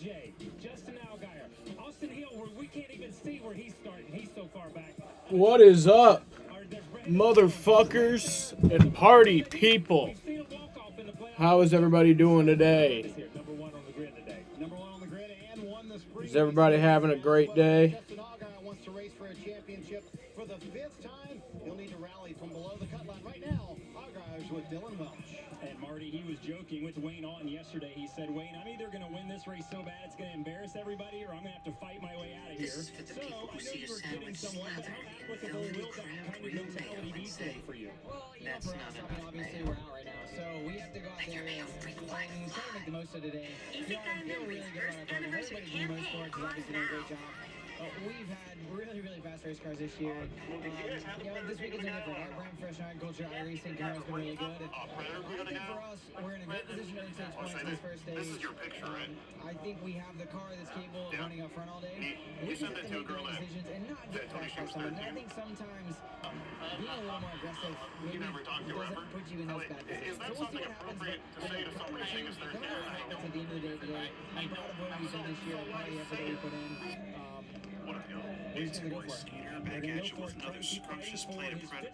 AJ, Justin Allgaier, Austin Hill, where we can't even see where he's starting. He's so far back. What is up, motherfuckers and party people? How is everybody doing today? Is everybody having a great day? And Marty, he was joking with Wayne on yesterday. He said, Wayne, I'm either going to win this race so bad it's going to embarrass everybody, or I'm going to have to fight my way out of here. This is for the people who see a sandwich slathered in filling creamed with mayo and say, that's not enough mayo. Right now, so we have to go out And there your mayo freak wife. and try to make the most of today. Easy Time Memories first anniversary campaign ends now. We've had really fast race cars this year. This weekend's no different. Our brand fresh iron culture, our racing car has been really good. And I think for us, we're in a great position to take points in this first stage. This is your picture, right? I think we have the car that's capable of running up front all day. You send it to a girl that decisions and not get crashed by someone. And I think sometimes being a little more aggressive maybe doesn't put you in those bad positions. Is that something appropriate to say to somebody saying it's their kid? At the end of the day today, I'm proud of what we've done this year, all the effort that we put in. What if We're just gonna go for it. Skeeter back at you with another scrumptious play to prevent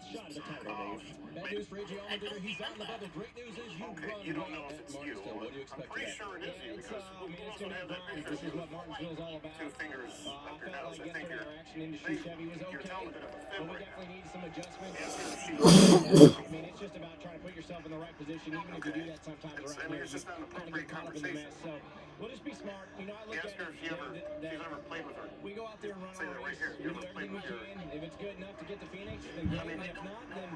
Bad news for AJ Allmendinger. He's on the bubble. Great news is you Okay, run you don't well know if at it's you. Martinsville. What do you expect I'm pretty today? sure it is you because it's you it's also gonna have be that fine. picture. This is what Martinsville's all about. Two fingers I up your felt nose. like I think yesterday our action industry Chevy was you're okay, telling a bit of a but fib we right definitely need some adjustments. Yes, I mean, it's just about trying to put yourself in the right position, even if you do that sometimes I around mean, here. it's just not an You kind of appropriate get caught up in the conversation. mess. So we'll just be smart. You know, I look Ask at her it if she's that ever played with her. we go out there and run Say our that right race. here. We You do ever played everything we with your... can. If it's good enough to get the Phoenix, then great. And if not, then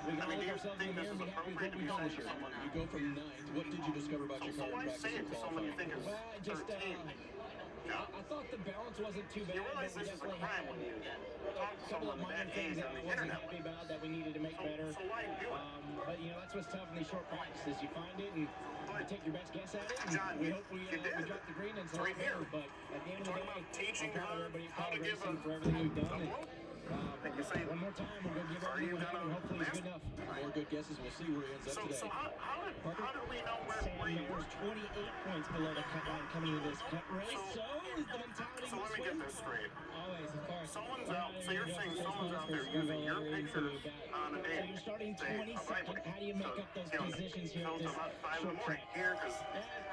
we got to look ourselves in the mirror and be happy with what we've done this year. You go from 9th. What did you discover about your car So why say it to someone you think is Well, just 13? I thought the balance wasn't too bad. You realize but we this is a definitely crime had when you talk to a couple someone of minor that things age that on I the wasn't internet. happy about that we needed to make better. So why do it? But you know, that's what's tough in these short practices. You find it and you take your best guess at it. And John, we hope we you did. drop the green and it's a Right lot better. here. But at the end of the Talk day, about teaching I'm proud of her everybody how to give racing a for everything we've done. And you say, One more time, we're going to give are you everything we have, and gonna hopefully it's good enough. More good guesses. We'll see where he ends up today. So how did we know where Sam you were? Mayer's 28 points below the cut line coming into this cut race. So is the mentality So let me get this straight. Always, of course. Someone's out. So you're saying someone's out there using your pictures on a So date. you're starting Say, 22nd. How do you make up those positions here tell at them this about 5 in the short morning track? here because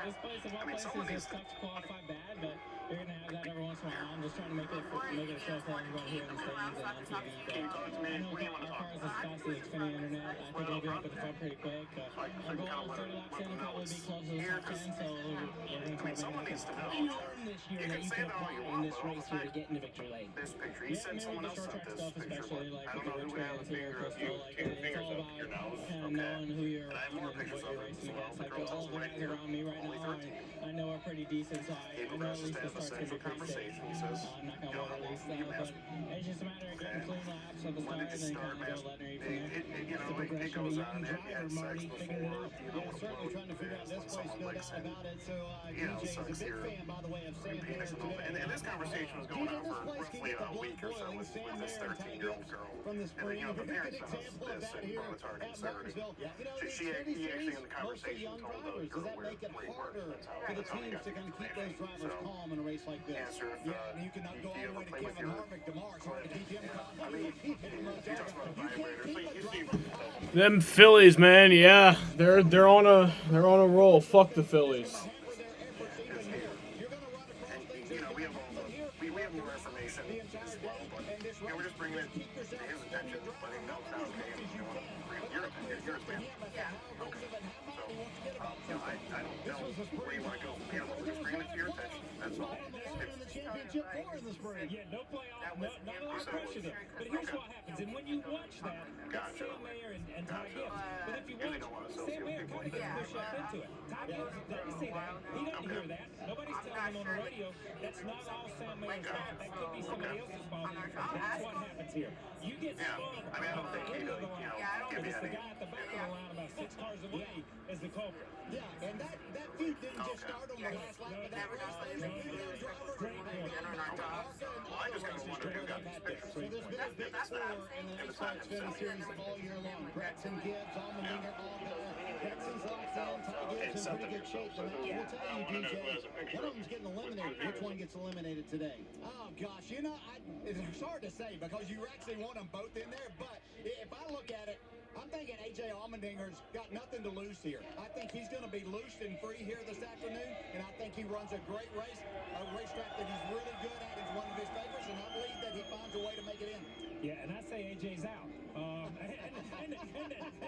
This place of all places someone is needs to... tough to qualify bad, but you're going to have that every once in a while. I'm just trying to make it a show for everyone here in the stands and on TV. Can you talk to me? I know What do you want to our talk car is about? as fast as Xfinity internet. I think we'll be up at the front pretty quick. Our goal is 30 laps in and probably be close to the top 10, so we're going to try to someone needs to know. You learn this year that you say can that all apply you in want, this but all race the here to fact- get into victory lane. This picture. You said maybe someone the else short sent track this stuff, picture, especially but like I with don't the know Rich who would have a Fans here, finger of Crystal, you. like Two it's fingers all up about your nose. kind of Okay. knowing who you're And I have more and pictures what of you're it racing as well. against. The Like girl all tells the right guys here. around me right Only now, 13. I know are pretty decent, so I know at least the start's going to be pretty safe. He says, I'm not going to you know, worry at least, you but asked me. it's just a matter of getting clean laps at the When start did and you then start, kind of man? go letting her from there. You know, The it progression of goes a on. young Have you driver, had sex Marty, figuring it before? out. Do you know Yeah, what certainly blows trying to figure out when this place, someone no likes doubt it? about it. So You know, DJ is a sucks big your fan, by the way, of Sam Mayer penis and all that. today. And this conversation was going on for roughly a week or so with this 13-year-old girl. From the And spring, you know, the a good parents saw example of this that and here thought it's already at absurd. Martinsville. You know, the She Xfinity actually in series, the mostly conversation young told the drivers. Does girl that where make it it harder works. That's how for the that's how they teams got to kind of the keep those information. drivers So, calm in a race like this? answer if, Yeah, and you cannot go all the way to play with Kevin your Harvick tomorrow. It's hard to keep him calm. I mean, he talks about vibrators. So you see, Them Phillies, man, yeah, they're on a roll. Fuck the Phillies. you know, we have more information as well, but you know, we're just bringing it to his attention, letting him know it's not okay, and you want to bring it to your attention. Yours, man. Yeah. Okay. So, you know, I don't know where you want to go from here, but we're just bringing it to your attention. That's all. Championship four in the spring. Yeah, no playoff, not a lot of pressure there. But here's what happens, and when you watch that, that's Sam Mayer and Ty Gibbs. But if you watch, Sam Mayer kind of gets pushed up into it. Ty Gibbs doesn't see that. He doesn't hear that. Nobody's telling him on the radio. That's not all Sam Mayer's fault. That could be somebody else's fault. That's what happens here. You get spun. I mean, I don't think he really, you know, give you It's the any. guy at the back of the line about 6 cars away is the culprit. Yeah, and that feud didn't just start on the last lap of that race. Well, I just kind of wonder who got these pictures. So there's been a big four in the NASCAR Xfinity Series all year long. Gretson, Gibbs, Allmendinger, Allgaier. Gretson's locked in. Ty Gibbs in pretty good shape tonight. We'll tell you, DJ, one of them's getting eliminated. Which one gets eliminated today? Oh, gosh, you know, it's hard to say because you actually want them both in there, but if I look at it, I'm thinking A.J. Allmendinger's got nothing to lose here. I think he's going to be loose and free here this afternoon, and I think he runs a great race, a racetrack that he's really good at. Is one of his favorites, and I believe that he finds a way to make it in. Yeah, and I say AJ's out. And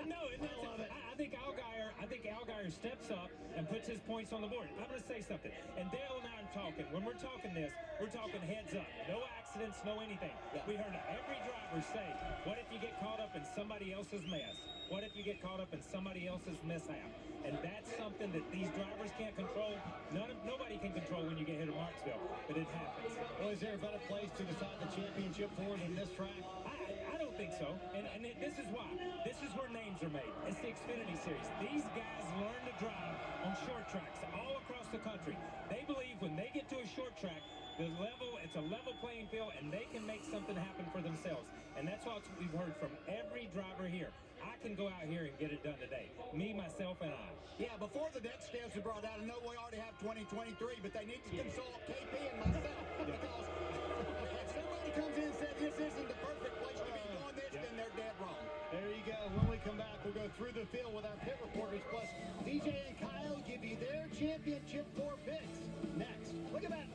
no, and that's, I think Allgaier steps up and puts his points on the board. I'm going to say something. And Dale and I are talking. When we're talking this, we're talking heads up. No accidents, no anything. Yeah. We heard every driver say, what if you get caught up in somebody else's mess? What if you get caught up in somebody else's mishap? And that's something that these drivers can't control. Nobody can control when you get hit at Martinsville, but it happens. Well, is there a better place to decide the championship for than this track? I don't think so. And this is why. This is where names are made. It's the Xfinity Series. These guys learn to drive on short tracks all across the country. They believe when they get to a short track, it's a level playing field, and they can make something happen for themselves. And that's what we've heard from every driver here. I can go out here and get it done today. Me, myself, and I. Yeah, before the next steps are brought out, I know we already have 2023, but they need to consult KP and myself because if somebody comes in and says this isn't the perfect place to be doing this, then they're dead wrong. There you go. When we come back, we'll go through the field with our pit reporters, plus DJ and Kyle give you their championship 4 picks. Next. Look at that.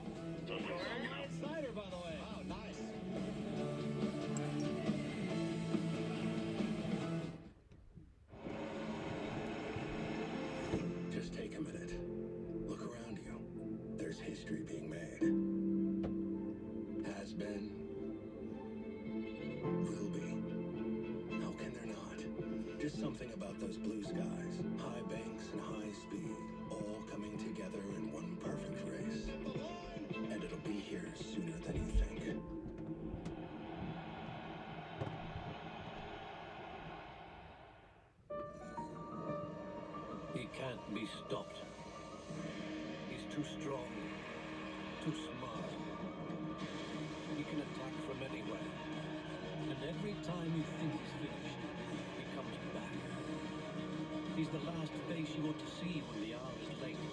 Ryan Snyder, by the way. Oh, nice. Just take a minute. Look around you. There's history being made. Has been. Will be. How can there not? Just something about those blue skies, high banks and high speed, all coming together in one perfect race. And it'll be here sooner than you think. He can't be stopped. He's too strong, too smart. He can attack from anywhere. And every time you think he's finished, he comes back. He's the last face you want to see when the hour is late.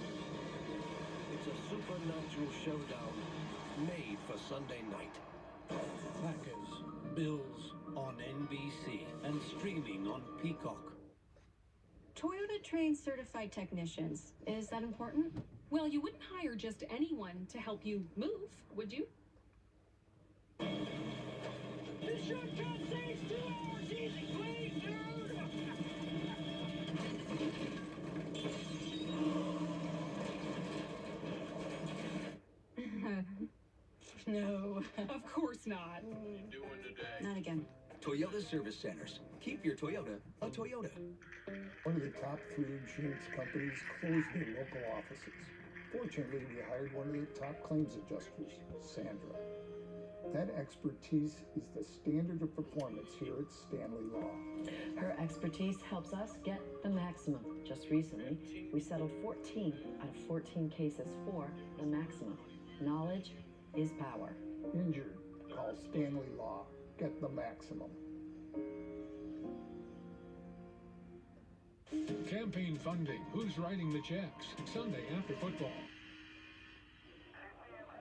It's a supernatural showdown made for Sunday night. Packers, Bills on NBC and streaming on Peacock. Toyota trains certified technicians. Is that important? Well, you wouldn't hire just anyone to help you move, would you? The shortcut saves 2 hours easy, please, dude! No, of course not. What are you doing today? Not again. Toyota Service Centers. Keep your Toyota a Toyota. One of the top 3 insurance companies closed their local offices. Fortunately, we hired one of the top claims adjusters, Sandra. That expertise is the standard of performance here at Stanley Law. Her expertise helps us get the maximum. Just recently, we settled 14 out of 14 cases for the maximum. Knowledge is power. Injured, call Stanley Law. Get the maximum. Campaign funding. Who's writing the checks? Sunday after football.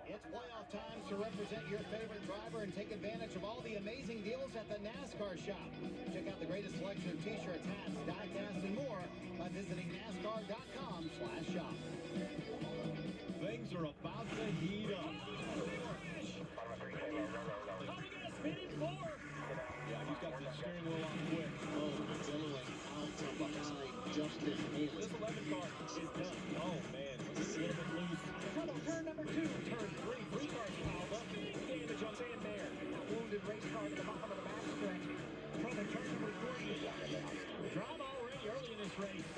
It's playoff time to represent your favorite driver and take advantage of all the amazing deals at the NASCAR shop. Check out the greatest selection of t-shirts, hats, die-casts, and more by visiting NASCAR.com/shop. Things are about to heat up. Yeah, he's got the steering wheel on quick. Oh, billowing out from behind Justin Haley. This 11 car is done. Oh, man. It's a little bit loose. Trouble, turn number 2, turn 3. 3 cars piled up. Big damage on Sand Bear. Wounded race car to the bottom of the back stretch. Trouble, turn number 3. Drama already early in this race.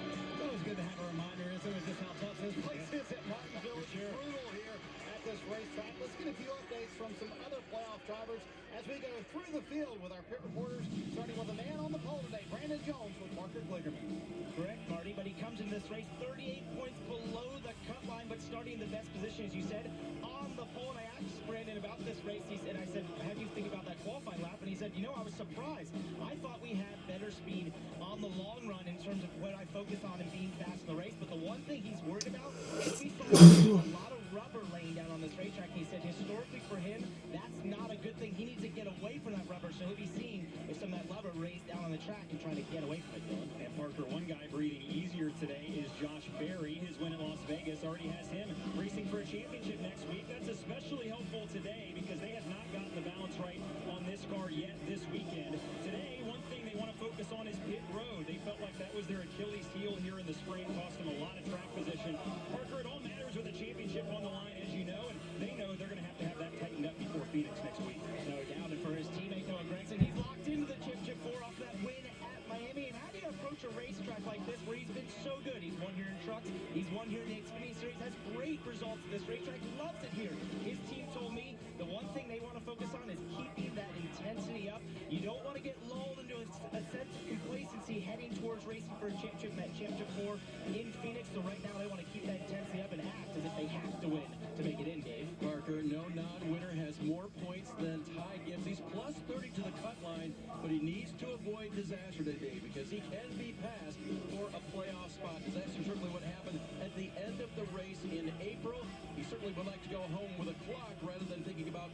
It's always good to have a reminder, isn't it, just how tough this place is at Martinsville. It's brutal here at this racetrack. Let's get a few updates from some other playoff drivers as we go through the field with our pit reporters, starting with the man on the pole today, Brandon Jones with Parker Kligerman. Correct, Marty. but he comes in this race 38 points below the cut line, but starting in the best position, as you said, on the pole. And I asked Brandon about this race, and I said, how do you think about that qualifying lap? And he said, I was surprised. I thought we had better speed on the long run in terms of what I focus on and being fast in the race, but the one thing he's worried about is we saw a lot of rubber laying down on this racetrack. He said, historically for him, that's not a good thing. He needs to get away from that rubber, so he'll be seeing if some of that rubber rays down on the track and trying to get away from it, Dylan. And Parker, one guy breathing easier today is Josh Berry. His win at Las Vegas already has him racing for a championship next week. That's especially helpful today because they have not gotten the balance right on this car yet this weekend. Today, one thing they want to focus on is pit road. They felt like that was their Achilles heel here in the spring, cost them a lot of track position. Parker, it all matters with a championship on the line, as you know, and they know they're going to have that tightened up before Phoenix next week. No doubt, and for his teammate Noah Gragson, he's locked into the Chip 4 off that win at Miami. And how do you approach a racetrack like this where he's been so good? He's won here in trucks, he's won here in the Xfinity Series, has great results at this racetrack, loves it here. His team told me the one thing they want to focus on is keeping that intensity up. You don't want to get lulled into a sense of complacency heading towards racing for a championship, that Championship 4 in Phoenix. So right now they want to keep that intensity up and act as if they have to win to make it in, Dave. Parker, no non-winner has more points than Ty Gibbs. He's plus 30 to the cut line, but he needs to avoid disaster today because he can be passed for a playoff spot. Disaster is certainly what happened at the end of the race in April. He certainly would like to go home with a clock rather than thinking about...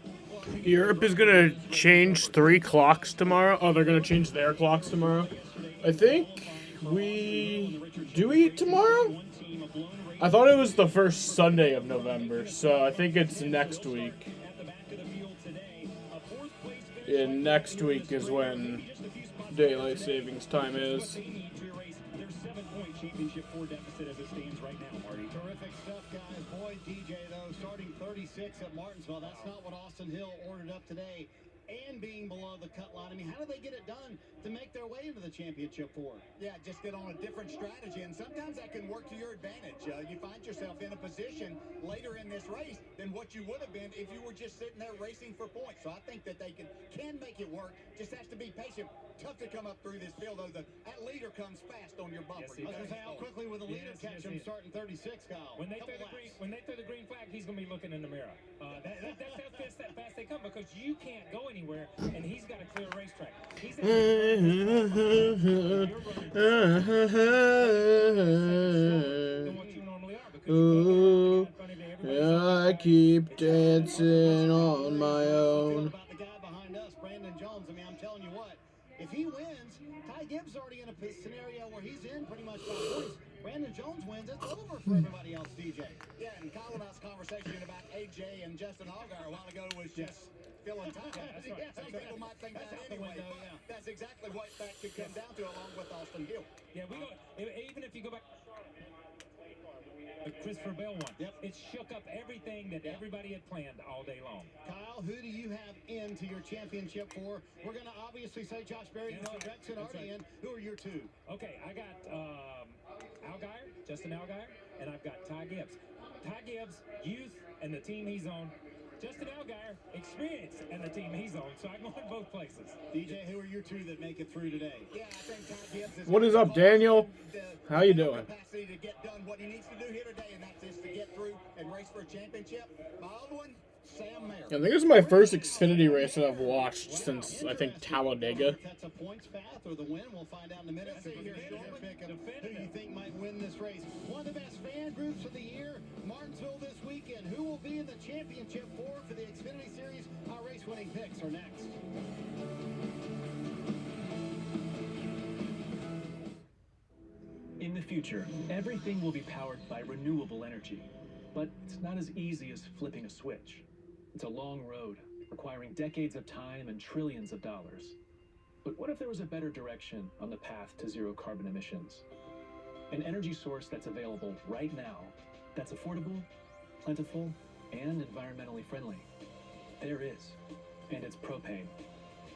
Europe is going to change 3 clocks tomorrow. Oh, they're going to change their clocks tomorrow. I think we... Do we tomorrow? I thought it was the first Sunday of November, so I think it's next week. Yeah, next week is when daylight savings time is. Championship 4 deficit as it stands right now, Marty. Terrific stuff, guys. Boy, DJ, though, starting 36 at Martinsville. That's not what Austin Hill ordered up today. And being below the cut line. I mean, how do they get it done to make their way into the Championship 4? Yeah, just get on a different strategy, and sometimes that can work to your advantage. You find yourself in a position later in this race than what you would have been if you were just sitting there racing for points. So I think that they can make it work. Just has to be patient. Tough to come up through this field, though. That leader comes fast on your bumper. Yes, I was going to say, how quickly will the leader catch him starting 36, Kyle? When they throw the green flag, he's going to be looking in the mirror. That's how fast they come because you can't go anywhere, and he's got a clear racetrack. He's than what you normally are because you can't get in front of everybody. I keep dancing on my own. About the guy behind us, Brandon Jones. I mean, I'm telling you what, if he wins, Ty Gibbs already in a scenario where he's in pretty much by points. Brandon Jones wins, it's over for everybody else, DJ. Yeah, and Kyle and I's conversation about AJ and Justin Allgaier a while ago was just filling time. That's right. Some people might think that anyway, but that's exactly what that could come down to along with Austin Hill. Yeah, even if you go back, the Christopher Bell one, it shook up everything that everybody had planned all day long. Kyle, who do you have into your Championship 4? We're going to obviously say Josh Berry and Noah Gragson already in. Who are your 2? Okay, I got Allgaier, Justin Allgaier, and I've got Ty Gibbs. Ty Gibbs, youth, and the team he's on. Justin Allgaier, experience, and the team he's on. So I'm going both places. DJ, who are your 2 that make it through today? Yeah, I think Ty Gibbs is... What is up, Daniel? How you doing? ...capacity to get done what he needs to do here today, and that's just to get through and race for a championship. My other one, Sam Mayer. I think this is my first Xfinity race that I've watched since, I think, Talladega. That's a points path or the win. We'll find out in a minute. Who you think might win this race? One of the best fan groups of the year, Martinsville this weekend. Who will be in the Championship 4 for the Xfinity Series? Our race-winning picks are next. In the future, everything will be powered by renewable energy. But it's not as easy as flipping a switch. It's a long road, requiring decades of time and trillions of dollars. But what if there was a better direction on the path to zero carbon emissions? An energy source that's available right now, that's affordable, plentiful, and environmentally friendly. There is, and it's propane.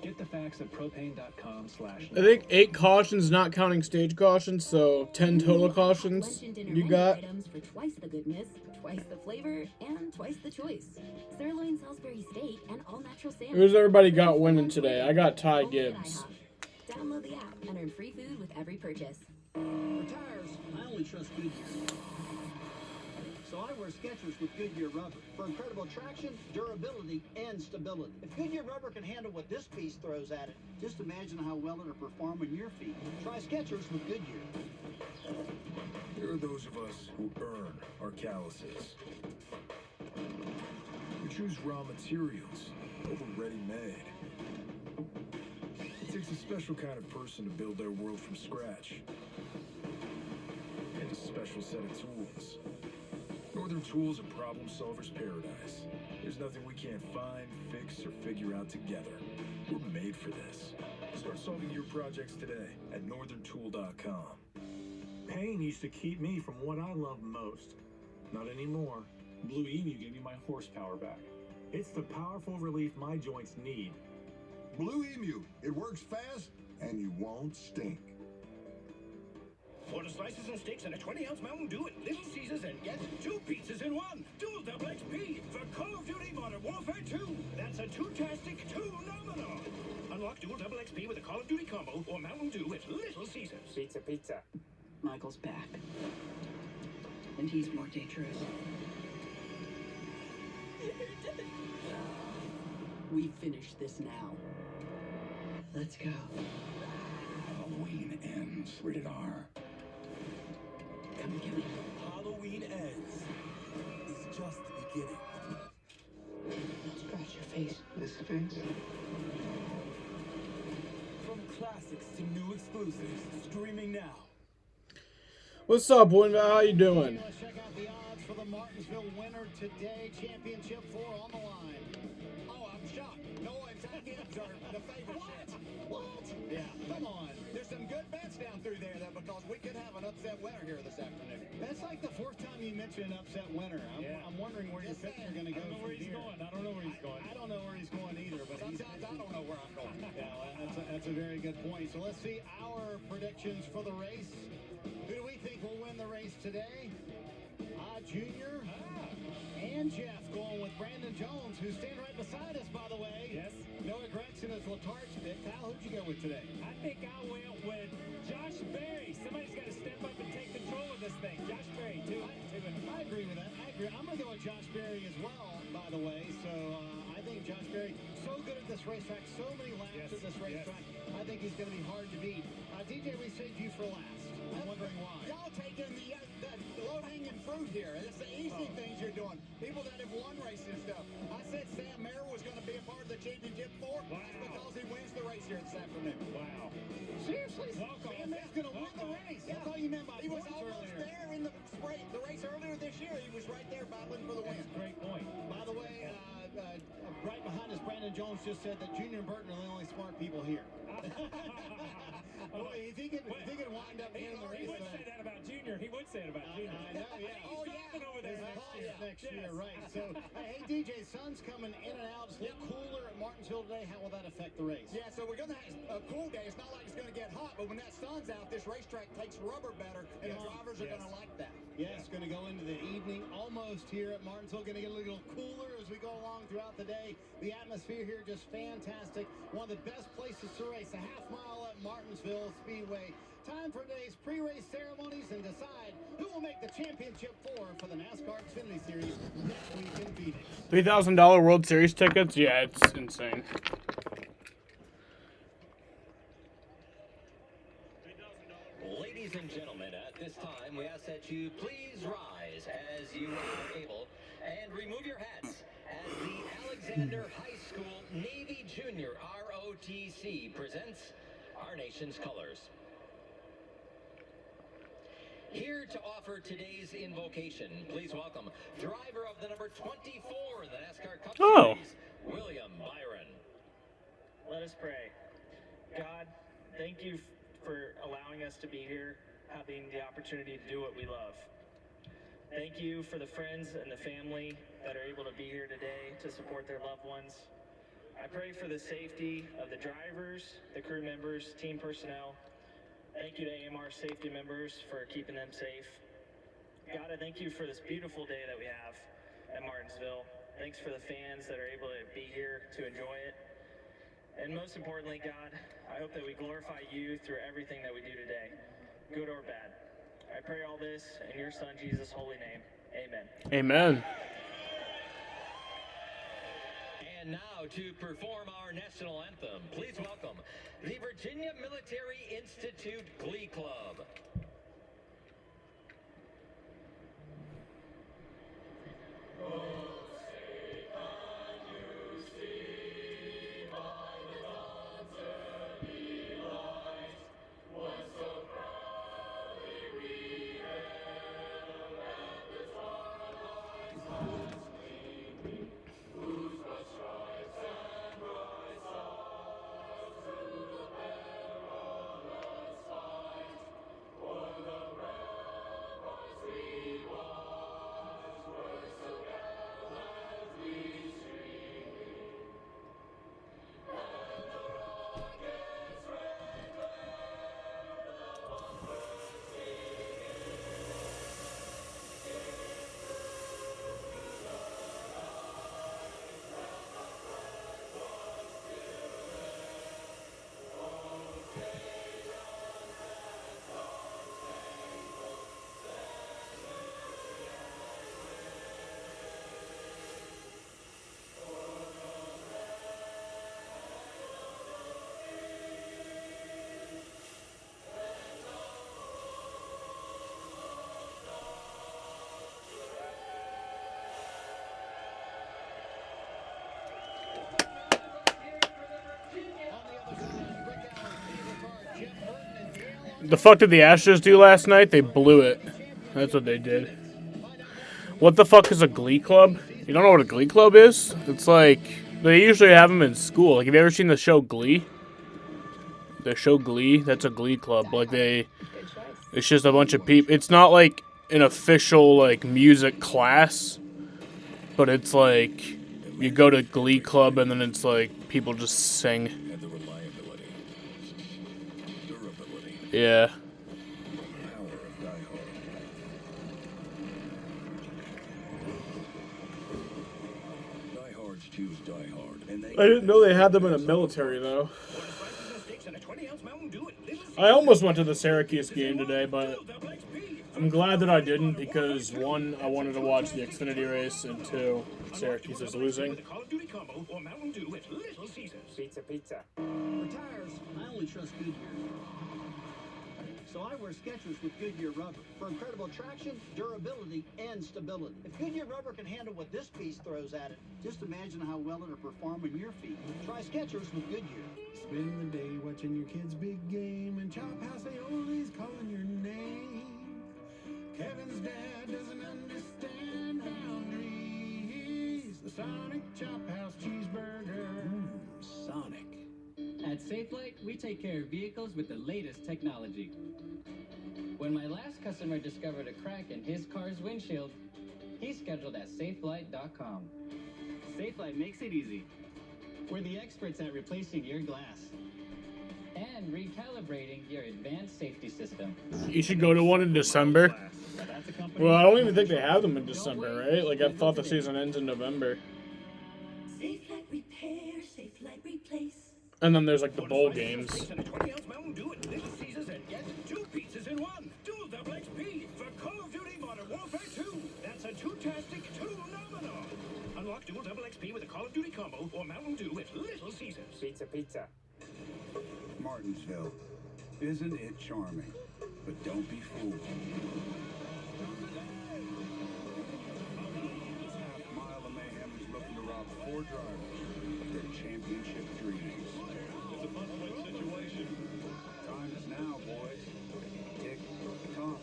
Get the facts at propane.com/. I think 8 cautions, not counting stage cautions, so 10 total cautions. You got items for twice the goodness, twice the flavor, and twice the choice. Sirloin Salisbury steak and all natural salmon. Who's everybody got winning today? I got Ty Gibbs. Download the app and earn free food with every purchase. For tires, I only trust Goodyear. So I wear Skechers with Goodyear rubber for incredible traction, durability, and stability. If Goodyear rubber can handle what this beast throws at it, just imagine how well it'll perform on your feet. Try Skechers with Goodyear. There are those of us who earn our calluses. We choose raw materials over ready-made. It takes a special kind of person to build their world from scratch. And a special set of tools. Northern Tool's a problem solver's paradise. There's nothing we can't find, fix, or figure out together. We're made for this. Start solving your projects today at northerntool.com. Pain used to keep me from what I love most. Not anymore. Blue Emu gave me my horsepower back. It's the powerful relief my joints need. Blue Emu. It works fast and you won't stink. Order slices and steaks and a 20-ounce Mountain Dew at Little Caesars and get 2 pizzas in 1. Dual double XP for Call of Duty Modern Warfare 2. That's a two-tastic, two-nominal. Unlock Dual double XP with a Call of Duty combo or Mountain Dew at Little Caesars. Pizza. Michael's back. And he's more dangerous. We finish this now. Let's go. Halloween ends. Rated R. Come and get me. Halloween Ends is just the beginning. Don't scratch your face. This face? From classics to new exclusives, streaming now. What's up, Winva? How you doing? Let's check out the odds for the Martinsville winner today. Championship 4 on the line. Oh, I'm shocked. No Italians are the favorite. What? Yeah, come on. There's some good bets down through there, though, because we could have an upset winner here this afternoon. That's like the 4th time you mentioned an upset winner. I'm wondering where your picks are going to go from here. I don't know where he's going. I don't know where he's going either, but sometimes I don't know where I'm going. Yeah, that's a very good point. So let's see our predictions for the race. Who do we think will win the race today? Junior and Jeff going with Brandon Jones, who's standing right beside us, by the way. Yes. Noah Gregson is Latart's pick. Kyle, who'd you go with today? I think I went with Josh Berry. Somebody's got to step up and take control of this thing. Josh Berry, too. I agree with that. I agree. I'm going to go with Josh Berry as well, by the way. So I think Josh Berry, so good at this racetrack, so many laps at this racetrack. I think he's going to be hard to beat. DJ, we saved you for last. I'm wondering why. Y'all taking the low-hanging fruit here. It's the easy things you're doing. People that have won races and stuff. I said Sam Merrill was going to be a part of the championship 4 because he wins the race here this afternoon. Wow. Seriously? Sam Merrill's going to win the race. I thought you meant by He was points almost earlier. there in the race earlier this year. He was right there battling for the win. That's a great point. By the way, right behind us, Brandon Jones just said that Junior and Burton are the only smart people here. Boy, if he could wind up in the race. He would say that about Junior. He would say it about Junior. I know, yeah. Oh, yeah. Over there next year, right. So, hey, DJ, sun's coming in and out. It's a little cooler at Martinsville today. How will that affect the race? Yeah, so we're going to have a cool day. It's not like it's going to get hot, but when that sun's out, this racetrack takes rubber better, and the drivers are going to like that. Yeah, it's going to go into the evening almost here at Martinsville. Going to get a little cooler as we go along throughout the day. The atmosphere here just fantastic. One of the best places to race, a half mile at Martinsville Speedway. Time for today's pre-race ceremonies and decide who will make the championship 4 for the NASCAR Xfinity Series next week in Phoenix. $3,000 World Series tickets? Yeah, it's insane. Ladies and gentlemen, at this time, we ask that you please rise as you are able and remove your hats as the Alexander High School Navy Junior ROTC presents our nation's colors. Here to offer today's invocation, please welcome driver of the number 24 in the NASCAR Cup Series, William Byron. Let us pray. God, thank you for allowing us to be here, having the opportunity to do what we love. Thank you for the friends and the family that are able to be here today to support their loved ones. I pray for the safety of the drivers, the crew members, team personnel. Thank you to AMR safety members for keeping them safe. God, I thank you for this beautiful day that we have at Martinsville. Thanks for the fans that are able to be here to enjoy it. And most importantly, God, I hope that we glorify you through everything that we do today. good or bad. I pray all this in your Son Jesus' holy name. Amen. Amen. And now to perform our national anthem, please welcome the Virginia Military Institute Glee Club. The fuck did the Astros do last night? They blew it. That's what they did. What the fuck is a glee club? You don't know what a glee club is? It's like, they usually have them in school. Like, have you ever seen the show Glee? The show Glee? That's a glee club. Like, it's just a bunch of people. It's not like an official, like, music class. But it's like, you go to glee club and then it's like, people just sing. And the reliability, durability, Yeah. power of Die Hard. Die Hards choose Die Hard, and they. I didn't know they had them in a military, though. I almost went to the Syracuse game today, but I'm glad that I didn't because, one, I wanted to watch the Xfinity race, and two, Syracuse is losing. Pizza. For tires, I only trust Goodyear. So I wear Skechers with Goodyear rubber for incredible traction, durability, and stability. If Goodyear rubber can handle what this piece throws at it, just imagine how well it'll perform on your feet. Try Skechers with Goodyear. Spend the day watching your kids' big game and Chop House, they always calling your name. Kevin's dad doesn't understand boundaries. The Sonic Chop House cheeseburger. Sonic. At SafeLight, we take care of vehicles with the latest technology. When my last customer discovered a crack in his car's windshield, he scheduled at SafeLight.com. SafeLight makes it easy. We're the experts at replacing your glass and recalibrating your advanced safety system. You should go to one in December. Well, I don't even think they have them in December, right? Like, I thought the season ends in November. SafeLight repair, SafeLight replace. And then there's, like, the bowl games. And a 20-ounce Mountain Dew at Little Caesars and get 2 pizzas in 1. Dual Double XP for Call of Duty Modern Warfare 2. That's a two-tastic, two-nominal. Unlock Dual Double XP with a Call of Duty combo or Mountain Dew at Little Caesars. Pizza. Martinsville. Isn't it charming? But don't be fooled. Half Mile of Mayhem is looking to rob 4 drivers of their championship dreams. It's a must-win situation. Time is now, boys. Tick tock.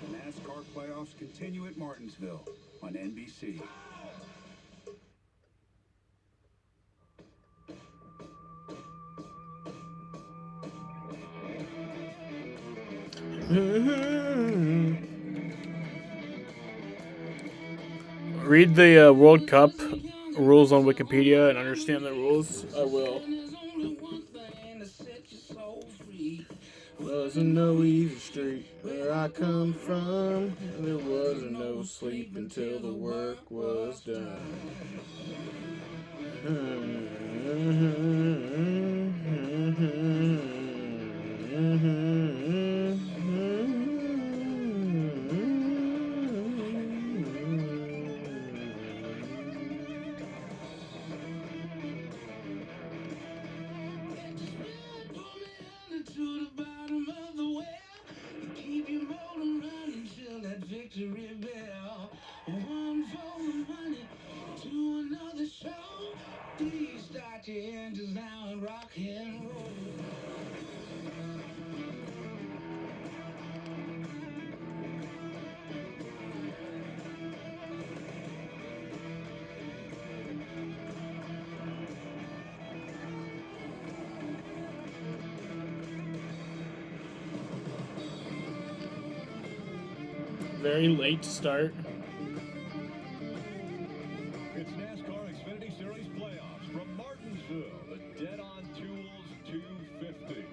The NASCAR playoffs continue at Martinsville on NBC. Read the World Cup rules on Wikipedia and understand the rules. I will. Wasn't no easy street where I come from. There wasn't no sleep until the work was done. victory bell. One for the money, to another show. Please start your engines now and rock and roll. Very late start. It's NASCAR Xfinity Series playoffs from Martinsville. The Dead on Tools 250.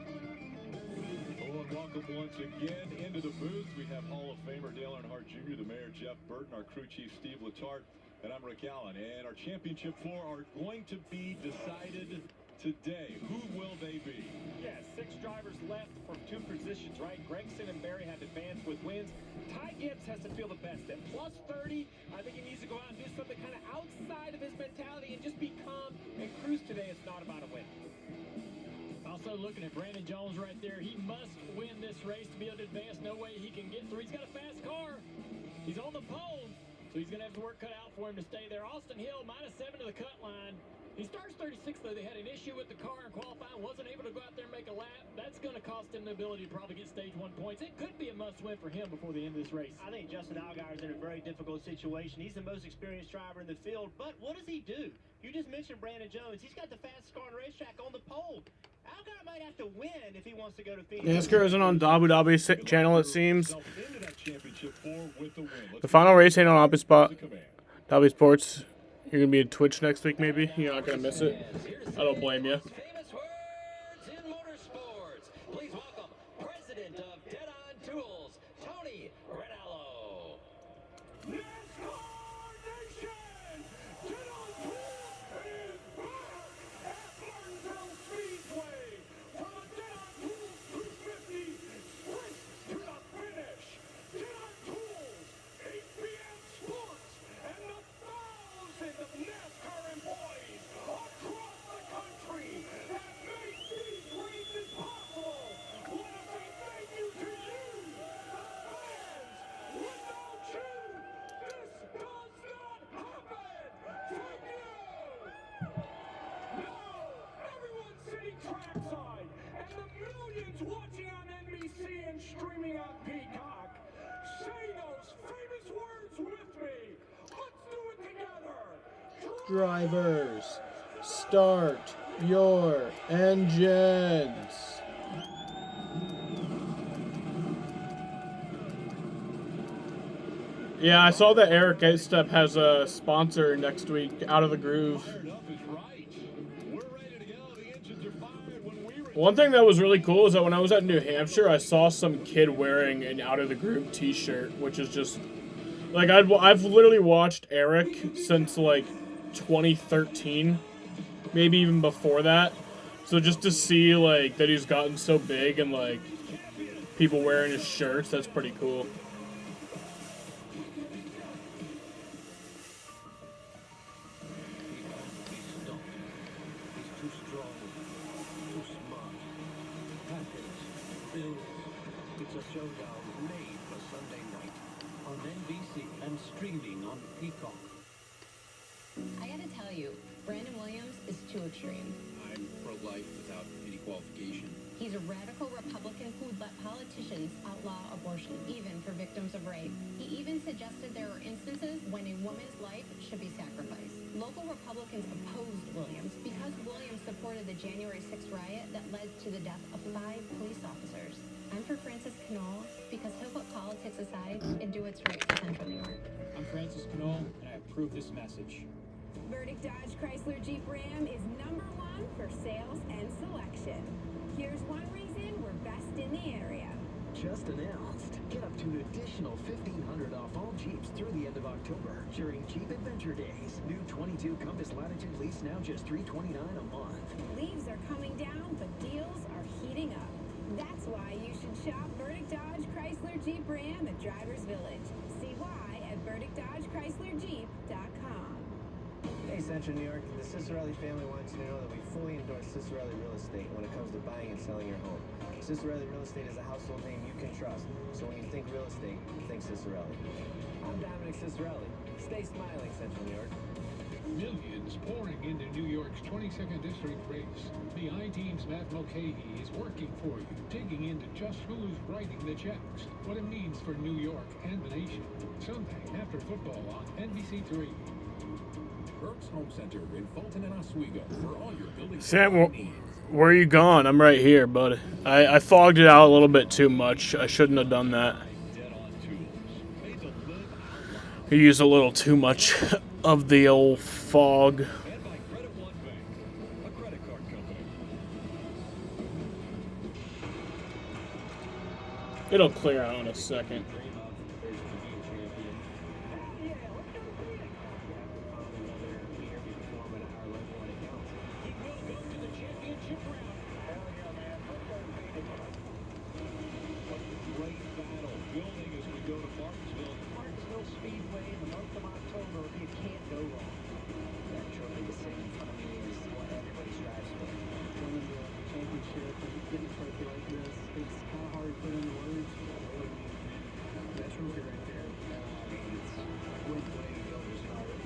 Hello and welcome once again into the booth. We have Hall of Famer Dale Earnhardt Jr., the Mayor Jeff Burton, our crew chief Steve Letarte, and I'm Rick Allen. And our championship four are going to be decided today. Who will they be? Yeah, 6 drivers left from 2 positions, right? Gregson and Barry have advanced with wins. Ty Gibbs has to feel the best. At plus 30, I think he needs to go out and do something kind of outside of his mentality and just be calm and cruise today. It's not about a win. Also looking at Brandon Jones right there. He must win this race to be able to advance. No way he can get through. He's got a fast car. He's on the pole, so he's going to have the work cut out for him to stay there. Austin Hill, -7 to the cut line. He starts 36th, though. They had an issue with the car in qualifying. Wasn't able to go out there and make a lap. That's going to cost him the ability to probably get stage 1 points. It could be a must-win for him before the end of this race. I think Justin Allgaier's in a very difficult situation. He's the most experienced driver in the field, but what does he do? You just mentioned Brandon Jones. He's got the fastest car on the racetrack on the pole. Allgaier might have to win if he wants to go to Phoenix. NASCAR isn't on the Abu Dhabi channel, it seems. The final race ain't on Dhabi Sports. You're going to be at Twitch next week, maybe? You're not going to miss it. I don't blame you. Famous words in motorsports. Please welcome President of Dead on Tools, Tony Renallo. NASCAR Nation! Dead on Tools is back at Martinsville Speedway for the Dead on Tools 250 sprint to the finish. Dead on Tools, 8 p.m. sports, and the thousands of NASCAR employees across the country that make these races possible. Want to say thank you to you, the fans. Without you, this does not happen. Thank you. Now, everyone's sitting trackside, and the millions watching on NBC and streaming on Peacock. Say those famous words with me. Let's do it together. Drivers, start your engines. Yeah, I saw that Eric Step has a sponsor next week, Out of the Groove. One thing that was really cool is that when I was at New Hampshire, I saw some kid wearing an Out of the Groove t-shirt, which is just, like, I've literally watched Eric since, like, 2013, maybe even before that. So just to see, like, that he's gotten so big and, like, people wearing his shirts, that's pretty cool. It's a showdown made for Sunday night on NBC and streaming on Peacock. I gotta tell you, Brandon Williams is too extreme. I'm pro-life without any qualification. He's a radical Republican who'd let politicians outlaw abortion, even for victims of rape. He even suggested there are instances when a woman's life should be sacrificed. Local Republicans opposed Williams because Williams supported the January 6th riot that led to the death of 5 police officers. I'm for Francis Knoll because he'll put politics aside and do what's right for Central New York. I'm Francis Knoll, and I approve this message. Verdict Dodge Chrysler Jeep Ram is #1 for sales and selection. Here's one reason we're best in the area. Just announced. Get up to an additional $1,500 off all Jeeps through the end of October during Jeep Adventure Days. New 22 Compass Latitude lease now just $329 a month. Leaves are coming down, but deals are heating up. That's why you should shop Verdict Dodge Chrysler Jeep Ram at Drivers Village. See why at VerdictDodgeChryslerJeep.com. Hey, Central New York. The Cicerelli family wants you to know that we fully endorse Cicerelli Real Estate when it comes to buying and selling your home. Cicerelli Real Estate is a household name you can trust. So when you think real estate, think Cicerelli. I'm Dominic Cicerelli. Stay smiling, Central New York. Millions pouring into New York's 22nd District race. The I-Team's Matt Mulcahy is working for you, digging into just who's writing the checks, what it means for New York and the nation. Sunday after football on NBC3. Burke's Home Center in Fulton and Oswego for all your building Sam, where are you gone? I'm right here, bud. I fogged it out a little bit too much. I shouldn't have done that. I used a little too much of the old fog. It'll clear out in a second. Martinsville Speedway in the month of October, you can't go wrong. That trophy to sit in front of me is what everybody strives for. Winning the championship and getting a trophy like this, it's kind of hard to put into words. That trophy right there, it's way to go to start it.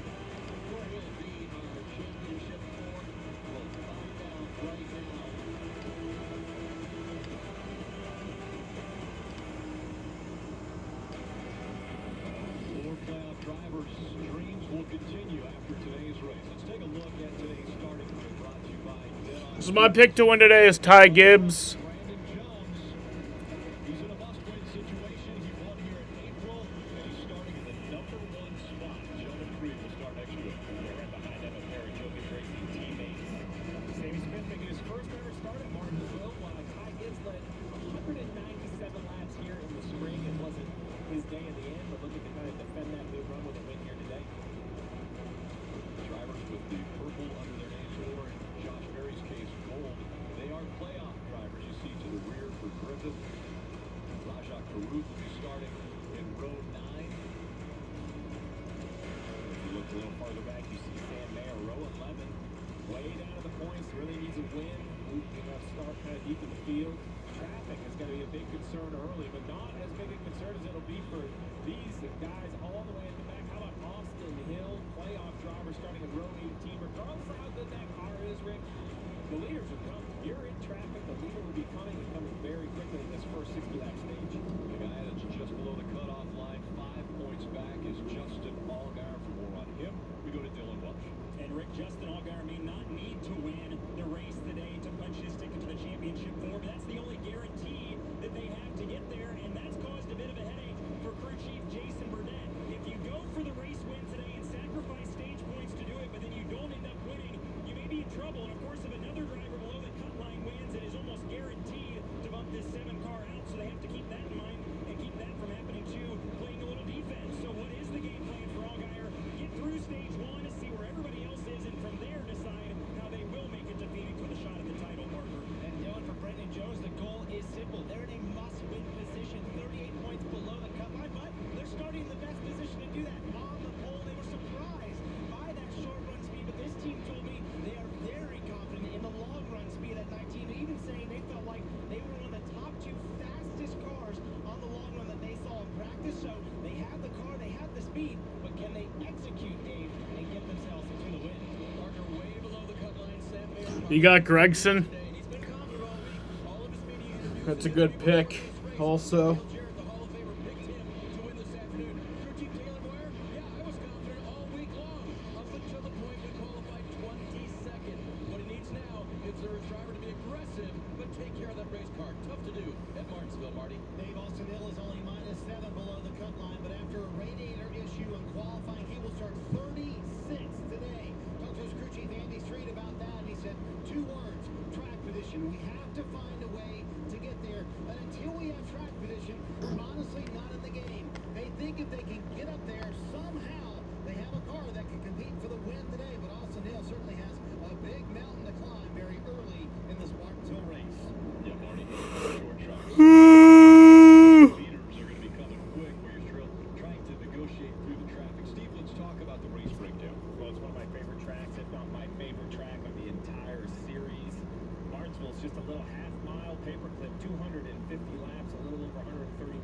What will be our championship for? We'll find out right now. Playoff drivers' dreams will continue after today's race. Let's take a look at today's starting grid brought to you by Dead. So my pick to win today is Ty Gibbs. He's in a must-win situation. He won here in April, and he's starting in the #1 spot. Jonah Creed will start next week. They're right behind them, a pair of Joe Racing teammates. Sammy Smith making his first ever start at Martinsville, while Ty Gibbs led 197 laps here in the spring. It wasn't his day in the end, but looking to kind of defend that good run with a win here today. Drivers with the purple under their names, or in Josh Berry's case, gold. They are playoff drivers. You see to the rear for Griffith. Rajah Caruth will be starting in row 9. If you look a little farther back, you see Sam Mayer, row 11. Way down to the points, really needs a win. Moving up start kind of deep in the field. Traffic is going to be a big concern early, but not as big a concern as it'll be for these guys all the way at the back. How about Austin Hill, playoff driver starting in row 18. Regardless of how good that car is, Rick, the leaders will come. You're in traffic, the leader will be coming and coming very quickly in this first 60-lap stage. The guy that's just below the cutoff line, 5 points back, is Justin Allgaier. For more on him, we go to Dylan Welch. And Rick, Justin Allgaier may not need to win the race today to punch his ticket to the championship four, but that's the only guarantee that they have to get there, and that's caused a bit of a headache for crew chief Jason Burnett. If you go for the race win today and sacrifice stage points to do it, but then you don't end up winning, you may be in trouble. And of course, if another driver below the cut line wins, it is almost guaranteed to bump this 7-car out, so they have to keep that in mind and keep that from happening too, playing a little defense. So what is the game plan for Allgaier? Get through stage 1 to see where everybody else is, and from there decide how they will make it to Phoenix with a shot at the title, Parker. And Dylan, for Brendan Jones, the goal is simple. They're in a must-win position, 38 points below the cut line, but they're starting in the best position to do that. On the pole, they were surprised by that short-run speed, but this team told me they are very confident in the long-run speed at 19, even saying they felt like they were one of the top 2 fastest cars on the long run that they saw in practice. So they have the car, they have the speed, but can they execute, Dave, and get themselves into the win? Parker way below the cut line, Sam Mayer. You got Gregson. That's a good pick. Also. Dave, Austin Hill is only -7 below the cut line, but after a radiator issue in qualifying, he will start 36th today. Talked to his crew chief Andy Street about that, and he said 2 words: track position. We have to find a way to get there, and until we have track position, we're honestly not in the game. They think if they can get up there somehow, they have a car that can compete for the win today, but Austin Hill certainly has a big mountain to climb very early in this Martinsville race. Yeah, Marty, short tracks. Leaders are going to be coming quick where you're trying to negotiate through the traffic. Steve, let's talk about the race breakdown. Well, it's one of my favorite tracks, if not my favorite track of the entire series. Martinsville is just a little half-mile paperclip, 250 laps, a little over 130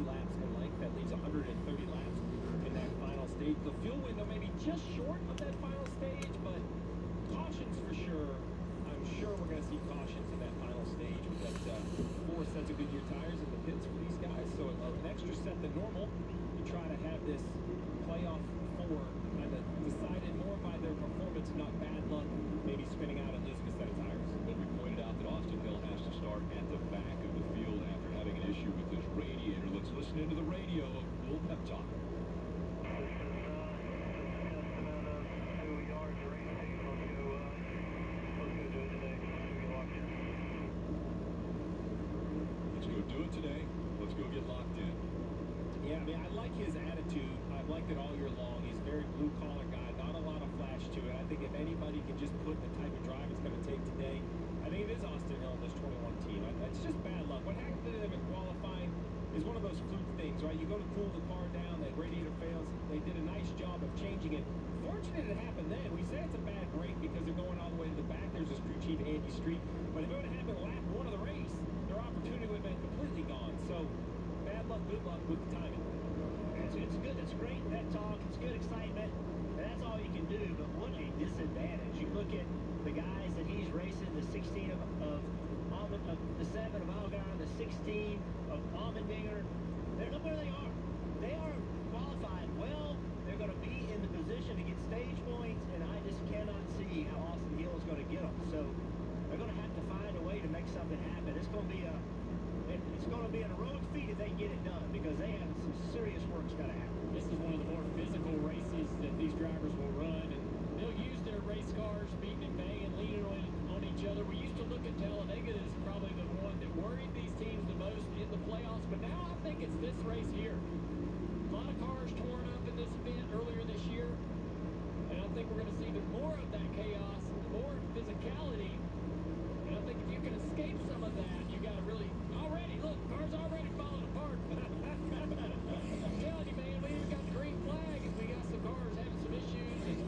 laps in length. That leaves 130 laps in that final stage. The fuel window may be just short of that final stage, but cautions for sure. I'm sure we're going to see cautions in that final stage. We've got 4 sets of Goodyear tires in the pits for these guys, so an extra set than normal to try to have this playoff 4 kind of decided more by their performance, not bad luck, maybe spinning out and losing a set of tires. But we pointed out that Austin Hill has to start at the back of the field after having an issue with his radiator. Let's listen into the radio of Will Pep Talk. Let's go do it today. Let's go get locked in. Yeah, I mean, I like his attitude. I've liked it all year long. He's a very blue-collar guy, not a lot of flash to it. I think if anybody can just put the type of drive it's going to take today, I think it is Austin Hill in this 21 team. That's just bad luck. What happened to them in qualifying is one of those fluke things, right? You go to cool the car down, that radiator fails. They did a nice job of changing it. Fortunate it happened then. We say it's a bad break because they're going all the way to the back. There's this crew chief, Andy Street. But if it would have happened lap 1 of the race, their opportunity would have been completely gone. So, bad luck, good luck with the timing. It's good. It's great pep talk. It's good excitement. And that's all you can do. But what a disadvantage! You look at the guys that he's racing. The 16 of the 7 of Allgaier, the 16 of Allmendinger. Look where they are. They are qualified well. They're going to be in the position to get stage points, and I just cannot see how Austin Hill is going to get them. So they're going to have to find a way to make something happen. It's going to be an heroic feat if they get it done, because they have some serious work's got to happen. This is one of the more physical races that these drivers will run, and they'll use their race cars, beating and banging, leaning on each other. We used to look at Talladega as probably the one that worried these teams the most in the playoffs, but now I think it's this race here. A lot of cars torn up in this event earlier this year, and I think we're going to see more of that chaos, more physicality, and I think if you can escape some of that, you got to really look, cars already falling apart. I'm telling you, man, we even got the green flag, and we got some cars having some issues, and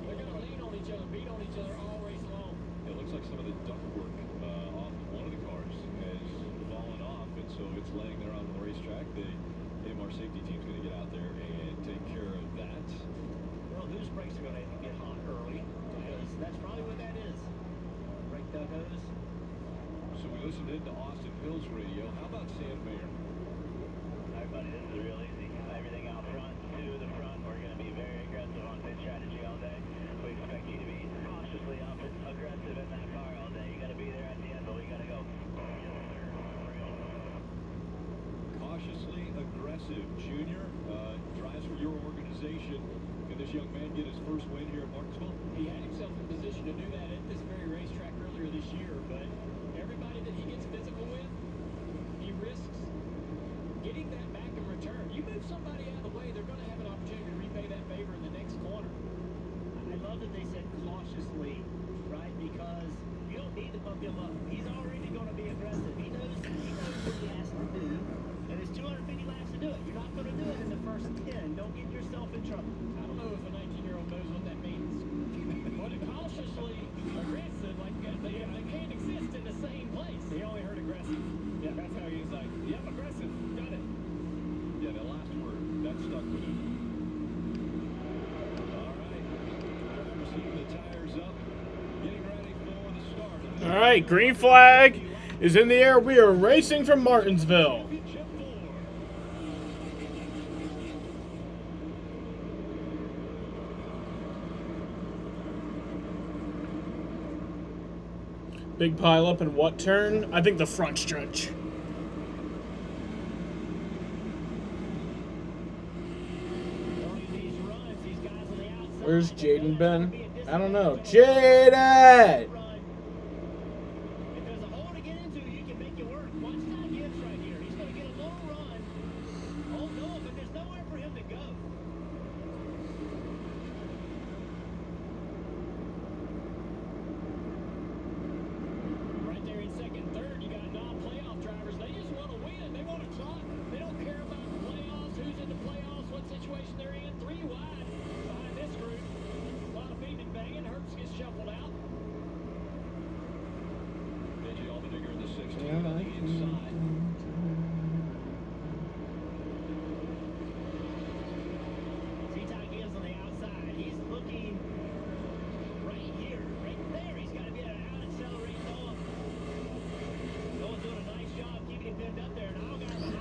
they're going to lean on each other, beat on each other all race long. It looks like some of the ductwork off of one of the cars has fallen off, and so it's laying there on the racetrack. The AMR safety team's going to get out there and take care of that. Well, whose brakes are going to get hot early? Because that's probably what that is. Brake duct hose. So we listened into Austin Hill's radio. How about Sam Mayer? Everybody, this is real easy. Everything out front to the front. We're going to be very aggressive on pit strategy all day. We expect you to be cautiously aggressive in that car all day. You got to be there at the end, but we got to go. Cautiously aggressive. Junior drives for your organization. Can this young man get his first win here at Martinsville? He had himself in position to do that at this very racetrack earlier this year, but everybody that he gets physical with, he risks getting that back in return. You move somebody out of the way, they're going to have an opportunity to repay that favor in the next corner. I love that they said cautiously, right? Because you don't need to pump him up. He's already going to be aggressive. He knows what he has to do, and it's 250 laps to do it. You're not going to do it in the first 10. Don't get yourself in trouble. I don't know if a 19-year-old knows what that means. But cautiously aggressive, like they can't exist in the same place. He only heard aggressive. Yeah, that's how he was like, yep, aggressive. Got it. Yeah, that last word, that stuck with him. All right. Drivers heating the tires up, getting ready for the start. All right, green flag is in the air. We are racing from Martinsville. Big pile up in what turn? I think the front stretch. Where's Jaden been? I don't know. Jaden!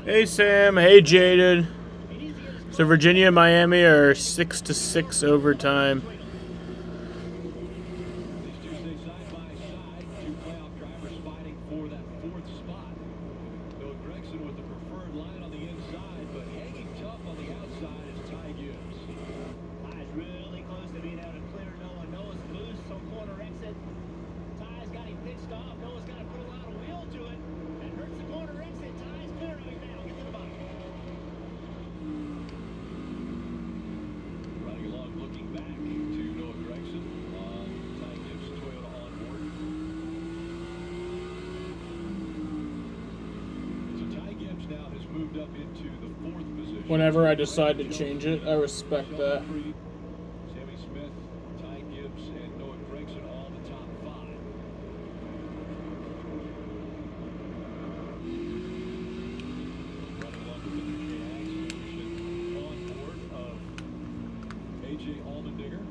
Hey Sam, hey Jaded. So Virginia and Miami are 6-6 overtime. These two stay side by side. Two playoff drivers fighting for that fourth spot. Noah Gregson with the preferred line on the inside, but hanging tough on the outside is Ty Gibbs. Ty's really close to being able to clear Noah. Noah's loose on corner exit. Ty's got him pitched off. Noah's got to put a lot of wheel to it. And hurts the corner exit. Ty's clear right now. Get to the bottom. Running along, looking back to Noah Gregson on Ty Gibbs' Toyota onboard. So Ty Gibbs now has moved up into the fourth position. Whenever I decide to change it, I respect that. Sammy Smith, Ty Gibbs, and Noah Gregson all the top five. Running along with the KX solution on board of AJ Allmendinger.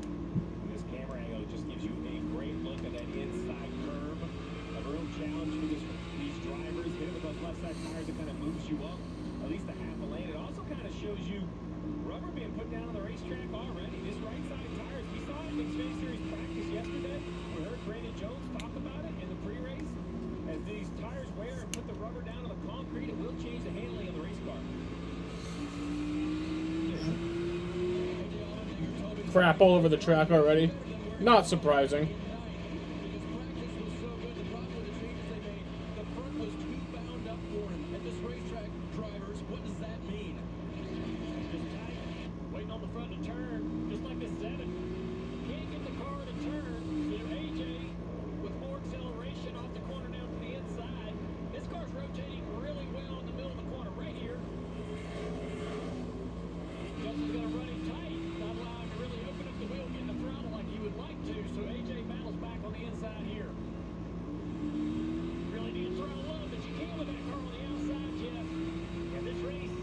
This camera angle just gives you a great look at that inside curve. A real challenge for these drivers. Hit it with those left side tires, it kind of moves you up at least a half a lane. It also kind of shows you rubber being put down on the racetrack already. This right side tires, we saw it in Xfinity Series practice yesterday. We heard Brandon Jones talk about it in the pre-race. As these tires wear and put the rubber down on the concrete, it will change the handling of the race car. Crap all over the track already. Not surprising. Waiting on the front to turn, just like this 7. Can't get the car to turn. So AJ with more acceleration off the corner down to the inside. This car's rotating really well in the middle of the corner right here. Justin's going to run him tight, not allowing him to really open up the wheel, getting the throttle like he would like to. So AJ battles back on the inside here. Really need to throttle up, but you can with that car on the outside, Jeff. Yeah, this race,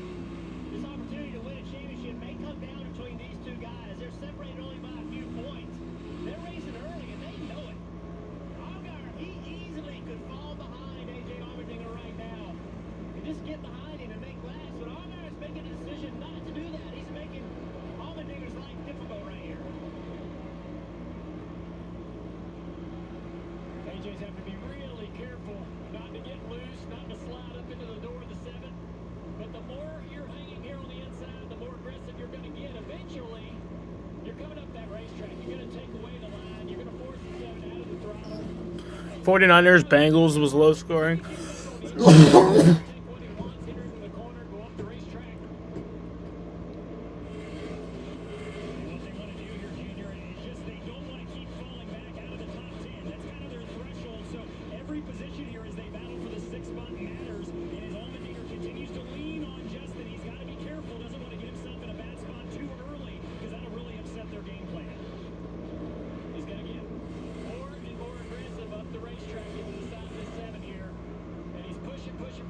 this opportunity to win a championship may come down between these two guys. They're separated only by a few points. They're racing early, and they know it. Allgaier, he easily could fall behind AJ Allmendinger right now and just get behind him and make last. But Allgaier is making a decision not to do that. He's making Allmendinger's life difficult right here. AJ's have to be really careful not to get loose, not to slide up into the door of the 7. But the more you're hanging here on the inside, the more aggressive you're going to get. Eventually, you're coming up that racetrack. You're going to take away the line. You're going to force the 7 out of the throttle. 49ers Bengals was low scoring.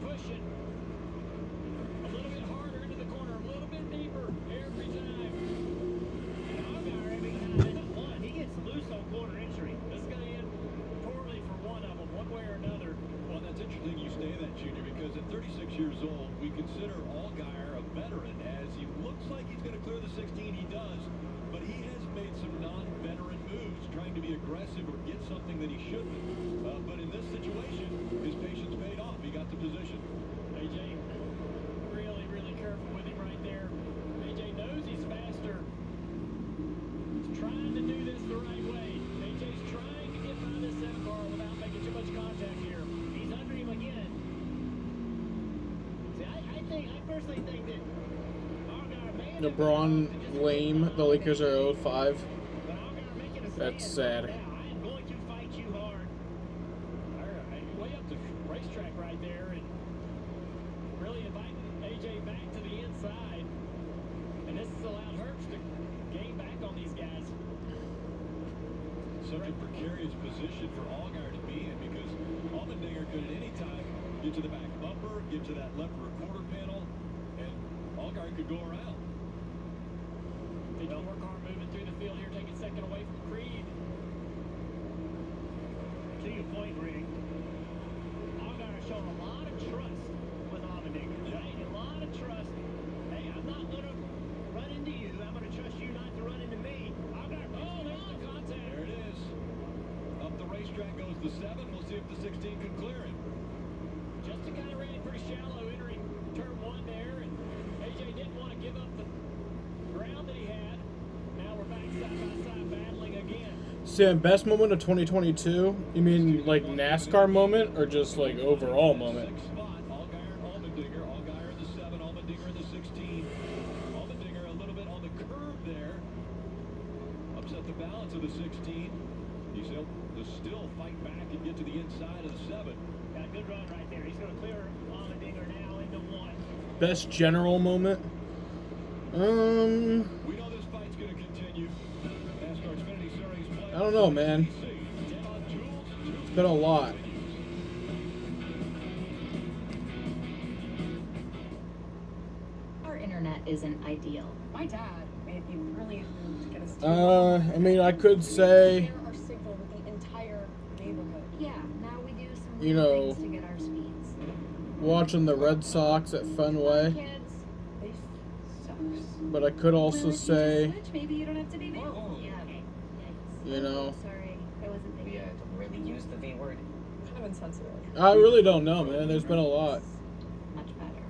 Pushing. A little bit harder into the corner, a little bit deeper every time. And Allgaier, every time that one, he gets loose on corner entry. This is going to end poorly for one of them, one way or another. Well, that's interesting you say that, Junior, because at 36 years old, we consider Allgaier a veteran, as he looks like he's going to clear the 16. He does, but he has made some non-veteran moves, trying to be aggressive or get something that he shouldn't. But in this situation, his patience paid off. He got the position. AJ, really, really careful with him right there. AJ knows he's faster. He's trying to do this the right way. AJ's trying to get by this 7 car without making too much contact here. He's under him again. See, I personally think that Allgaier may have LeBron lame. The Lakers are 0-5. That's sad. I am going to fight you hard. Way up the racetrack right there, and really inviting AJ back to the inside. And this has allowed Herbst to gain back on these guys. Such a precarious position for Allgaier to be in, because Allmendinger could at any time get to the back bumper, get to that left recorder panel, and Allgaier could go around. Big car moving through the field here, taking second away from Creed. To your point, Rick, Allgaier showed a lot of trust with Allmendinger. Right? A the 7. We'll see if the 16 can clear it. Justin kind of ran it pretty shallow entering turn 1 there, and AJ didn't want to give up the ground that he had. Now we're back side by side battling again. Sam, best moment of 2022? You mean like NASCAR moment or just like overall moment? Allmendinger in the 7, Allmendinger in the 16. Allmendinger a little bit on the curve there. Upset the balance of the 16. He's able to still fight back and get to the inside of the 7. Got a good run right there. He's going to clear Allmendinger now into 1. Best general moment? We know this fight's going to continue. NASCAR Xfinity Series play. I don't know, man. It's been a lot. Our internet isn't ideal. My dad made the brilliant move to get us I mean, I could say, share our signal with the entire neighborhood. Yeah, now we do some you real know, things to get our speeds. watching the Red Sox at Fenway. Kids, They sucks. But I could also say, Switch, maybe you don't have to be there. you know, sorry, I wasn't thinking. Yeah, don't really use the V word. Kind of insensitive. I really don't know, man. There's been a lot. Much better.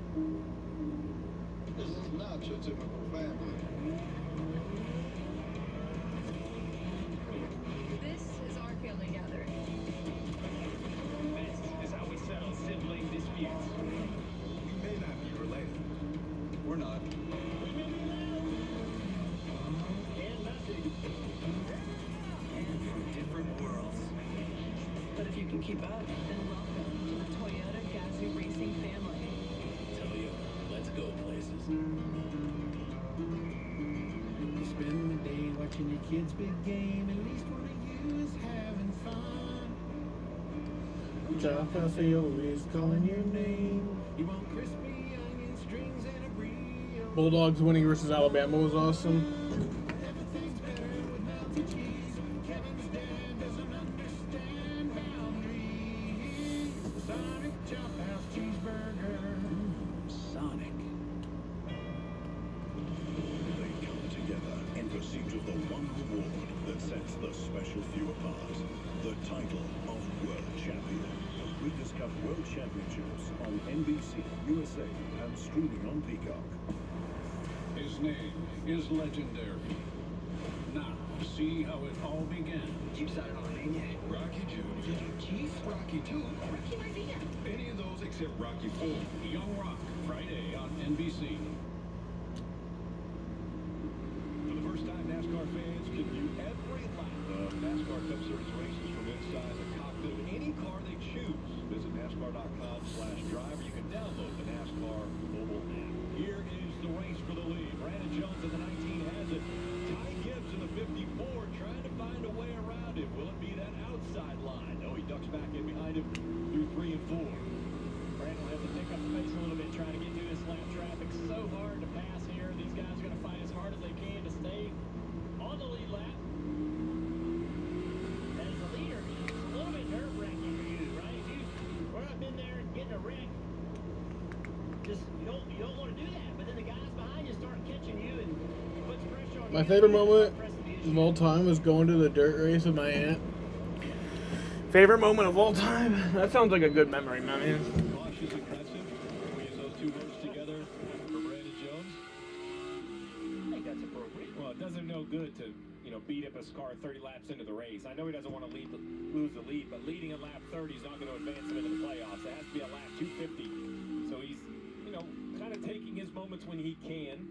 This is not your typical family. This is our family gathering. This is how we settle sibling disputes. We may not be related. We're not. And from different worlds. But if you can keep up, then welcome to the Toyota Gazoo Racing family. Tell you, let's go places. You spend the day watching your kids' big game, at least one of you is having fun. Chop house always calling your name. You want crispy onion strings and a brie. Bulldogs winning versus Alabama was awesome. Everything's better with melted cheese. Kevin's dad doesn't understand boundaries. Sonic Chop House cheeseburger. Sonic. They come together in pursuit of the one reward that sets the special few apart. The title of World Champion. Breeders' Cup World Championships on NBC, USA, and streaming on Peacock. His name is legendary. Now, see how it all began. You decided on a name yet? Rocky Jr. Jeez, Rocky too. Rocky might be here. Any of those except Rocky 4. Young Rock, Friday on NBC. For the first time, NASCAR fans can view every lap of NASCAR Cup Series races from inside the cockpit of any car they choose. Visit NASCAR.com/driver. You can download the NASCAR mobile app. Here is the race for the lead. Brandon Jones in the 19 has it. Ty Gibbs in the 54 trying to find a way around him. Will it be that outside line? No, he ducks back in behind him through 3 and 4. Brandon will have to pick up the pace a little bit trying to get through this lap traffic. So hard to pass here. These guys are going to fight as hard as they can to stay on the lead lap. As the leader, it's a little bit nerve-wracking for you, right? If you run up in there and get in a wreck, just you don't want to do that. But then the guys behind you start catching you and puts pressure on you. My favorite moment of all time was going to the dirt race with my aunt. Favorite moment of all time? That sounds like a good memory, man. Cautious, aggressive. We use those two words together for Brandon Jones. I think that's appropriate. Well, it doesn't no good to, beat up his car 30 laps into the race. I know he doesn't want to lose the lead, but leading at lap 30 is not going to advance him into the playoffs. It has to be a lap 250. So he's, kind of taking his moments when he can.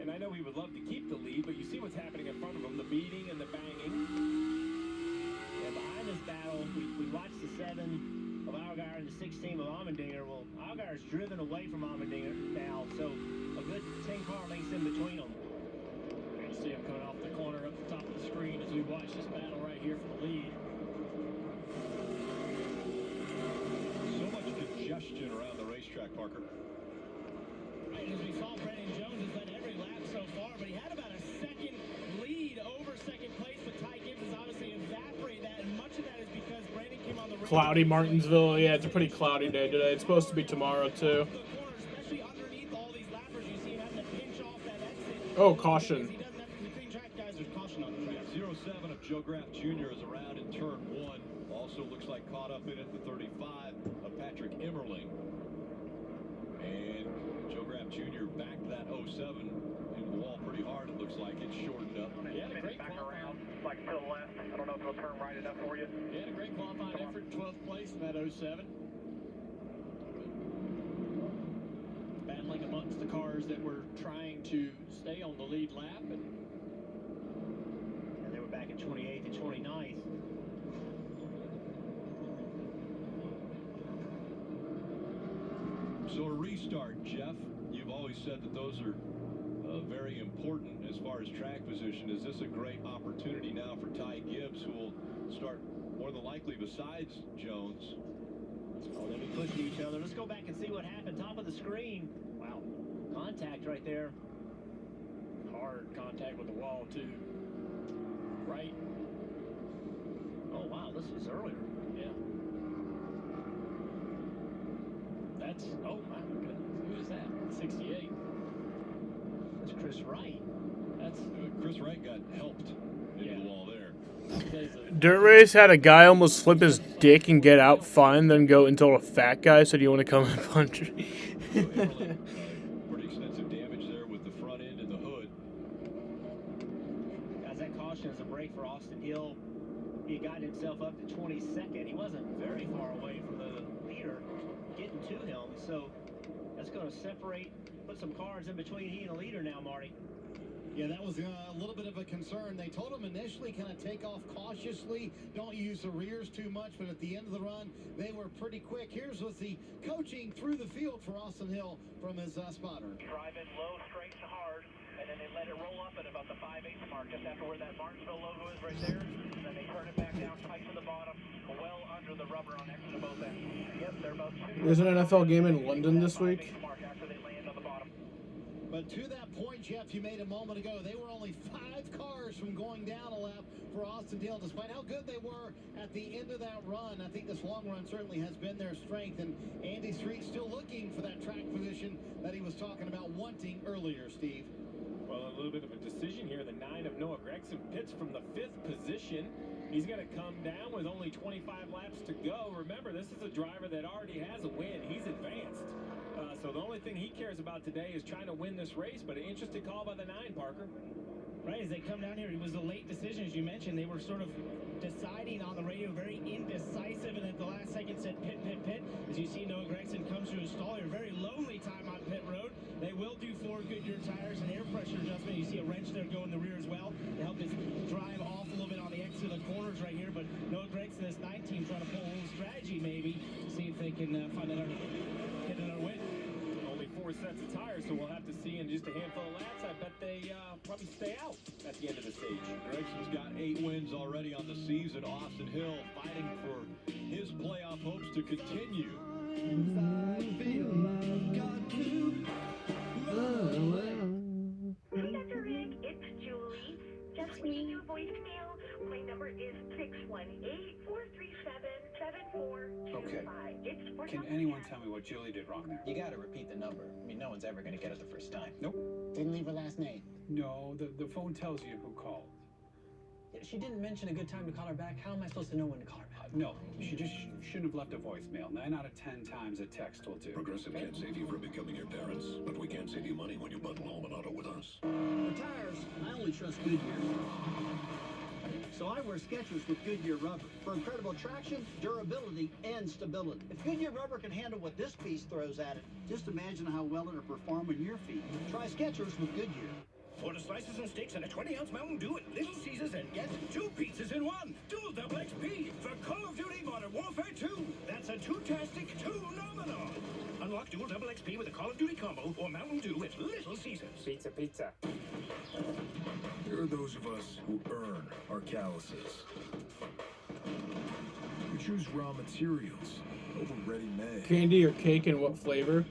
And I know he would love to keep the lead, but you see what's happening in front of him, the beating and the banging. Yeah, behind this battle, we watched the 7 of Allgaier and the 16 of Allmendinger. Well, Allgaier's driven away from Allmendinger now, so a good 10 car lengths in between them. You'll see him coming off the corner up the top of the screen as we watch this battle right here for the lead. So much congestion around the racetrack, Parker. Right, as we saw, Brandon Jones has led every lap so far, but he had about a second lead over second place, but Ty Gibbs has obviously evaporated that, and much of that is because Brandon came on the race. Cloudy Martinsville. Yeah, it's a pretty cloudy day today. It's supposed to be tomorrow, too. Especially underneath all these lappers, you see him having to pinch off that exit. Oh, caution. He doesn't have the green track guys. There's caution on the track. 07 of Joe Graff Jr. is around in turn 1. Also looks like caught up in it, the 35 of Patrick Emmerling. And Joe Graff Jr. back to that 07 into the wall pretty hard. It looks like it's shortened up. Yeah, a great back qualifying. around, like to the left. I don't know if it'll turn right enough for you. Yeah, a great qualifying effort, 12th place in that 07. Battling amongst the cars that were trying to stay on the lead lap. And they were back in 28th and 29th. So a restart, Jeff, you've always said that those are very important as far as track position. Is this a great opportunity now for Ty Gibbs, who will start more than likely besides Jones? Oh, they'll be pushing each other. Let's go back and see what happened. Top of the screen. Wow. Contact right there. hard contact with the wall, too. Right? Oh, wow. This was earlier. Yeah. That's, oh, my goodness. Who is that? 68. That's Chris Wright. That's Chris Wright got helped into the wall there. Dirt Race had a guy almost flip his dick and get out fine, then go and told a fat guy, "So do you want to come and punch me?" Pretty extensive damage there with the front end and the hood. Guys, that caution is a break for Austin Hill. He got himself up to 22nd. He wasn't very far away from the leader getting to him, so that's going to separate, put some cars in between he and the leader now, Marty. Yeah, that was a little bit of a concern. They told him initially kind of take off cautiously, don't use the rears too much, but at the end of the run, they were pretty quick. Here's was the coaching through the field for Austin Hill from his spotter. Drive in low, straight and hard, and then they let it roll up at about the 5/8 mark, just after where that Martinsville logo is right there. And then they turn it back down tight to the bottom, well under the rubber on exit of both ends. Yep, they're about There's an NFL game in London this week. But to that point, Jeff, you made a moment ago, they were only 5 cars from going down a lap for Austin Hill, despite how good they were at the end of that run. I think this long run certainly has been their strength, and Andy Street still looking for that track position that he was talking about wanting earlier, Steve. Well, a little bit of a decision here. The 9 of Noah Gregson pits from the 5th position. He's going to come down with only 25 laps to go. Remember, this is a driver that already has a win. He's advanced. So the only thing he cares about today is trying to win this race, but an interesting call by the 9, Parker. Right, as they come down here, it was a late decision, as you mentioned. They were sort of deciding on the radio, very indecisive, and at the last second said pit, pit, pit. As you see, Noah Gregson comes through his stall here. Very lonely time on pit road. They will do 4 Goodyear tires and air pressure adjustment. You see a wrench there go in the rear as well to help his drive off a little bit on the exit of the corners right here. But Noah Gregson, this 9 team, trying to pull a little strategy maybe, see if they can find another hit another win. 4 sets of tires, so we'll have to see in just a handful of laps. I bet they probably stay out at the end of the stage. Gregson's got 8 wins already on the season. Austin Hill fighting for his playoff hopes to continue. Hey, Dr. Rick, it's Julie. Just leaving you a voicemail. My number is 618-437-7425. Okay. Can anyone tell me what Julie did wrong there? You gotta repeat the number. I mean, no one's ever gonna get it the first time. Nope. Didn't leave her last name. No, the phone tells you who called. Yeah, she didn't mention a good time to call her back. How am I supposed to know when to call her back? No, she just shouldn't have left a voicemail. 9 out of 10 times a text will do. Progressive can't save you from becoming your parents, but we can save you money when you bundle home and auto with us. For tires, I only trust Goodyear. So I wear Skechers with Goodyear rubber for incredible traction, durability, and stability. If Goodyear rubber can handle what this piece throws at it, just imagine how well it'll perform on your feet. Try Skechers with Goodyear. Order slices and steaks and a 20-ounce Mountain Dew at Little Caesars and get 2 pizzas in 1. Dual double XP for Call of Duty Modern Warfare 2. That's a 2-tastic, 2-nominal. Unlock dual double XP with a Call of Duty combo or Mountain Dew at Little Caesars. Pizza, pizza. There are those of us who earn our calluses. We choose raw materials over ready-made. Candy or cake, and what flavor?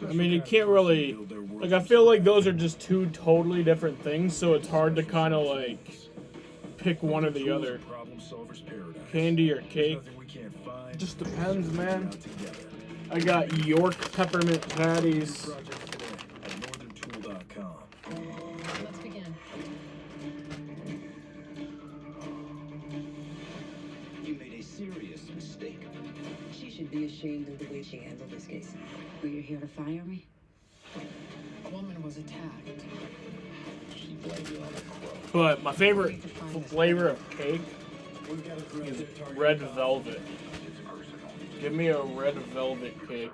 I mean, you can't really, like, I feel like those are just 2 totally different things, so it's hard to kind of, like, pick one or the other. Candy or cake? It just depends, man. I got York peppermint patties. Let's begin. You made a ashamed of the way she handled this case. Were you here to fire me? A woman was attacked. She blamed it on the crow. But my favorite flavor of cake is red velvet. Give me a red velvet cake.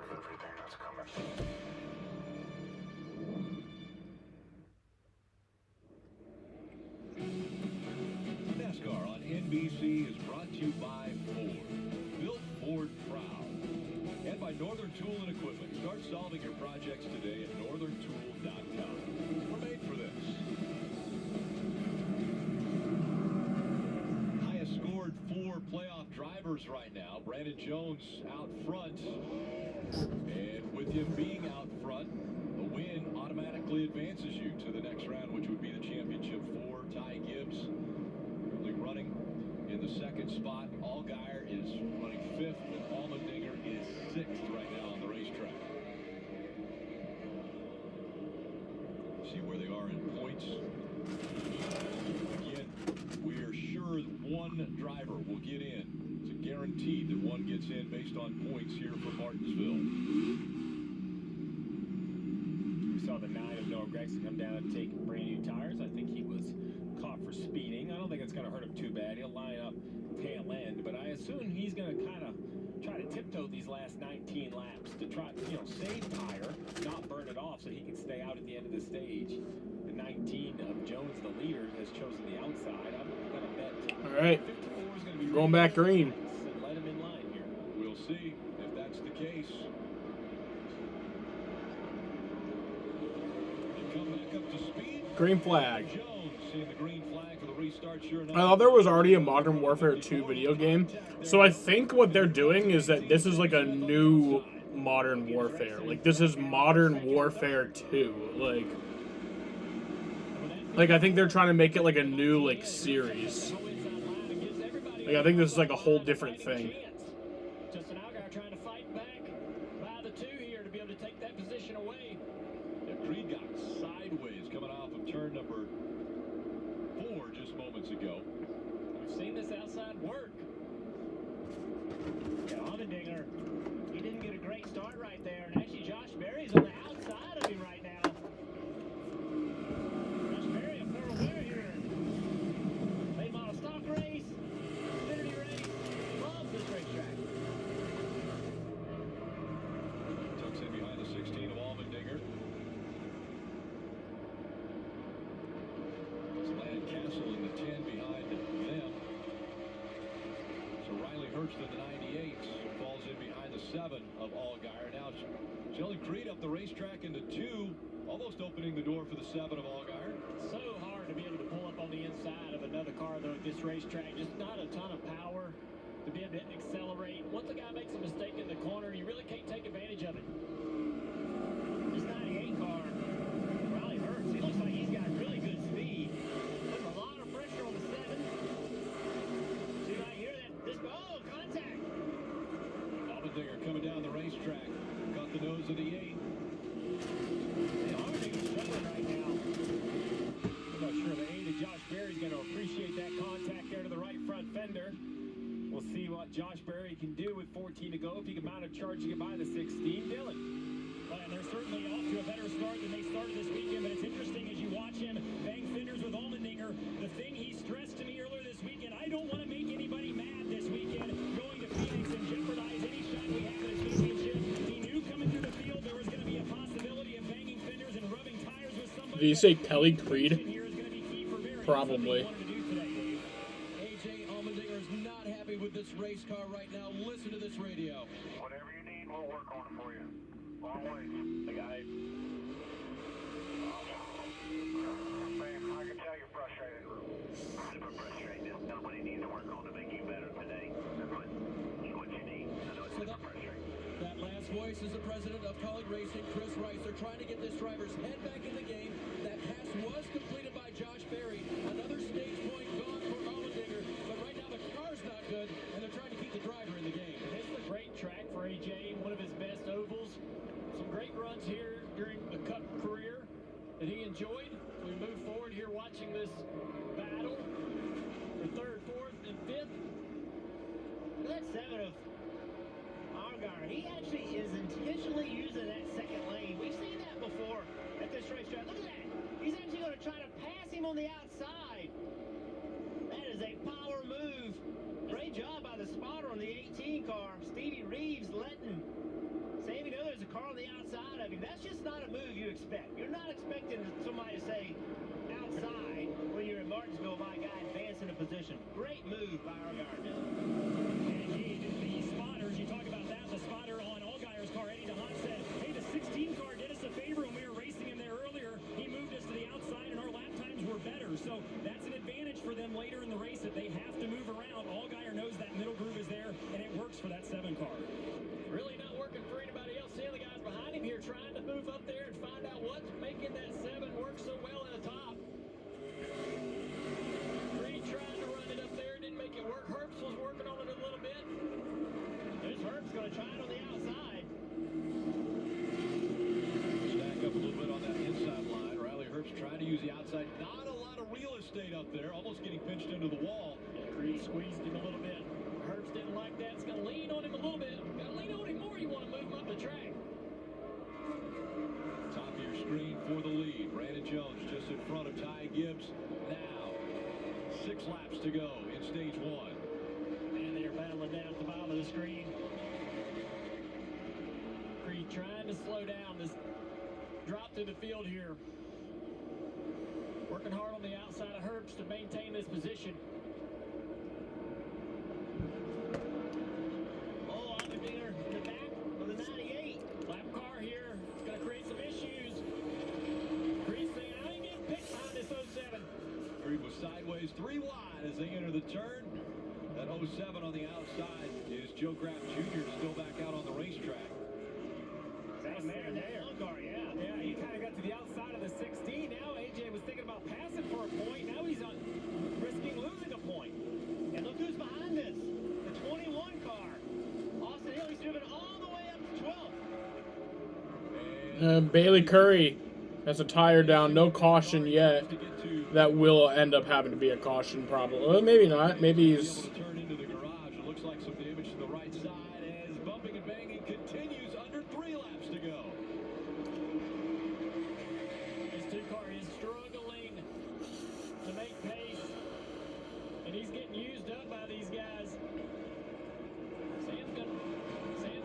NASCAR on NBC is brought to you by Ford. Built Ford proud. And by Northern Tool and Equipment. Start solving your projects today at northerntool.com. We're made for this. Highest scored 4 playoff drivers right now. Brandon Jones out front. And with him being out front, the win automatically advances you to the next round, which would be the championship 4. Ty Gibbs currently running in the 2nd spot. Allgaier is running 5th, and Allmendinger is 6th right now on the racetrack. See where they are in points. Again, we are sure that one driver will get in. It's a guaranteed that one gets in based on points here for Martinsville. We saw the 9 of Noah Gregson come down and take brand new tires. I think he was caught for speeding. I don't think it's going to hurt him too bad. He'll line up tail end, but I assume he's going to kind of try to tiptoe these last 19 laps to try, save tire, not burn it off so he can stay out at the end of the stage. The 19 of Jones, the leader, has chosen the outside. I'm going to bet. All right. Going back green. And let him in line here. We'll see if that's the case. They come back up to speed. Green flag. Jones seeing the green flag for the restart. Sure enough. I thought there was already a Modern Warfare 2 video game. So I think what they're doing is that this is like a new Modern Warfare. Like, this is Modern Warfare 2. Like I think they're trying to make it like a new, like, series. Like, I think this is like a whole different thing. Justin Allgaier trying to fight back by the 2 here to be able to take that position away. Yeah, Creed got sideways coming off of turn number 4 just moments ago. We've seen this outside work. Yeah, Allmendinger, he didn't get a great start right there, and actually Josh Berry's on the outside of him right now. Josh Berry up there aware here. Late model stock race, Xfinity race, loves this racetrack. Tucks in behind the 16 of Allmendinger. It's Lancaster in the 10 behind them. So Riley Hurst in the 98 falls in behind the 7 of Allgaier. Now Shelly Creed up the racetrack into 2, almost opening the door for the 7 of Allgaier. So hard to be able to pull up on the inside of another car, though, at this racetrack. Just not a ton of power to be able to accelerate. Once a guy makes a mistake in the corner, you really can't take advantage of it. This 98 car, Riley Hurts, he looks like he's got really good speed. There's a lot of pressure on the 7. See right here, oh, contact! Allmendinger coming down the racetrack. Got the nose of the 8. Allmendinger's struggling right now. I'm not sure the 8 of Josh Berry's going to appreciate that contact there to the right front fender. We'll see what Josh Berry can do with 14 to go, if he can mount a charge to get by the 16. Dylan. Well, and they're certainly off to a better start than they started this weekend, but it's interesting as you watch him bang fenders with Allmendinger. The thing he stressed to me earlier this weekend, I don't want to make anybody mad this weekend going to Phoenix and jeopardize any shot we have at a championship. He knew coming through the field there was going to be a possibility of banging fenders and rubbing tires with somebody. Did you say Pelly Creed? Probably. AJ Allmendinger is not happy with this race car right now. Listen to this radio. Whatever you need, we'll work on it for you. Always. The guy. Man, I can tell you're frustrated. Super frustrated. Nobody needs to work on to make you better today. That's what you need. I know it's super frustrating. That last voice is the president of College Racing, Chris Rice. They're trying to get this driver's head back in the game. That pass was completed by Josh Berry. Another stage point gone for Allmendinger. But right now the car's not good, and they're trying to keep the driver in the game. This is a great track for AJ, one of his best ovals. Some great runs here during the Cup career that he enjoyed. We move forward here watching this battle for 3rd, 4th, and 5th. That 7 of Allgaier. He actually is intentionally using that second lane. We've seen that before at this racetrack. Look at that. He's actually going to try to pass him on the outside. That is a power move. Great job by the spotter on the 18 car. Stevie Reeves letting Sammy know there's a car on the outside of him. That's just not a move you expect. You're not expecting somebody to say outside when you're in Martinsville by a guy advancing a position. Great move by Allgaier. And the spotters, you talk about that, the spotter on Allgaier's car, Eddie DeHaan said, hey, the 16 car did us a favor when we were racing him there earlier. He moved us to the outside and our lap times were better. So that's an advantage for them later in the race if they have to move around. Allgaier knows that middle groove is there and it works for that 7 car. Really not working for anybody else. Seeing the guys behind him here trying to move up there and find out what's making that 7 work so well at the top. Reed trying to run it up there, didn't make it work. Herbst was working on it a little bit. There's Herbst going to try it on the outside. Stack up a little bit on that inside line. Riley Herbst trying to use the outside. Not a lot of real estate up there. Almost getting pinched into the wall. Reed squeezed him a little bit. Herbst didn't like that. It's going to lean on him a little bit. Got to lean on him more. You want to move him up the track. Top of your screen for the lead. Brandon Jones just in front of Ty Gibbs. Now, 6 laps to go in stage 1. And they're battling down at the bottom of the screen. Creed trying to slow down this drop through the field here. Working hard on the outside of Herbst to maintain this position. Oh, Allgaier in the back of the 98. Lap car here. Going to create some issues. Creed saying, I ain't getting picked behind this 07. Creed was sideways 3 wide as they enter the turn. That 07 on the outside is Joe Graff Jr. still back out on the racetrack. Sam Mayer, that long car, yeah. Yeah, he kind of got to the outside of the 16. Now AJ was thinking about passing for a point. Now he's risking losing a point. And look who's behind this. The 21 car. Austin Hill, he's driven all the way up to 12th. Bailey Curry has a tire down. No caution yet. That will end up having to be a caution probably. Well, maybe not. Maybe he's... Turn into the garage. It looks like some damage to the right side as bumping and banging continues under 3 laps to go. This 2 car is struggling to make pace. And he's getting used up by these guys. Sam's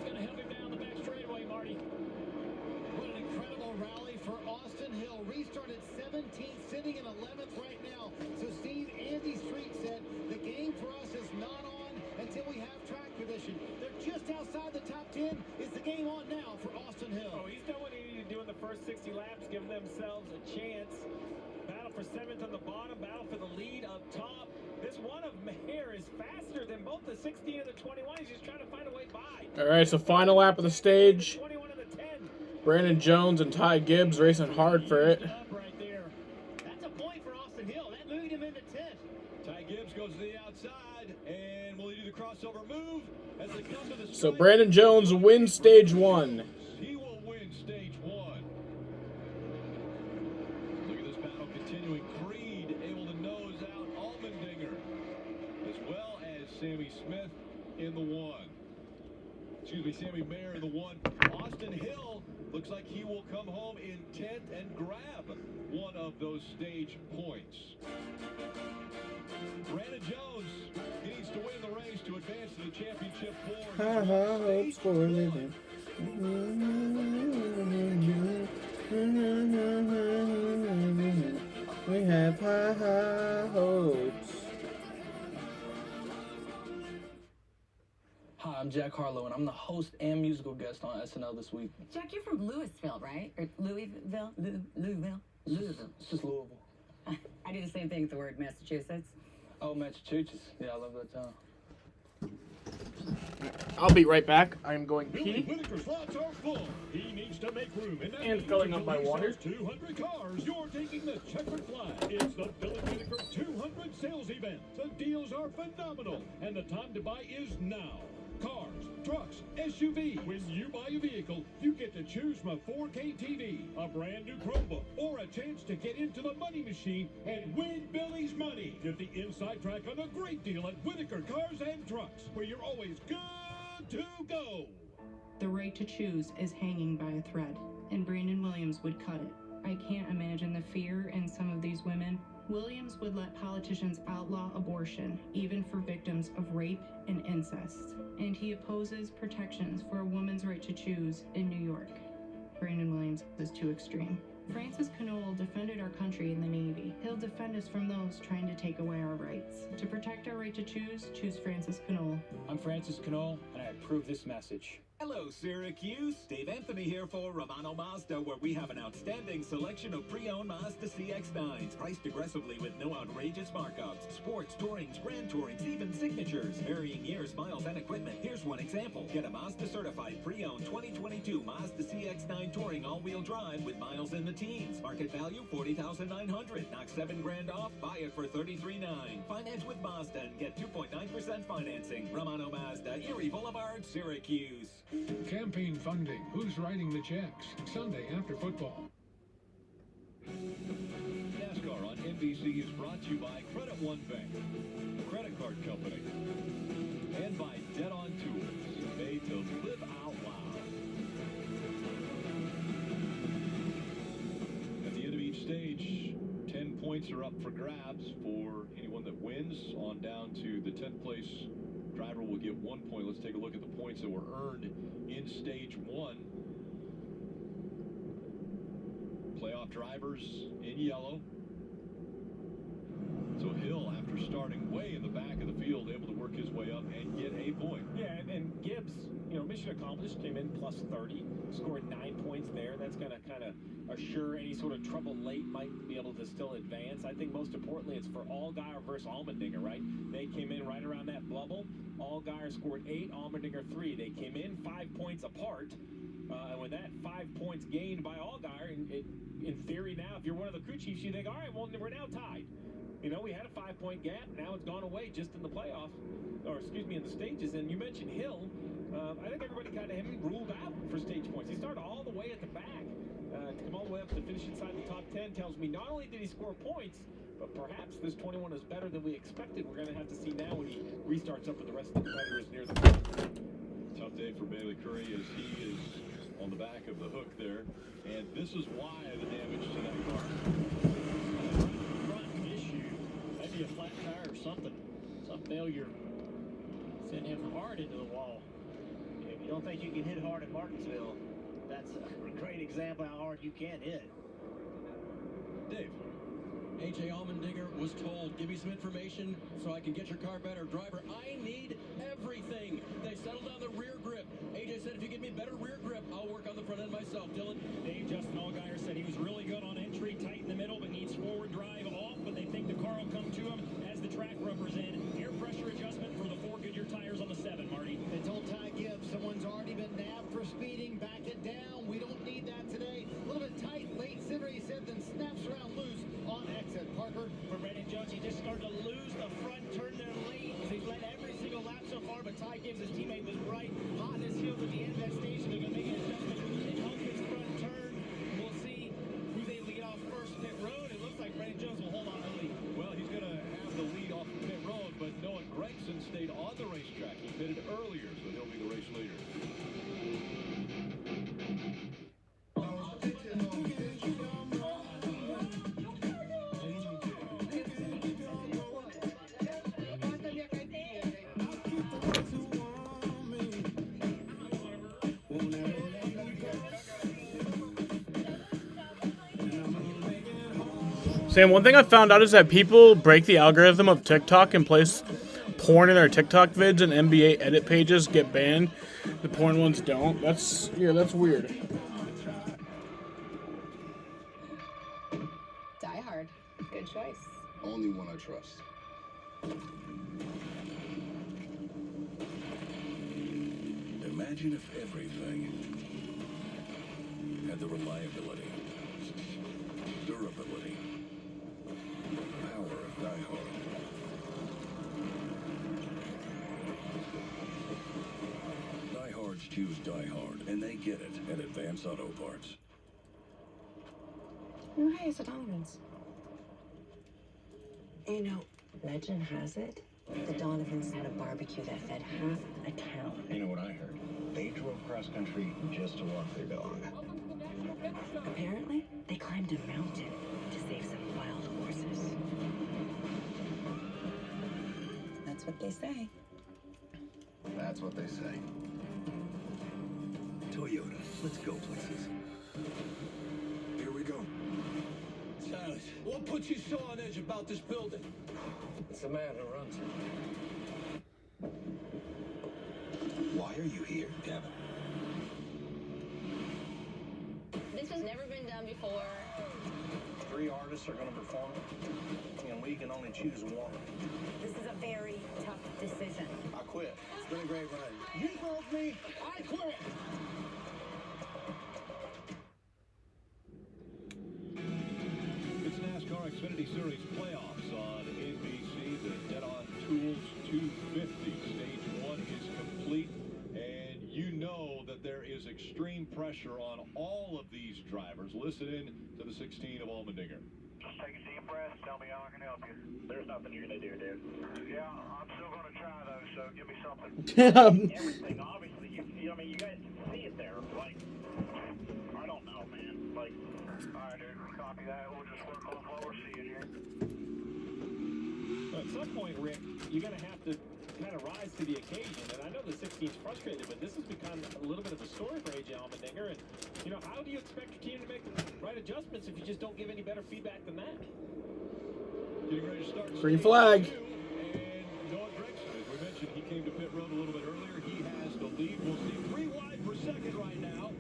gonna help him down the back straightaway, Marty. What an incredible rally for Austin Hill. Restarted 17th, sitting in 11th right now. So Steve, Andy Street said, the game for us is not on until we have track position. They're just outside the top 10. Is the game on now for Austin Hill? Oh, he's done what he needed to do in the first 60 laps, give themselves a chance. Battle for 7th on the bottom, battle for the lead up top. This one of Mayer is faster than both the 16 and the 21. He's just trying to find a way by. All right, so final lap of the stage. 21 and the 10. Brandon Jones and Ty Gibbs racing hard for it. Right there. That's a point for Austin Hill. That moved him into 10th. Ty Gibbs goes to the outside, and will he do the crossover move as they come to the So Brandon Jones wins stage 1. He will win stage 1. Look at this battle continuing. Creed able to nose out Allmendinger, as well as Sammy Smith in the 1. Excuse me, Sammy Mayer in the 1. Austin Hill looks like he will come home in 10th and grab one of those stage points. Brandon Jones needs to win the race to advance to the championship 4. High hopes for a living. We have high hopes. Hi, I'm Jack Harlow, and I'm the host and musical guest on SNL this week. Jack, you're from Louisville, right? Or Louisville? Louisville? It's just Louisville. I do the same thing with the word Massachusetts. Oh, Massachusetts. Yeah, I love that town. I'll be right back. I'm going Billy pee. Whitaker's lots are full. He needs to make room. And, that And means filling to up my release water. those 200 cars. You're taking the checkered flag. It's the Billy Whitaker 200 sales event. The deals are phenomenal. And the time to buy is now. Cars, trucks, SUV. When you buy a vehicle, you get to choose from a 4K TV, a brand new Chromebook, or a chance to get into the money machine and win Billy's money. Get the inside track on a great deal at Whitaker Cars and Trucks, where you're always good to go. The right to choose is hanging by a thread, and Brandon Williams would cut it. I can't imagine the fear in some of these women. Williams would let politicians outlaw abortion, even for victims of rape and incest. And he opposes protections for a woman's right to choose in New York. Brandon Williams is too extreme. Francis Knoll defended our country in the Navy. He'll defend us from those trying to take away our rights. To protect our right to choose Francis Knoll. I'm Francis Knoll, and I approve this message. Hello, Syracuse. Dave Anthony here for Romano Mazda, where we have an outstanding selection of pre-owned Mazda CX-9s, priced aggressively with no outrageous markups. Sports, tourings, grand tourings, even signatures. Varying years, miles, and equipment. Here's one example. Get a Mazda-certified pre-owned 2022 Mazda CX-9 Touring all-wheel drive with miles in the teens. Market value $40,900. Knock $7,000 off. Buy it for $33,900. Finance with Mazda and get 2.9% financing. Romano Mazda, Erie Boulevard, Syracuse. Campaign funding. Who's writing the checks? Sunday after football. NASCAR on NBC is brought to you by Credit One Bank, credit card company, and by Dead On Tools, made to live out loud. At the end of each stage, 10 points are up for grabs for anyone that wins. On down to the 10th place driver will get 1 point. Let's take a look at the points that were earned in stage one. Playoff drivers in yellow. So Hill, after starting way in the back of the field, able to work his way up and get a point. Yeah, and Gibbs, mission accomplished, came in plus 30, scored 9 points there. That's going to kind of assure any sort of trouble late might be able to still advance. I think most importantly, it's for Allgaier versus Allmendinger, right? They came in right around that bubble. Allgaier scored 8, Allmendinger 3. They came in 5 points apart. And with that 5 points gained by Allgaier, in theory now, if you're one of the crew chiefs, you think, all right, well, we're now tied. We had a 5-point gap. Now it's gone away just in the playoff, in the stages. And you mentioned Hill. I think everybody kind of had him ruled out for stage points. He started all the way at the back. To come all the way up to finish inside the top 10 tells me not only did he score points, but perhaps this 21 is better than we expected. We're going to have to see now when he restarts up with the rest of the competitors near the front. Tough day for Bailey Curry as he is on the back of the hook there. And this is why the damage to that car. Front issue, maybe a flat tire or something. Some failure sent him hard into the wall. If you don't think you can hit hard at Martinsville, that's a great example how hard you can hit. Dave, A.J. Allmendinger was told, give me some information so I can get your car better. Driver, I need everything. They settled on the rear grip. A.J. said, if you give me better rear grip, I'll work on the front end myself. Dylan? Dave, Justin Allgaier said he was really good on entry, tight in the middle, but needs forward drive off, but they think the car will come to him as the track rubbers in. Air pressure adjustment for the 4 Goodyear tires on the 7, Marty. They told Ty Gibbs someone's already been nabbed for speeding. Back it down. We don't need that today. A little bit tight, late center, he said, then snaps around loose on exit. Parker. For Brandon Jones, he just started to lose the front turn there late. He's led every single lap so far, but Ty Gibbs, his teammate, was right. Hot in his heels at the end of that station. They're going to make an adjustment and help his front turn. We'll see who's able to get off first pit road. It looks like Brandon Jones will hold on to the lead. Well, he's going to have the lead off pit road, but Noah Gregson stayed on the racetrack. He pitted earlier, so he'll be the race leader. Sam, one thing I found out is that people break the algorithm of TikTok and place porn in their TikTok vids, and NBA edit pages get banned. The porn ones don't. That's weird. Die Hard. Good choice. Only one I trust. Imagine if everything had the reliability, durability, power of Die Hard. Diehards choose Die Hard, and they get it at Advance Auto Parts. Why is it Donovan's? Legend has it, the Donovans had a barbecue that fed half a town. You know what I heard? They drove cross country just to walk their dog. Apparently, they climbed a mountain to save some wild horses. That's what they say. That's what they say. Toyota, let's go places. Here we go. Silas, what puts you so on edge about this building? It's the man who runs it. Why are you here, Gavin? This has never been done before. 3 artists are going to perform, and we can only choose one. This is a very tough decision. I quit. It's been a great run. You broke me. I quit. It's NASCAR Xfinity Series playoffs on NBC. The Dead on Tools 250. Stage 1 is complete. And you know that there is extreme pressure on all of these drivers. Listen in to the 16 of Allmendinger. Just take a deep breath. Tell me how I can help you. There's nothing you're going to do, dude. Yeah, I'm still going to try, though, so give me something. Everything, obviously, I mean, you guys can see it there. Like, I don't know, man. Like, all right, dude, copy that. We'll just work on what we're seeing here. At some point, Rick, you're going to have to kind of rise to the occasion. And I know the 16's frustrated, but this has become a little bit of a story for A.J. Allmendinger. And, you know, how do you expect your team to make the right adjustments if you just don't give any better feedback than that? Getting ready to start. Green flag. And Noah Gregson, as we mentioned, he came to pit road a little bit earlier. He has the lead. We'll see 3 wide per second right now.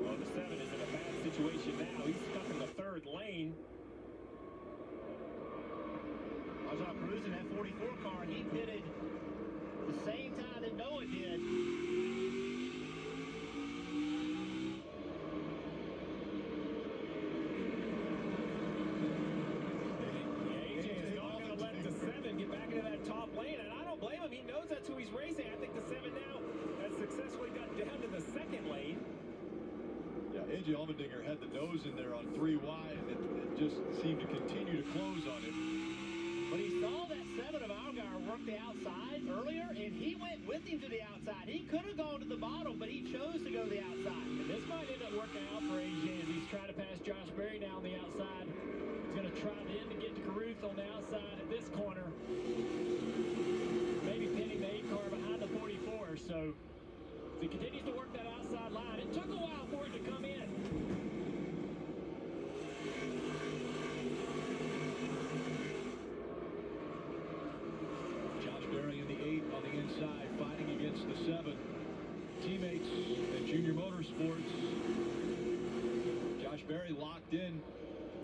Well, the 7 is in a bad situation now. He's stuck in the 3rd lane. I was out cruising that 44 car, and he pitted the same time that Noah did. AJ is not going to let the 7 get back into that top lane, and I don't blame him. He knows that's who he's racing. I think the 7 now has successfully got down to the 2nd lane. Yeah, A.J. Allmendinger had the nose in there on 3 wide, and it just seemed to continue to close on him. But he saw that 7 of Algar work the outside earlier, and he went with him to the outside. He could have gone to the bottom, but he chose to go to the outside. And this might end up working out for AJ as he's trying to pass Josh Berry now on the outside. He's going to try then to get to Caruth on the outside at this corner. Maybe pinning the 8 car behind the 44. So as he continues to work that outside line, it took a while for it to come in. Berry in the 8 on the inside, fighting against the 7. Teammates at Junior Motorsports. Josh Berry locked in.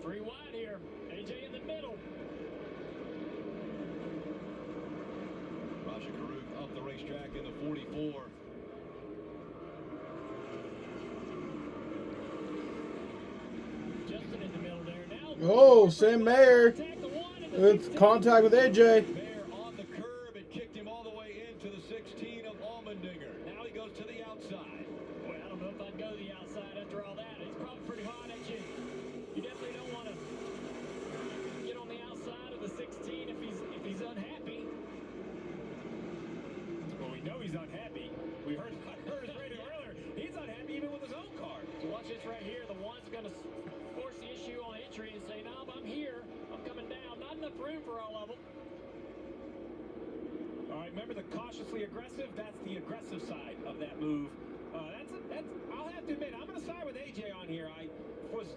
3 wide here. AJ in the middle. Raja Caruth up the racetrack in the 44. Justin in the middle there now. Oh, Sam Mayer with contact with AJ. Now he goes to the outside. Well, I don't know if I'd go to the outside after all that. He's probably pretty hot at you. You definitely don't want to get on the outside of the 16 if he's unhappy. Well, we know he's unhappy. We heard his radio earlier. He's unhappy even with his own car. So watch this right here. The one's going to force the issue on entry and say, no, I'm here. I'm coming down. Not enough room for all of them. All right, remember the cautiously aggressive? That's the aggressive side of that move. I'll have to admit, I'm going to side with AJ on here. I was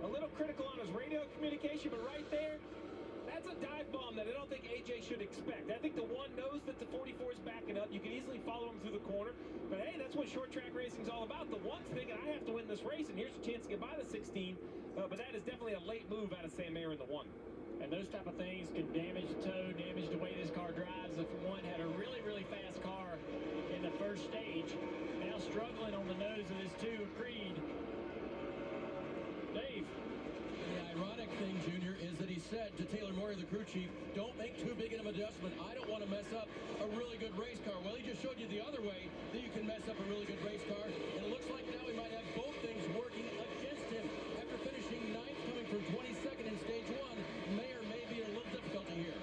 a little critical on his radio communication, but right there, that's a dive bomb that I don't think AJ should expect. I think the 1 knows that the 44 is backing up. You can easily follow him through the corner. But hey, that's what short track racing is all about. The 1's thinking, I have to win this race, and here's a chance to get by the 16. But that is definitely a late move out of Sam Mayer in the 1. And those type of things can damage the toe, damage the way this car drives. If 1 had a really, really fast car in the first stage, now struggling on the nose of his 2, Creed. Dave. The ironic thing, Junior, is that he said to Taylor Moyer, the crew chief, don't make too big an adjustment. I don't want to mess up a really good race car. Well, he just showed you the other way that you can mess up a really good race car. And it looks like now he might have both things working against him. After finishing 9th, coming from 22nd in stage 1, Mayer may be in a little difficulty here.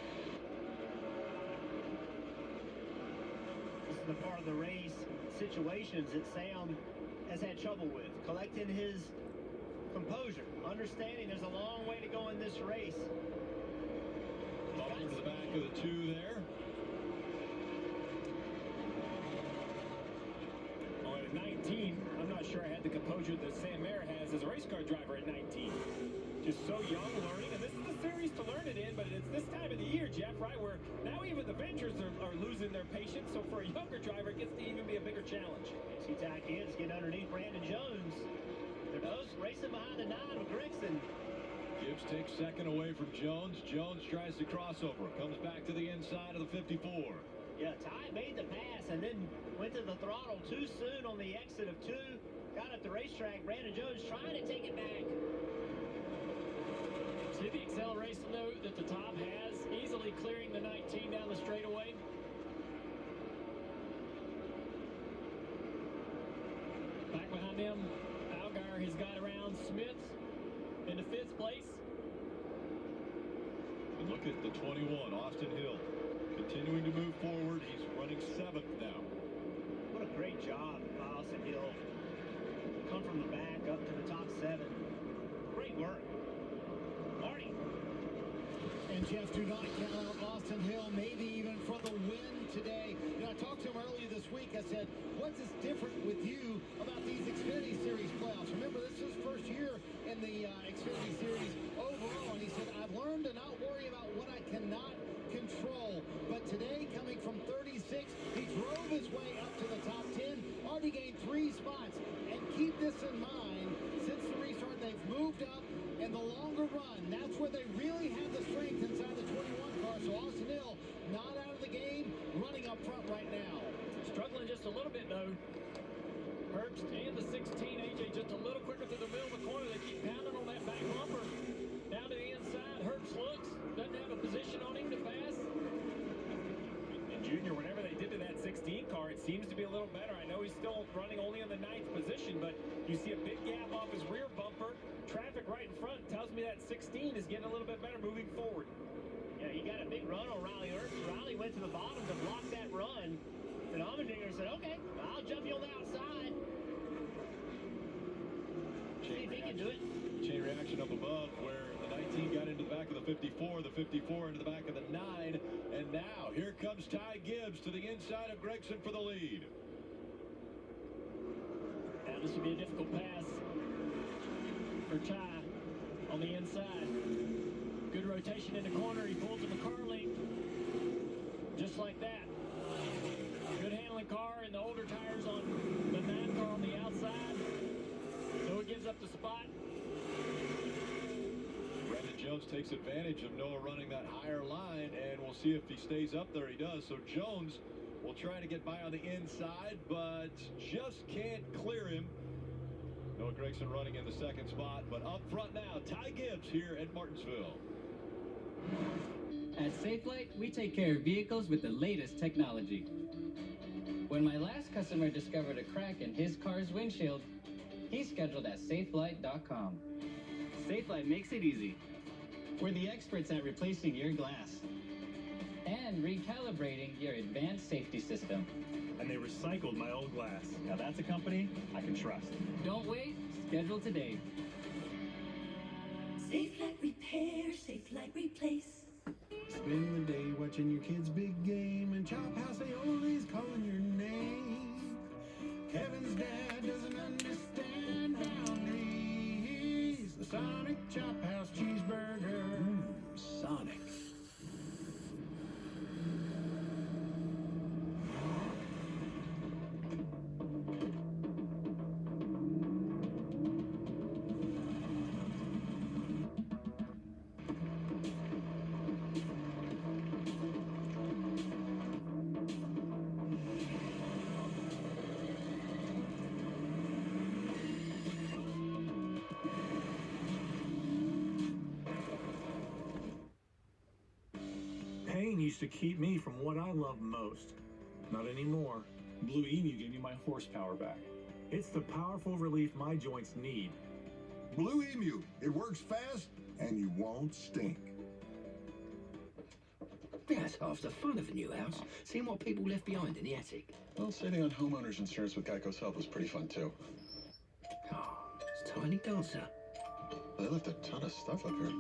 This is the part of the race situations that Sam has had trouble with. Collecting his composure, understanding there's a long way to go in this race. Bumper to the back of the two there. Oh, at 19, I'm not sure I had the composure that Sam Mayer has as a race car driver at 19. Just so young, learning, and this is the series to learn it in, but it's this time of the year, Jeff, right, where now even the veterans are losing their patience, so for a younger driver, it gets to even be a bigger challenge. See Ty Gibbs get underneath Brandon Jones. They're both racing behind the 9 with Gregson. Gibbs takes second away from Jones. Jones tries to crossover. Comes back to the inside of the 54. Yeah, Ty made the pass and then went to the throttle too soon on the exit of 2. Got up the racetrack. Brandon Jones trying to take it back. See the acceleration, though, that the top has, easily clearing the 19 down the straightaway. Back behind them, Algar has got around Smith into 5th place. And look at the 21, Austin Hill. Continuing to move forward. He's running 7th now. What a great job by Austin Hill. Come from the back up to the top 7. Great work. Marty. And Jeff, do not count out Austin Hill, maybe even for the win today. You know, I talked to him earlier this week. I said, what's different with you about these Xfinity Series playoffs? Remember, this is his first year in the Xfinity Series overall, and he said, I've learned to not worry about what I cannot control. But today, coming from 36, he drove his way up to the top 10, already gained 3 spots. And keep this in mind, since the restart, they've moved up, and the longer run, that's where they really have the strength inside the 21 car. So Austin Hill, not out of the game, running up front right now. Struggling just a little bit, though. Herbst and the 16, AJ just a little quicker through the middle of the corner. They keep pounding on that back bumper. Down to the inside, Herbst looks, doesn't have a position on him to pass. And Junior, whenever they did to that 16 car, it seems to be a little better. I know he's still running only in the 9th position, but you see a big gap off his rear bumper. Traffic right in front tells me that 16 is getting a little bit better moving forward. Yeah, he got a big run on Riley Herbst. Riley went to the bottom to block that run. And Allmendinger said, okay, I'll jump you on the outside. See if he can do it. Chain reaction up above where the 19 got into the back of the 54 into the back of the 9, and now here comes Ty Gibbs to the inside of Gregson for the lead. Now this would be a difficult pass for Ty on the inside. Good rotation in the corner. He pulls him a car length just like that. Good handling car and the older tires on the 9 car on the outside. So it gives up the spot. Brandon Jones takes advantage of Noah running that higher line, and we'll see if he stays up there. He does. So Jones will try to get by on the inside, but just can't clear him. Noah Gregson running in the 2nd spot, but up front now, Ty Gibbs here at Martinsville. At Safelite, we take care of vehicles with the latest technology. When my last customer discovered a crack in his car's windshield, he scheduled at safelite.com. Safelite makes it easy. We're the experts at replacing your glass and recalibrating your advanced safety system. And they recycled my old glass. Now that's a company I can trust. Don't wait, schedule today. Safelite Repair, Safelite Replace. Spend the day watching your kids' big game, and Chop House, they always calling your name. Kevin's dad doesn't understand boundaries. The Sonic Chop House cheeseburger. Sonic. Pain used to keep me from what I love most. Not anymore. Blue Emu gave me my horsepower back. It's the powerful relief my joints need. Blue Emu. It works fast and you won't stink. think that's half the fun of a new house, seeing what people left behind in the attic. Well, saving on homeowners insurance with Geico's help was pretty fun, too. Oh, it's Tiny Dancer. They left a ton of stuff up here.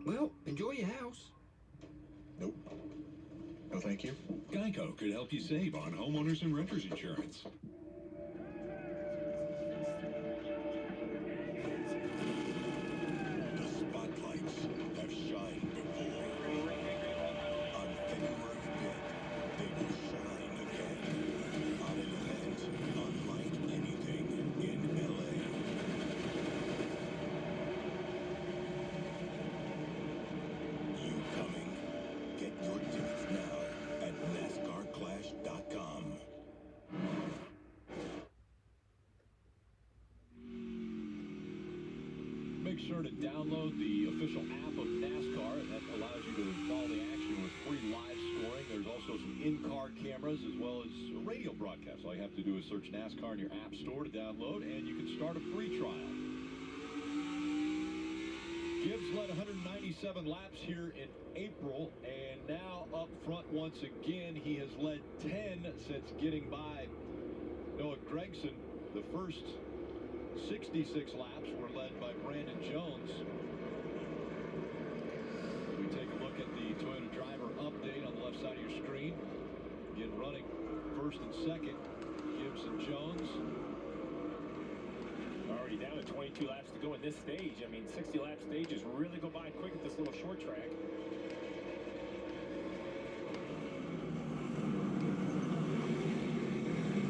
Well, enjoy your house. Nope. No, thank you. Geico could help you save on homeowners and renters insurance. The spotlights have shined before. On February 5th, they will shine again on an event unlike anything in LA. You coming? Get your tickets now at NASCARclash.com. Make sure to download the official app of NASCAR. That allows you to follow the action with free live scoring. There's also some in-car cameras as well as radio broadcasts. All you have to do is search NASCAR in your app store to download, and you can start a free trial. Gibbs led 197 laps here in April, and now up front once again. He has led 10 since getting by Noah Gragson. The first 66 laps were led by Brandon Jones. We take a look at the Toyota driver update on the left side of your screen. Again, running first and second, Gibbs and Jones. Already down to 22 laps to go in this stage. I mean, 60-lap stages really go by quick at this little short track.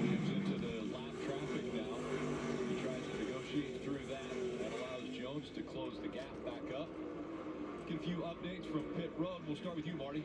Gibbs into the lap traffic now. He tries to negotiate through that. That allows Jones to close the gap back up. Get a few updates from pit road. We'll start with you, Marty.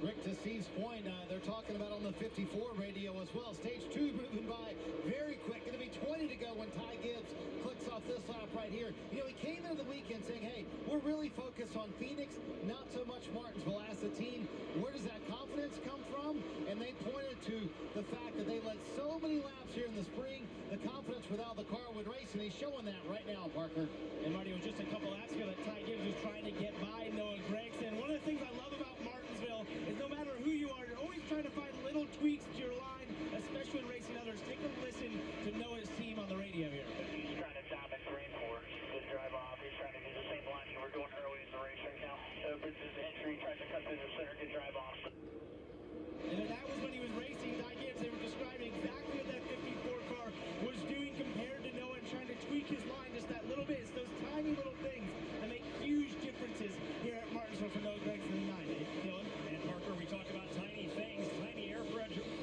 Rick, to Steve's point, they're talking about on the 54 radio as well. Stage 2 moving by very quick. Going to be 20 to go when Ty Gibbs clicks off this lap right here. You know, he came into the weekend saying, hey, we're really focused on Phoenix, not so much Martinsville. Asked the team, where does that confidence come from? And they pointed to the fact that they led so many laps here in the spring, the confidence with how the car would race, and he's showing that right now, Parker. And Marty, it was just a couple laps ago that Ty Gibbs was trying to get by Noah Gragson. One of the things I love about Martinsville is no matter who you are, you're always trying to find little tweaks to your line, especially when racing others. Take a listen to Noah's team on the radio here. He's trying to dominate green for good drive off. He's trying to do the same line we're doing early in the race right now. Opens his entry, tries to cut through the center, good drive off. And that was when he was racing Ty Gibbs. They were describing exactly what that 54 car was doing compared to Noah and trying to tweak his line just that little bit. It's those tiny little things that make huge differences here at Martinsville for Noah Gragson in the 9. Dylan? And Parker, we talk about tiny things, tiny air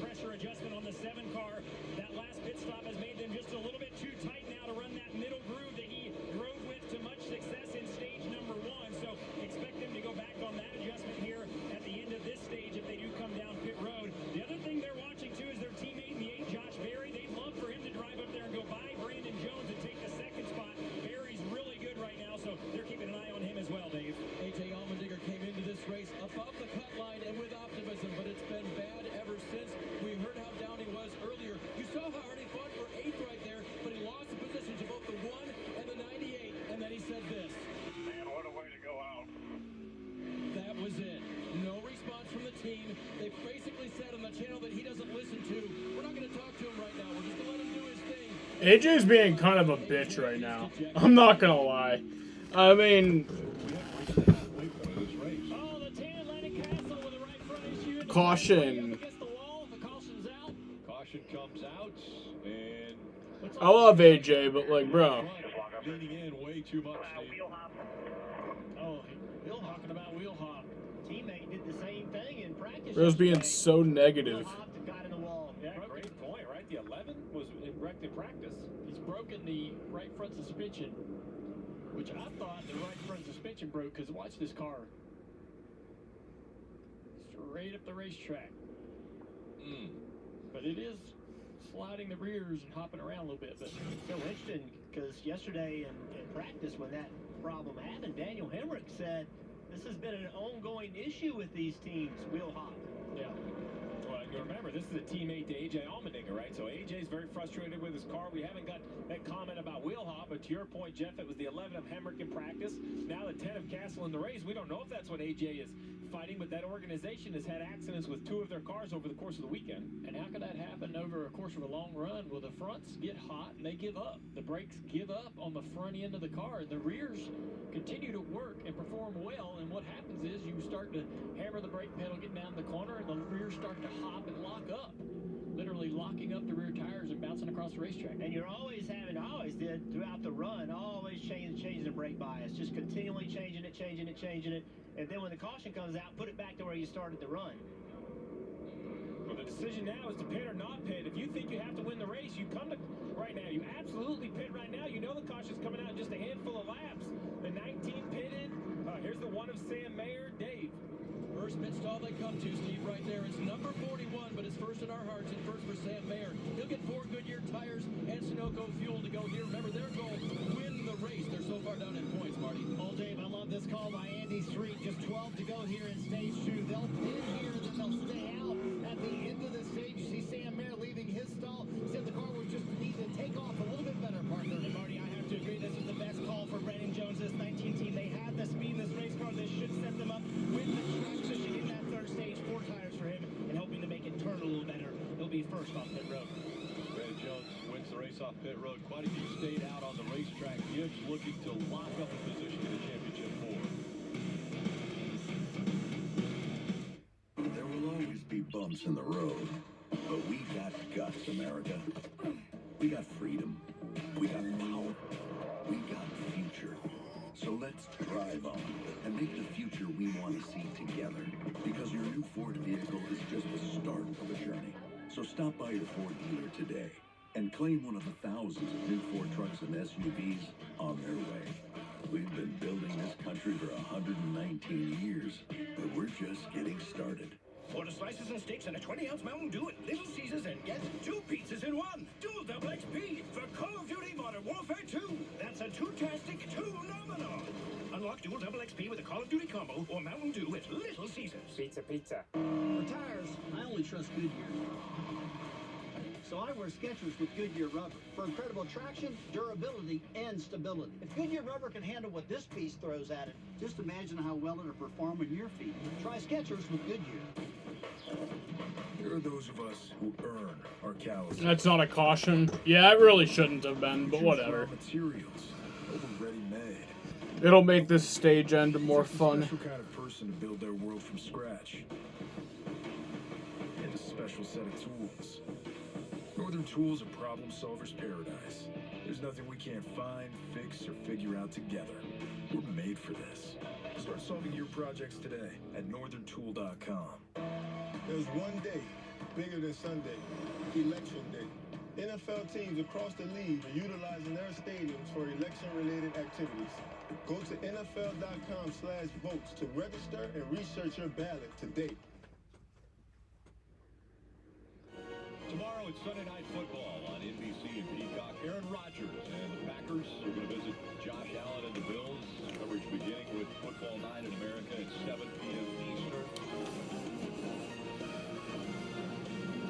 pressure adjustment on the 7 car. That last pit stop has made them just a little bit too tight now to run that middle groove that he drove with to much success in stage number 1. So expect them to go back on that adjustment here at the end of this stage if they do come down pit road. The other thing they're watching too is their teammate in the 8, Josh Berry. They'd love for him to drive up there and go by Brandon Jones and take the 2nd spot. Berry's really good right now, so they're keeping an eye on him as well, Dave. A.J. Allmendinger came into this race above the cut line and with optimism, but it's been bad ever since. We heard how down he was earlier. You saw how hard he fought for 8th right there, but he lost the position to both the 1 and the 98, and then he said this. Man, what a way to go out. That was it. No response from the team. They basically said on the channel that he doesn't listen to. We're not going to talk to him right now. We're just going to let him do his thing. AJ's being kind of a bitch right now. I'm not gonna lie. I mean, Oh, the Tan Atlantic Castle with the right front issue. caution. Against the wall. The caution's out. Caution comes out, and I love AJ, but like, bro. leaning in way too much. Oh, Will talking about wheel hop. Teammate did the same thing in practice. Bro's being so negative. Got in the wall. Yeah, great point, right? The 11 was wrecked in practice. He's broken the right front suspension, which I thought the right front suspension broke because watch this car. Straight up the racetrack. But it is sliding the rears and hopping around a little bit. But So interesting because yesterday in practice when that problem happened, Daniel Hemrick said this has been an ongoing issue with these teams, wheel hop. Yeah. Well, and you remember, this is a teammate to A.J. Allmendinger, right? So A.J.'s very frustrated with his car. We haven't got that comment about wheel hop, but to your point, Jeff, it was the 11 of Hemrick in practice. Now the 10 of Castle in the race. We don't know if that's what A.J. is fighting, but that organization has had accidents with 2 of their cars over the course of the weekend. And how could that happen over a course of a long run? Well, the fronts get hot and they give up. The brakes give up on the front end of the car. The rears continue to work and perform well, and what happens is you start to hammer the brake pedal, get down the corner, and the rears start to hop and lock up. Literally locking up the rear tires and bouncing across the racetrack. And you're always having, I always did throughout the run, always changing the brake bias, just continually changing it. And then when the caution comes out, put it back to where you started the run. Well, the decision now is to pit or not pit. If you think you have to win the race, you come to right now. You absolutely pit right now. You know the caution's coming out in just a handful of laps. The 19 pitted. Here's the 1 of Sam Mayer, Dave. First pit stall they come to, Steve, right there is number 41, but it's first in our hearts and first for Sam Mayer. He'll get 4 Goodyear tires and Sunoco fuel to go here. Remember, their goal, win the race. They're so far down in points, Marty. Oh, Dave, I love this call by Andy Street. Just 12 to go here in stage 2. They'll pit here, then they'll stay out at the end of the stage. You see Sam Mayer leaving his stall. Said the car was just need to take off a little bit better, partner. And Marty, I have to agree, this is the best call for Brandon Jones, this 19 team. They have the speed in this race car. This should set them up with the track position in that third stage. 4 tires for him, and hoping to make it turn a little better. He'll be first off pit road. Brandon Jones wins the race off pit road. Quite a few stayed out on the racetrack. Gibbs looking to lock up a position in the championship 4. There will always be bumps in the road, but we got guts, America. We got freedom. We got power. We got future. So let's drive on and make the future we want to see together. Because your new Ford vehicle is just the start of a journey. So stop by your Ford dealer today and claim one of the thousands of new Ford trucks and SUVs on their way. We've been building this country for 119 years, but we're just getting started. Order slices and steaks and a 20-ounce Mountain Dew at Little Caesars and get 2 pizzas in 1. Dual Double XP for Call of Duty Modern Warfare 2. That's a 2-tastic 2 nominal. Unlock Dual Double XP with a Call of Duty combo or Mountain Dew at Little Caesars. Pizza. For tires, I only trust Goodyear. So I wear Skechers with Goodyear rubber for incredible traction, durability, and stability. If Goodyear rubber can handle what this piece throws at it, just imagine how well it'll perform on your feet. Try Skechers with Goodyear. There are those of us who earn our calories. That's not a caution. Yeah, it really shouldn't have been, but whatever. Materials over ready-made. It'll make this stage end more fun. Special kind of person to build their world from scratch. And a special set of tools. Northern Tools are problem solvers' paradise. There's nothing we can't find, fix, or figure out together. We're made for this. Start solving your projects today at northerntool.com. There's one day bigger than Sunday, Election Day. NFL teams across the league are utilizing their stadiums for election-related activities. Go to NFL.com/votes to register and research your ballot today. Tomorrow it's Sunday Night Football on NBC and Peacock. Aaron Rodgers and the Packers are going to visit Josh Allen and the Bills. Coverage beginning with Football Night in America at 7 p.m. Eastern.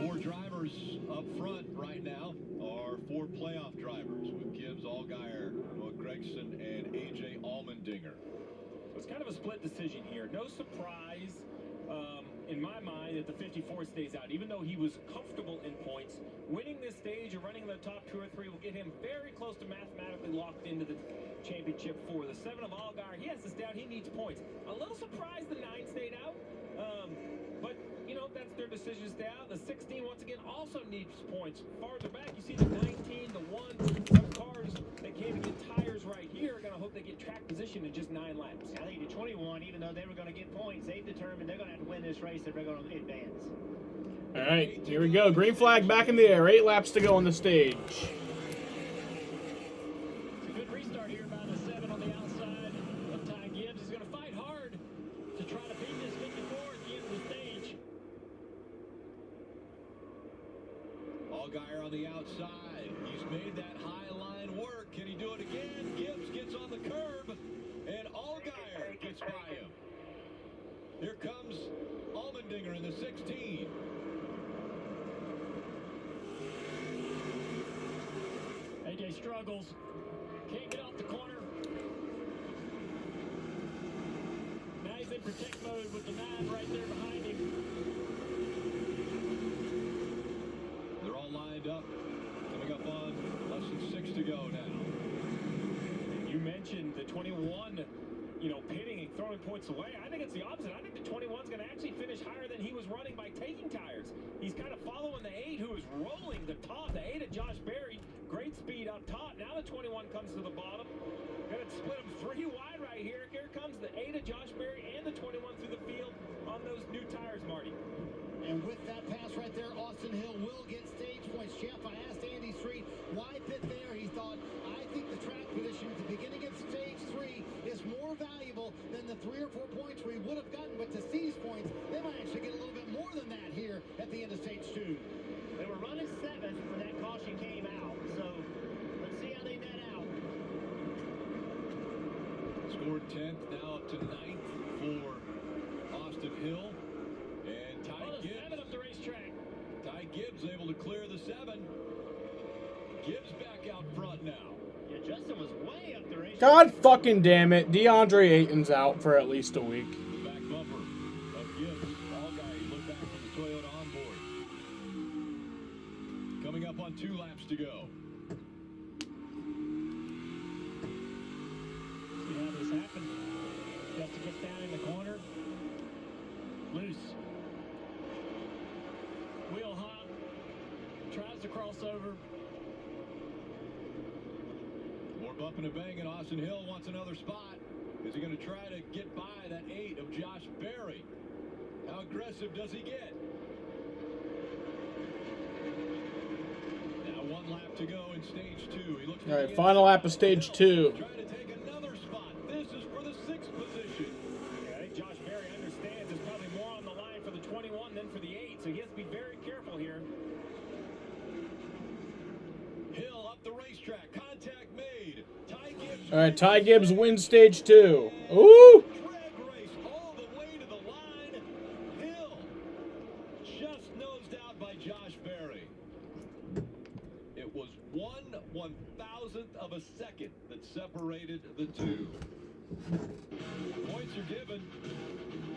4 drivers up front right now are 4 playoff drivers with Gibbs, Allgaier, Noah Gragson, and A.J. Allmendinger. So it's kind of a split decision here. No surprise. In my mind, that the 54 stays out, even though he was comfortable in points. Winning this stage or running in the top 2 or 3 will get him very close to mathematically locked into the championship 4. The 7 of Allgaier, he has this down, he needs points. A little surprised the 9 stayed out, but, you know, that's their decision to stay out. The 16, once again, also needs points. Farther back, you see the 19, the 1, some cars that can't even get tires right here are going to hope they get track position in just 9 laps. I think the 21, even though they were going to get points, they've determined they're going to have to win this race if they're going to advance. All right, here we go. Green flag back in the air. 8 laps to go on the stage. It's a good restart here by the 7 on the outside of Ty Gibbs. He's going to fight hard to try to beat this 54 at the end of the stage. Allgaier on the outside. He's made that high line work. Can he do it again? Gibbs gets on the curb, and Allgaier gets by him. Here comes Allmendinger in the 16. struggles. Can't get off the corner. Now he's in protect mode with the 9 right there behind him. They're all lined up. Coming up on less than 6 to go now. You mentioned the 21, pitting and throwing points away. I think it's the opposite. I think the 21's going to actually finish higher than he was running by taking tires. He's kind of following the 8, who is rolling the top. The 8 of Josh Berry, great speed up top. Now the 21 comes to the bottom. Going to split them 3 wide right here. Here comes the 8 of Josh Berry and the 21 through the field on those new tires, Marty. And with that pass right there, Austin Hill will get stage points. Jeff, I asked Andy Street why pit there. He thought, I think the track position at the beginning of stage 3 is more valuable than the 3 or 4 points we would have gotten with the C's points. They might actually get a little bit more than that here at the end of stage 2. They were running 7th when that caution came out, so let's see how they net out. Scored 10th, now up to 9th for Austin Hill. And Ty Gibbs. 7 up the racetrack. Ty Gibbs able to clear the 7. Gibbs back out front now. Yeah, Justin was way up the racetrack. God fucking damn it. DeAndre Ayton's out for at least a week. The back bumper of Gibbs. All guy look back from the Toyota onboard. Coming up on 2 laps to go. See how this happened. Justin gets down in the corner. Loose. Wheel hop. Tries to cross over. More bumping and banging. Austin Hill wants another spot. Is he going to try to get by that 8 of Josh Berry? How aggressive does he get? Now 1 lap to go in stage 2. He looks All right, final lap of stage 2. Trying to take another spot. This is for the 6th position. Yeah, I think Josh Berry understands there's probably more on the line for the 21 than for the 8, so he has to be very careful here. Hill up the racetrack. Contact made. Ty Gibbs. All right, Ty Gibbs wins stage 2. Ooh! Drag race all the way to the line. Hill just nosed out by Josh Berry. It was 1/1000th of a second that separated the 2. Points are given.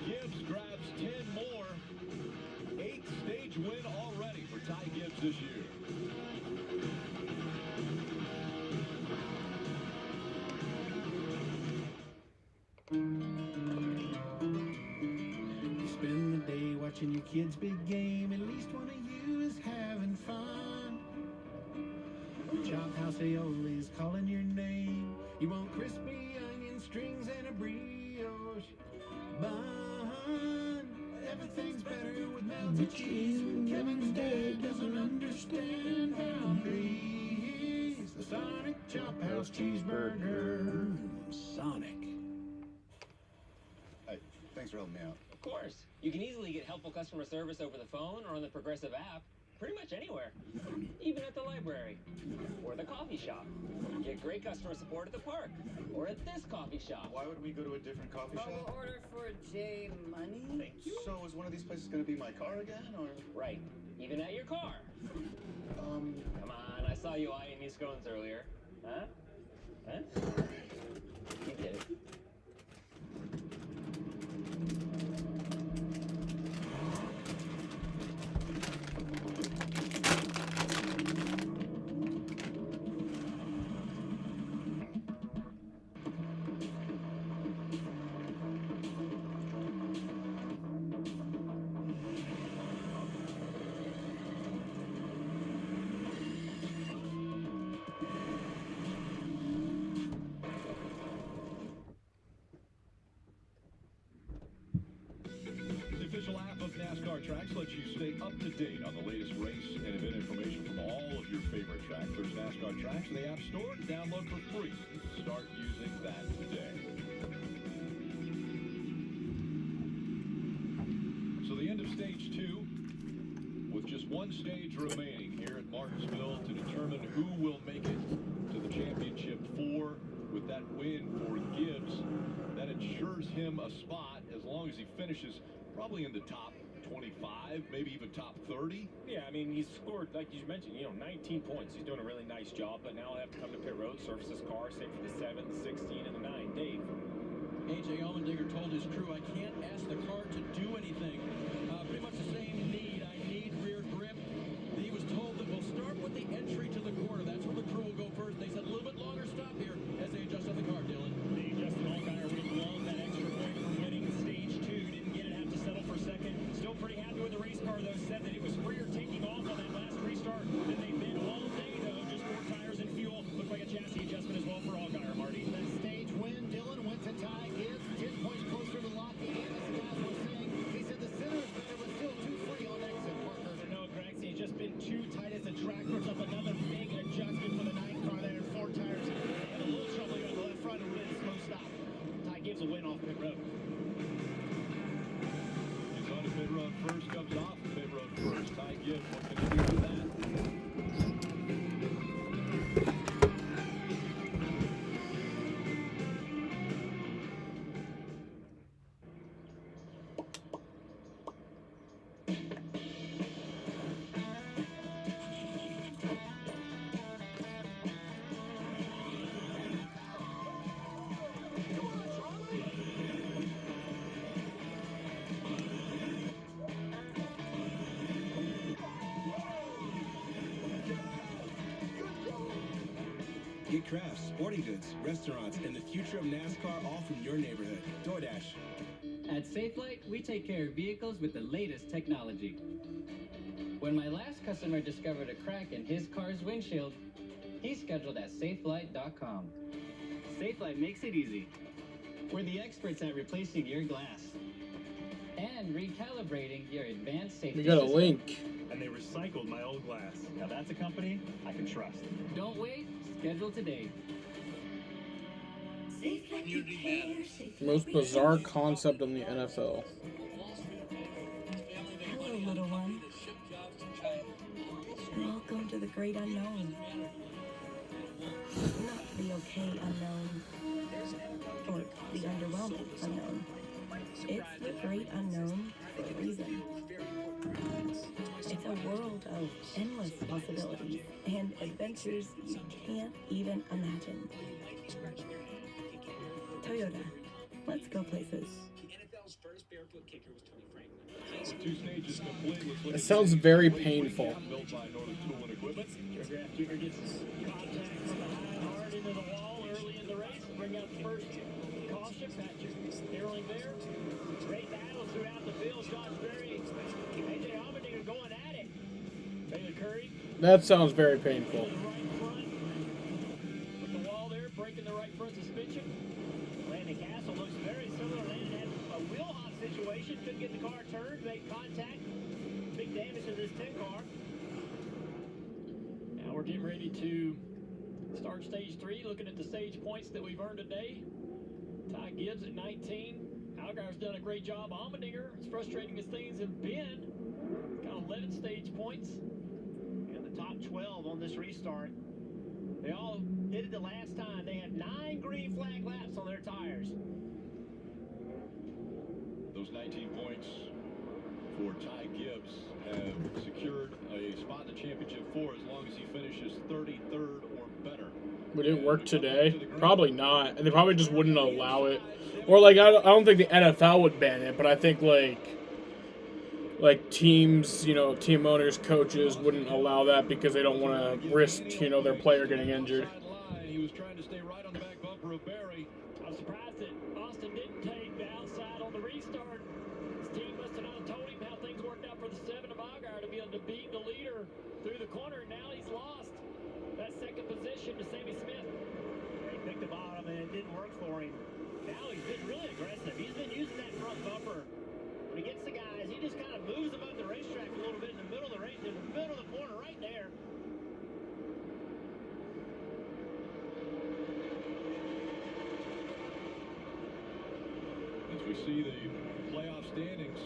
Gibbs grabs 10 more. 8th stage win already for Ty Gibbs this year. You spend the day watching your kids' big game. At least one of you is having fun. The chop house aioli is calling your name. You want crispy onion strings and a brioche bun. Everything's better with melted cheese. Kevin's dad doesn't understand boundaries. The Sonic Chop House Cheeseburger. Sonic. Hey, thanks for helping me out. Of course. You can easily get helpful customer service over the phone or on the Progressive app. Pretty much anywhere. Even at the library. Or the coffee shop. Get great customer support at the park. Or at this coffee shop. Why would we go to a different coffee shop? We'll order for J Money. Thank you. So is one of these places going to be my car again, or? Right. Even at your car. Come on, I saw you eyeing these scones earlier. Huh? Huh? You did it. NASCAR Tracks lets you stay up to date on the latest race and event information from all of your favorite tracks. There's NASCAR Tracks in the App Store to download for free. Start using that today. So the end of stage 2, with just 1 stage remaining here at Martinsville to determine who will make it to the championship 4. With that win for Gibbs, that ensures him a spot as long as he finishes probably in the top 25, maybe even top 30. Yeah, I mean, he's scored, like you mentioned, 19 points. He's doing a really nice job, but now he'll have to come to pit road, surface his car, same for the 7, the 16, and the 9. Dave. A.J. Allmendinger told his crew, I can't ask the car to do anything. Pretty much the same need. I need rear grip. He was told that we'll start with the entry to the corner. That's where the crew will go first. They said a little bit longer stop here as they adjust on the car, Dylan. The Justin Allgaier would have loved that extra point for winning stage 2. Didn't get it, have to settle for second. Still pretty happy with the race car, though. Said that it was freer taking off on that last restart than they've been all day, though. Just 4 tires and fuel. Looked like a chassis adjustment as well for Allgaier, Marty. The stage win, Dylan went to Ty Gibbs, 10 points closer to Lockheed. And as the guys were saying, he said the center is better, but still too free on exit, Parker. No, Gregson, he's just been too tight as a track. Puts up another big adjustment for the 9 car there. 4 tires. They had a little trouble here on the left front. A really slow stop. Ty Gibbs will win off pit road. He's on the pit road first, comes off the pit road first. Ty Gibbs, what can he do with that? Get crafts, sporting goods, restaurants, and the future of NASCAR all from your neighborhood. DoorDash. At SafeLight, we take care of vehicles with the latest technology. When my last customer discovered a crack in his car's windshield, he scheduled at SafeLight.com. SafeLight makes it easy. We're the experts at replacing your glass and recalibrating your advanced safety We got a system. link. And they recycled my old glass. Now that's a company I can trust. Don't wait. Schedule today. Most bizarre concept in the NFL. Hello, little one. Welcome to the great unknown. Not the okay unknown, or the underwhelming unknown. It's the great unknown for a reason. It's a world of endless possibilities and adventures you can't even imagine. Toyota, let's go places. Two stages complete. It sounds very painful. Built by Northern Tool and Equipment. Graf Jr. gets contact from behind hard into the wall early in the race to bring out the first caution. Patrick Sterling there. Great battles throughout the field. Josh Berry, A.J. Allmendinger going at it. Baylor Curry. That sounds very painful. With the wall there, breaking the right front suspension. Landon Castle looks very similar. Landon had a wheel hop situation. Couldn't get the car turned. Made contact. Big damage to this 10 car. Now we're getting ready to start stage 3. Looking at the stage points that we've earned today. Ty Gibbs at 19. Allgaier's done a great job. Allmendinger, as frustrating as things have been, got 11 stage points. And the top 12 on this restart. They all did it the last time. They had 9 green flag laps on their tires. Those 19 points for Ty Gibbs have secured a spot in the championship 4 as long as he finishes 33rd or better. Would it work today? Probably not. And they probably just wouldn't allow it. Or, like, I don't think the NFL would ban it, but I think, like teams, team owners, coaches wouldn't allow that because they don't want to risk, their player getting injured. He was trying to stay right on the back bumper of Barry. I'm surprised that Austin didn't take the outside on the restart. His team must have not told him how things worked out for the 7 of Allgaier to be able to beat the leader through the corner. Now he's lost that second position to Sammy Smith. He picked the bottom and it didn't work for him. Now he's been really aggressive. He's been using that front bumper. When he gets the guys, he just kind of moves them up the racetrack a little bit in the middle of the race, in the middle of the corner right there. As we see the playoff standings,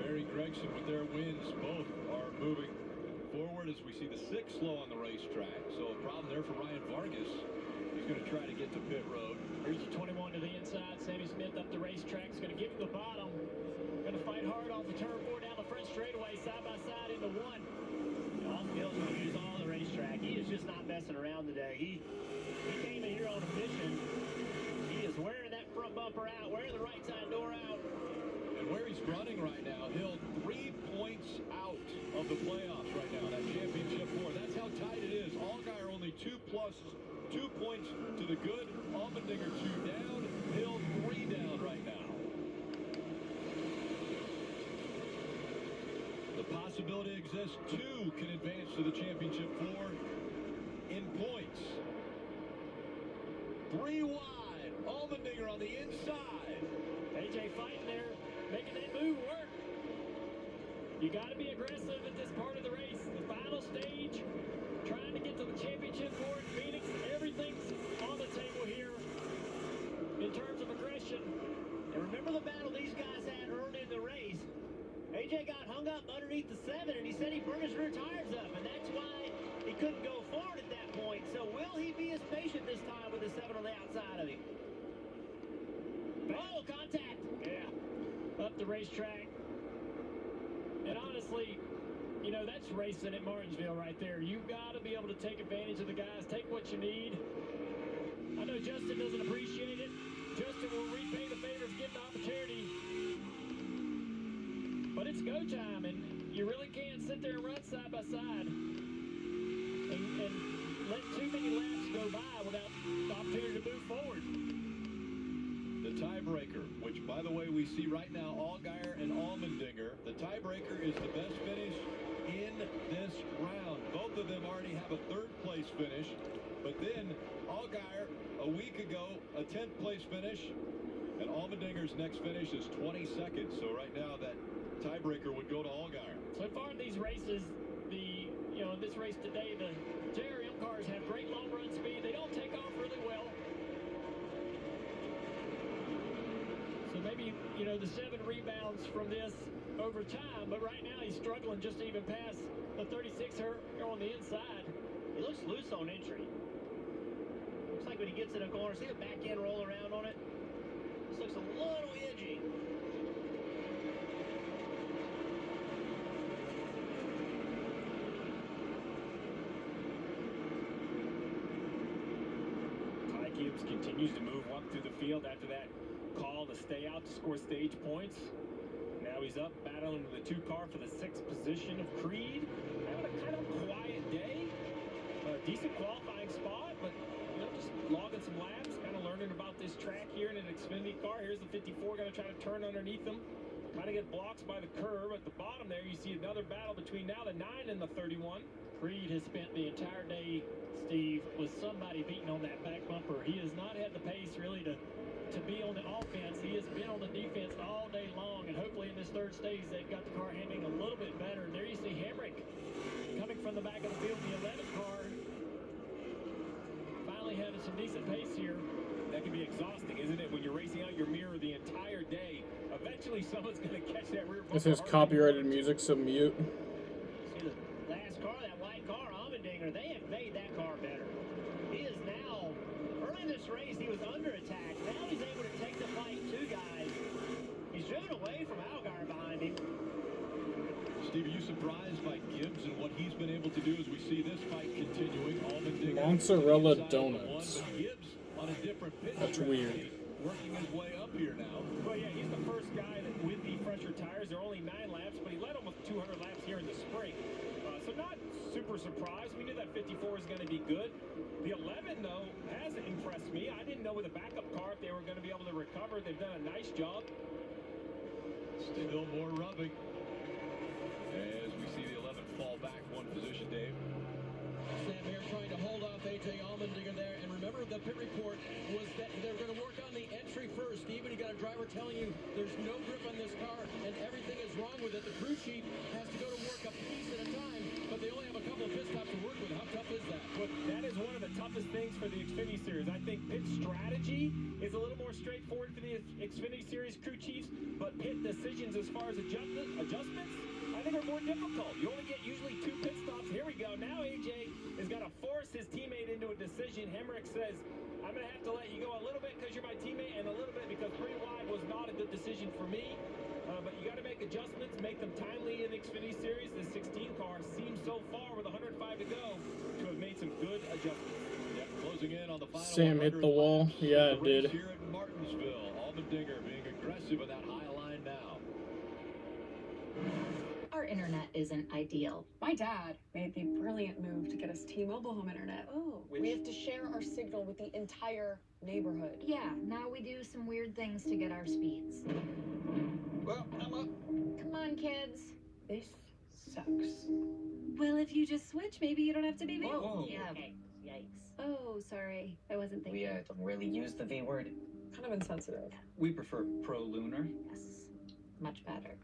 Barry Gregson with their wins, both are moving forward as we see the 6 slow on the racetrack. So a problem there for Ryan Vargas. He's going to try to get to pit road. Here's the 21 to the inside. Sammy Smith up the racetrack. Is going to get to the bottom. Going to fight hard off the turn 4 down the front straightaway, side by side into 1. Off-field's going to use all the racetrack. He is just not messing around today. He came in here on a mission. He is wearing that front bumper out, wearing the right side door out. And where he's running right now, Hill 3 points out of the playoffs right now, that championship 4. That's how tight it is. Allgaier only 2 points to the good. Allmendinger 2 down. Hill 3 down right now. The possibility exists 2 can advance to the championship 4 in points. 3 wide. Allmendinger on the inside. AJ fighting there, making that move work. You got to be aggressive at this part of the race. The final stage, trying to get to the championship 4 in Phoenix. Everything's on the table here in terms of aggression. And remember the battle these guys had early in the race. AJ got hung up underneath the 7, and he said he burned his rear tires up, and that's why he couldn't go forward at that point. So will he be as patient this time with the 7 on the outside of him? Oh, contact! Yeah, up the racetrack. And honestly, you know, that's racing at Martinsville right there. You've got to be able to take advantage of the guys, take what you need. I know Justin doesn't appreciate it. Justin will repay the favors given the opportunity. But it's go time, and you really can't sit there and run side by side and let too many laps go by without the opportunity to move forward. The tiebreaker, which, by the way, we see right now, Allgaier and Allmendinger. The tiebreaker is the best finish in this round. Both of them already have a 3rd place finish, but then Allgaier, a week ago, a 10th place finish, and Allmendinger's next finish is 22nd. So right now, that tiebreaker would go to Allgaier. So far in these races, in this race today, the JRM cars have great long run speed. They don't take off really well. So maybe, the 7 rebounds from this over time, but right now he's struggling just to even pass the 36er on the inside. He looks loose on entry. Looks like when he gets in a corner, see the back end roll around on it? This looks a little edgy. Ty Gibbs continues to move up through the field after that call to stay out to score stage points. Now he's up battling the 2 car for the 6th position of Creed. Having a kind of quiet day. A decent qualifying spot, but just logging some laps, kind of learning about this track here in an Xfinity car. Here's the 54 going to try to turn underneath them. Kind of get blocked by the curve. At the bottom there, you see another battle between now the 9 and the 31. Creed has spent the entire day, Steve, with somebody beating on that back bumper. He has not had the pace really to be on the offense. He has been on the defense all day long, and hopefully in this 3rd stage they've got the car handling a little bit better. And there you see Hemrick coming from the back of the field, the 11th car, finally having some decent pace here. That can be exhausting, isn't it, when you're racing out your mirror the entire day? Eventually someone's going to catch that rear bumper. This is copyrighted music, so mute. See the last car, that white car, Allmendinger, they have made that car better. He is now, early in this race, he was under attack. Now he's able to take the fight 2 guys. He's driven away from Allgaier behind him. Steve, are you surprised by Gibbs and what he's been able to do as we see this fight continuing? Allmendinger Mozzarella donuts. Gibbs on a different pitch. That's weird. Working his way up here now. Well, yeah, he's the first guy that with the fresher tires. They're only 9 laps, but he led almost 200 laps here in the spring. So not super surprised. We knew that 54 is going to be good. The 11, though, has impressed me. I didn't know with a backup car if they were going to be able to recover. They've done a nice job. Still more rubbing. As we see the 11 fall back 1 position, Dave. Sam Mayer trying to hold off A.J. Allmendinger there. And remember, the pit report was that they're going to work on the entry first. Even you got a driver telling you there's no grip on this car and everything is wrong with it. The crew chief has to go to work a piece at a time, but they only have a couple of pit stops to work with. How tough is that? Well, that is one of the toughest things for the Xfinity Series. I think pit strategy is a little more straightforward for the Xfinity Series crew chiefs, but pit decisions as far as adjustments, I think are more difficult. You only get usually 2 pit stops. Here we go. Now AJ is going to force his teammate into a decision. Hemrick says, I'm going to have to let you go a little bit because you're my teammate and a little bit because pretty wide was not a good decision for me. But you got to make adjustments, make them timely in the Xfinity Series. The 16 car seems so far with 105 to go to have made some good adjustments. Yep, closing in on the final Sam hit the wall. Yeah, it did. Here at Martinsville, Allmendinger being aggressive with that high line now. Our internet isn't ideal. My dad made the brilliant move to get us T-Mobile home internet. Oh. We have to share our signal with the entire neighborhood. Yeah, now we do some weird things to get our speeds. Well, I'm up. Come on, kids. This sucks. Well, if you just switch, maybe you don't have to be there. Whoa. Yeah. Yikes. Oh, sorry. I wasn't thinking. We don't really use the V word. Kind of insensitive. We prefer pro-lunar. Yes. Much better.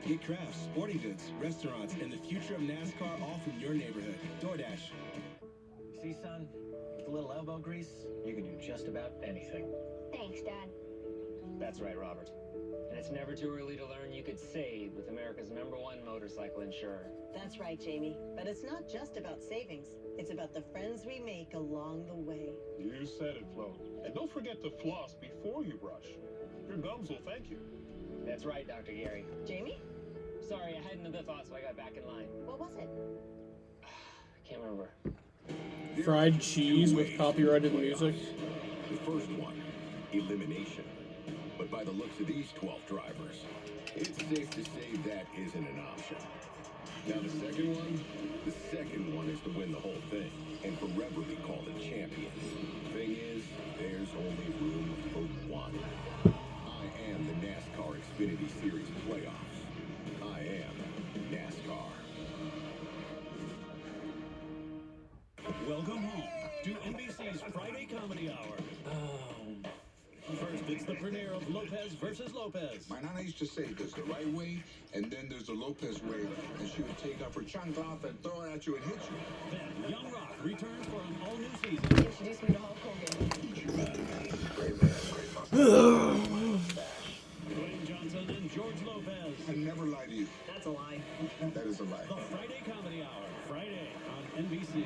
Get crafts, sporting goods, restaurants, and the future of NASCAR all from your neighborhood. DoorDash. See, son, with a little elbow grease, you can do just about anything. Thanks, Dad. That's right, Robert. And it's never too early to learn you could save with America's #1 motorcycle insurer. That's right, Jamie. But it's not just about savings. It's about the friends we make along the way. You said it, Flo. And don't forget to floss before you brush. Your gums will thank you. That's right, Dr. Gary. Jamie? Sorry, I had another thought, so I got back in line. What was it? I can't remember. Fried cheese with copyrighted music. The first one, elimination. But by the looks of these 12 drivers, it's safe to say that isn't an option. Now the second one is to win the whole thing and forever be called a champion. Thing is, there's only room for one. I am the NASCAR Xfinity Series playoffs. I am NASCAR. Welcome home to NBC's Friday Comedy Hour. First, it's the premiere of Lopez versus Lopez. My nana used to say there's the right way, and then there's the Lopez way, and she would take up her chancla and throw it at you and hit you. Then, Young Rock returns for an all-new season. Introduce me to Hulk Hogan. Dwayne Johnson and George Lopez. I never lie to you. That's a lie. That is a lie. The Friday Comedy Hour, Friday on NBC.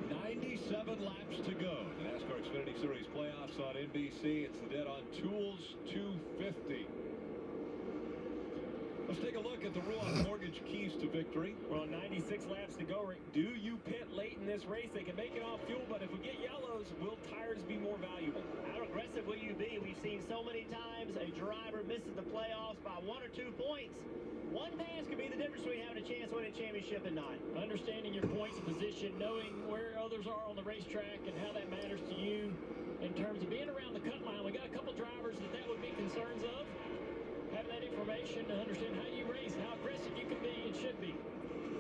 97 laps to go. The NASCAR Xfinity Series playoffs on NBC. It's the Dead on Tools 250. Let's take a look at the Ruoff Mortgage keys to victory. Well, 96 laps to go. Do you pit late in this race? They can make it off fuel, but if we get yellows, will tires be more valuable? How aggressive will you be? We've seen so many times a driver misses the playoffs by 1 or 2 points. One pass could be the difference between having a chance to win a championship and not. Understanding your points position, knowing where others are on the racetrack and how that matters to you in terms of being around the cut line. We got a couple drivers that would be concerns of. Having that information to understand how you race, how aggressive you can be and should be.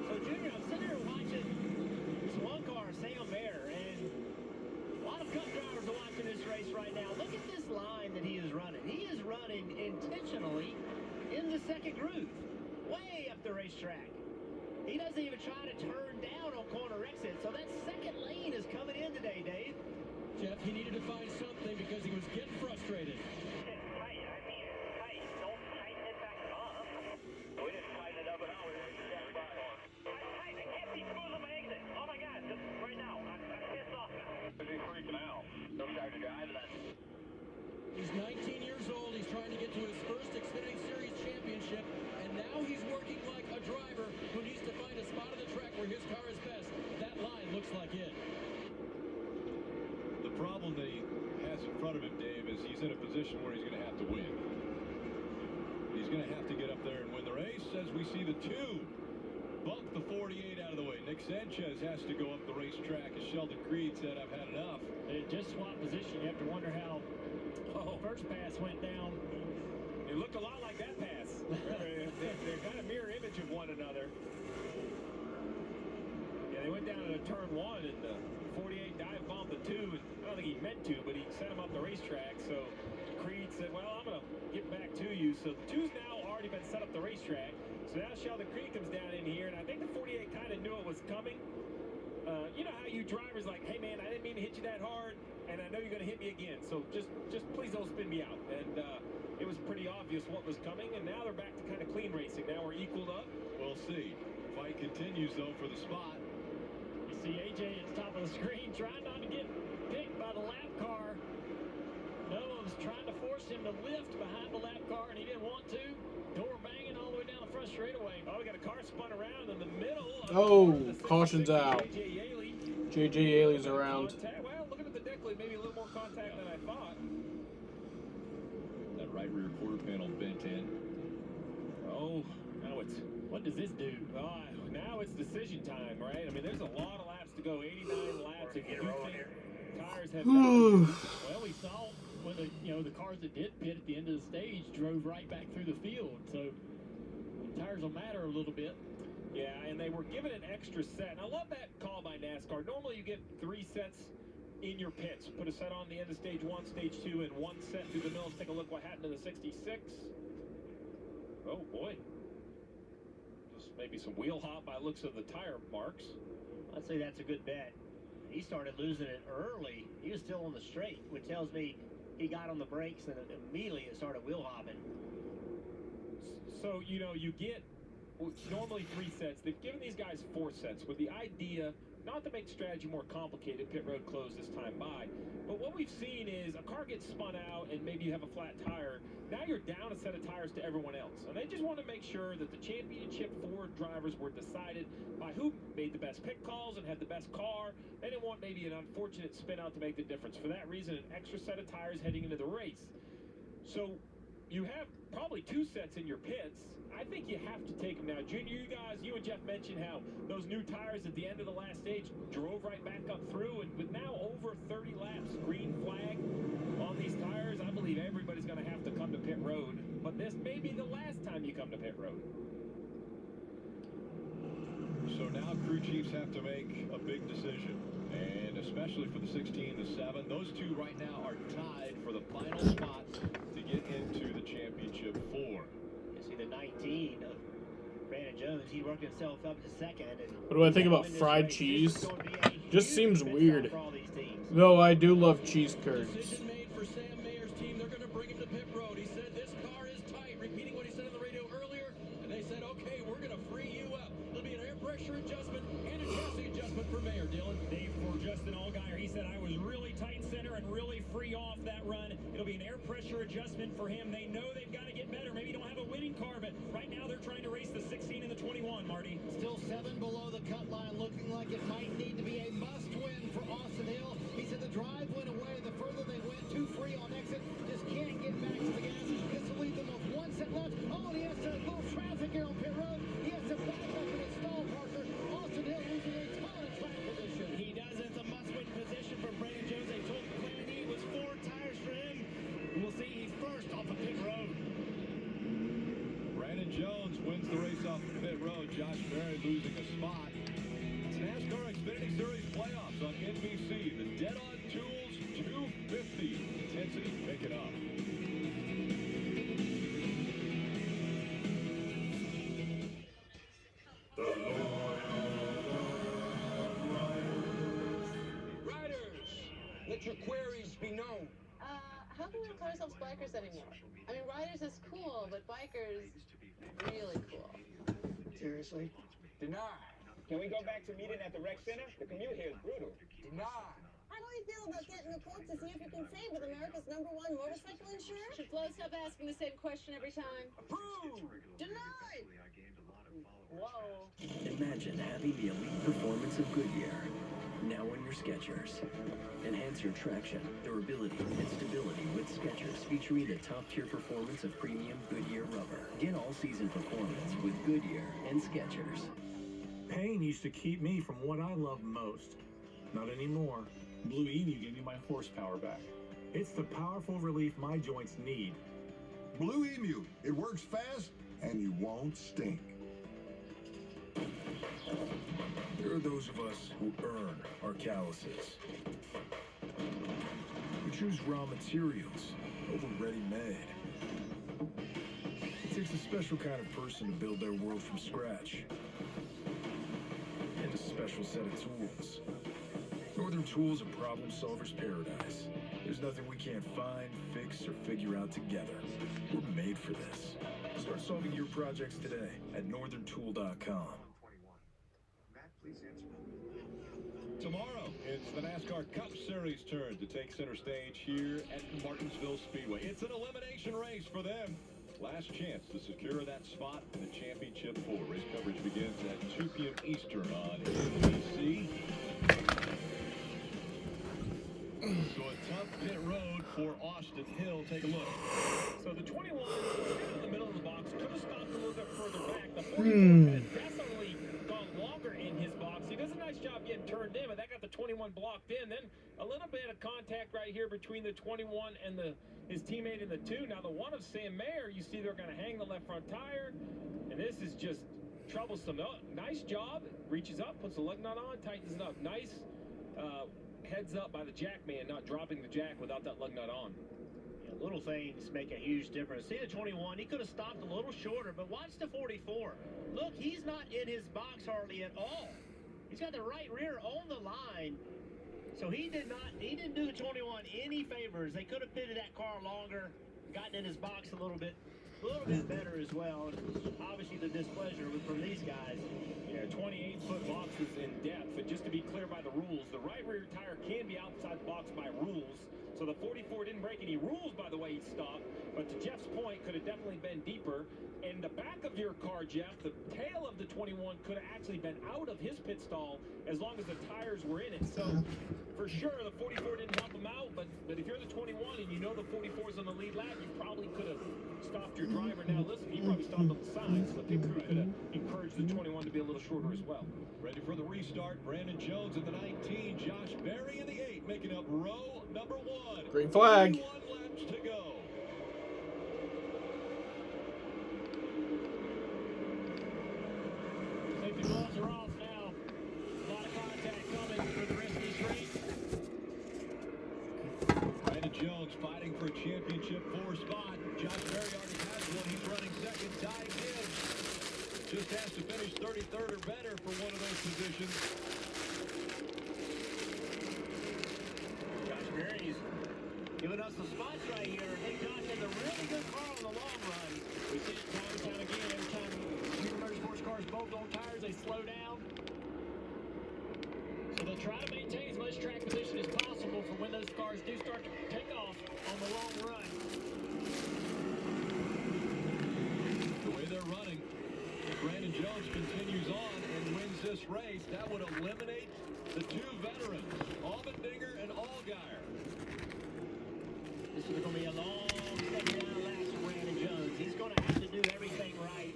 So, Junior, I'm sitting here watching this one car, Sam Mayer, and a lot of Cup drivers are watching this race right now. Look at this line that he is running. He is running intentionally in the second groove, way up the racetrack. He doesn't even try to turn down on corner exit, so that second lane is coming in today, Dave. Jeff, he needed to find something because he was getting frustrated. He's 19 years old. He's trying to get to his first Xfinity Series championship, and now he's working like a driver who needs to find a spot on the track where his car is best. That line looks like it. The problem that he has in front of him, Dave, is he's in a position where he's going to have to win. He's going to have to get up there and win the race as we see the two bump the 48 out of the way. Nick Sanchez has to go up the racetrack, as Sheldon Creed said, I've had enough. They just swapped position. You have to wonder how first pass went down. It looked a lot like that pass. They're kind of mirror image of one another. Yeah, they went down to turn 1 and the 48 dive bombed the 2. And I don't think he meant to, but he set him up the racetrack. So Creed 48 said, well, I'm going to get back to you. So the 2's now already been set up the racetrack. So now Sheldon Creed comes down in here, and I think the 48 kind of knew it was coming. You know how you drivers like, hey, man, I didn't mean to hit you that hard, and I know you're going to hit me again. So just please don't spin me out. And it was pretty obvious what was coming, and now they're back to kind of clean racing. Now we're equaled up. We'll see. Fight continues, though, for the spot. You see AJ at the top of the screen trying not to get picked by the lap car. Noah was trying to force him to lift behind the lap car, and he didn't want to. Door banging all the way down the front straightaway. Oh, we got a car spun around in the middle. Oh, caution's out. JJ Yaley's around. Well, looking at the deck, maybe a little more contact than I thought. That right rear quarter panel bent in. Oh, now it's, what does this do? Now it's decision time, right? I mean, there's a lot of laps to go, 89 laps. If you think tires have Well, we saw when the cars that did pit at the end of the stage drove right back through the field. So tires will matter a little bit. Yeah, and they were given an extra set. And I love that call by NASCAR. Normally you get 3 sets in your pits. Put a set on the end of stage 1, stage 2, and 1 set through the middle. Let's take a look what happened to the 66. Oh, boy. Just maybe some wheel hop by looks of the tire marks. I'd say that's a good bet. He started losing it early. He was still on the straight, which tells me he got on the brakes and immediately it started wheel hopping. So, you get normally 3 sets. They've given these guys 4 sets with the idea not to make strategy more complicated. Pit road closed this time by. But what we've seen is a car gets spun out and maybe you have a flat tire. Now you're down a set of tires to everyone else. And they just want to make sure that the championship 4 drivers were decided by who made the best pit calls and had the best car. They didn't want maybe an unfortunate spin out to make the difference. For that reason, an extra set of tires heading into the race. So you have probably 2 sets in your pits. I think you have to take them now. Junior, you and Jeff mentioned how those new tires at the end of the last stage drove right back up through, and with now over 30 laps, green flag on these tires, I believe everybody's going to have to come to pit road. But this may be the last time you come to pit road. So now crew chiefs have to make a big decision. And especially for the 16, the 7, those 2 right now are tied for the final spot to get into the championship 4. You see the 19 of Brandon Jones, he worked himself up to second. And what do I think about fried cheese? Just seems weird. Though I do love cheese curds. Decision made for Sam Mayer's team. They're going to bring him to pit road. He said this car is tight, repeating what he said on the radio earlier. And they said, okay, we're going to free you up. It'll be an air pressure adjustment and a chassis adjustment for Mayer, Dylan. Dave, for Justin Allgaier, he said, I was really tight center and really free off that run. It'll be an air pressure adjustment for him. They know they've got to get better. Maybe don't have a winning car, but right now they're trying to race the 16 and the 21, Marty. Still 7 below the cut line, looking like it might need to be a must-win for Austin Hill. He said the drive went away. The further they went, too free on exit. Just can't get back to the gas. This will leave them with 1 set left. Oh, and he has to little traffic here on pit road. He has to back up in his stall, Parker. Austin Hill losing a ton of track position. He does. It's a must-win position for Brandon Jones. They told Plan E was 4 tires for him. We'll see. He's first off of pit road. Brandon Jones wins the race off of pit road. Josh Berry losing a spot. It's NASCAR Xfinity Series playoffs on NBC. The dead-on tools 250. Intensity picking up. Riders, let your queries be known. How come we don't call ourselves bikers anymore? I mean, riders is cool, but bikers, really cool. Seriously? Deny. Can we go back to meeting at the rec center? The commute here is brutal. Deny. How do you feel about getting a quote to see if you can save with America's #1 motorcycle insurer? Should Flo stop asking the same question every time? Approve. Denied. Whoa. Imagine having the elite performance of Goodyear now in your Skechers. Enhance your traction, durability, and stability with Skechers, featuring the top-tier performance of premium Goodyear rubber. Get all-season performance with Goodyear and Skechers. Pain used to keep me from what I love most. Not anymore. Blue Emu gave me my horsepower back. It's the powerful relief my joints need. Blue Emu. It works fast and you won't stink. There are those of us who earn our calluses. We choose raw materials over ready-made. It takes a special kind of person to build their world from scratch. And a special set of tools. Northern Tool's a problem solver's paradise. There's nothing we can't find, fix, or figure out together. We're made for this. Start solving your projects today at northerntool.com. Tomorrow, it's the NASCAR Cup Series turn to take center stage here at Martinsville Speedway. It's an elimination race for them. Last chance to secure that spot in the Championship 4. Race coverage begins at 2 p.m. Eastern on NBC. So a tough pit road for Austin Hill. Take a look. So the 21 in the middle of the box could have stopped a little bit further back. The 44 could have definitely gone longer in his box. He does a nice job getting turned in, but that got the 21 blocked in. Then a little bit of contact right here between the 21 and his teammate in the 2. Now the one of Sam Mayer, you see they're going to hang the left front tire, and this is just troublesome. Oh, nice job. Reaches up, puts the lug nut on, tightens it up. Nice heads up by the jack man, not dropping the jack without that lug nut on. Yeah, little things make a huge difference. See the 21, he could have stopped a little shorter, but watch the 44. Look, he's not in his box hardly at all. He's got the right rear on the line. So he didn't do the 21 any favors. They could have pitted that car longer, gotten in his box a little bit better as well. And obviously the displeasure from these guys. Yeah, 28-foot boxes in depth. And just to be clear by the rules, the right rear tire can be outside the box by rules. So the 44 didn't break any rules by the way he stopped. But to Jeff's point, could have definitely been deeper. And the back of your car, Jeff, the tail of the 21 could have actually been out of his pit stall as long as the tires were in it. So for sure, the 44 didn't help him out. But if you're the 21 and you know the 44 is on the lead lap, you probably could have stopped your driver. Now listen, he probably stopped on the side, so the pit crew could have encouraged the 21 to be a little shorter as well. Ready for the restart. Brandon Jones in the 19. Josh Berry in the 8, making up row number 1. Green flag. 31 laps to go. Safety gloves are off now. A lot of contact coming for the rest of this race. Brandon Jones fighting for a championship 4 spot. Josh Berry already has one. He's running second, tied in. Just has to finish 33rd or better for one of those positions. Josh Berry's giving us the spots right here. Hey, Josh has a really good car on the long run. We see it time and time again. Every time Super Motorsports cars bolt on tires, they slow down. So they'll try to maintain as much track position as possible for when those cars do start to take off on the long run. The way they're running, if Brandon Jones continues on and wins this race, that would eliminate the 2 veterans, Allmendinger and Allgaier. This is going to be a long second down lap for Brandon Jones. He's going to have to do everything right.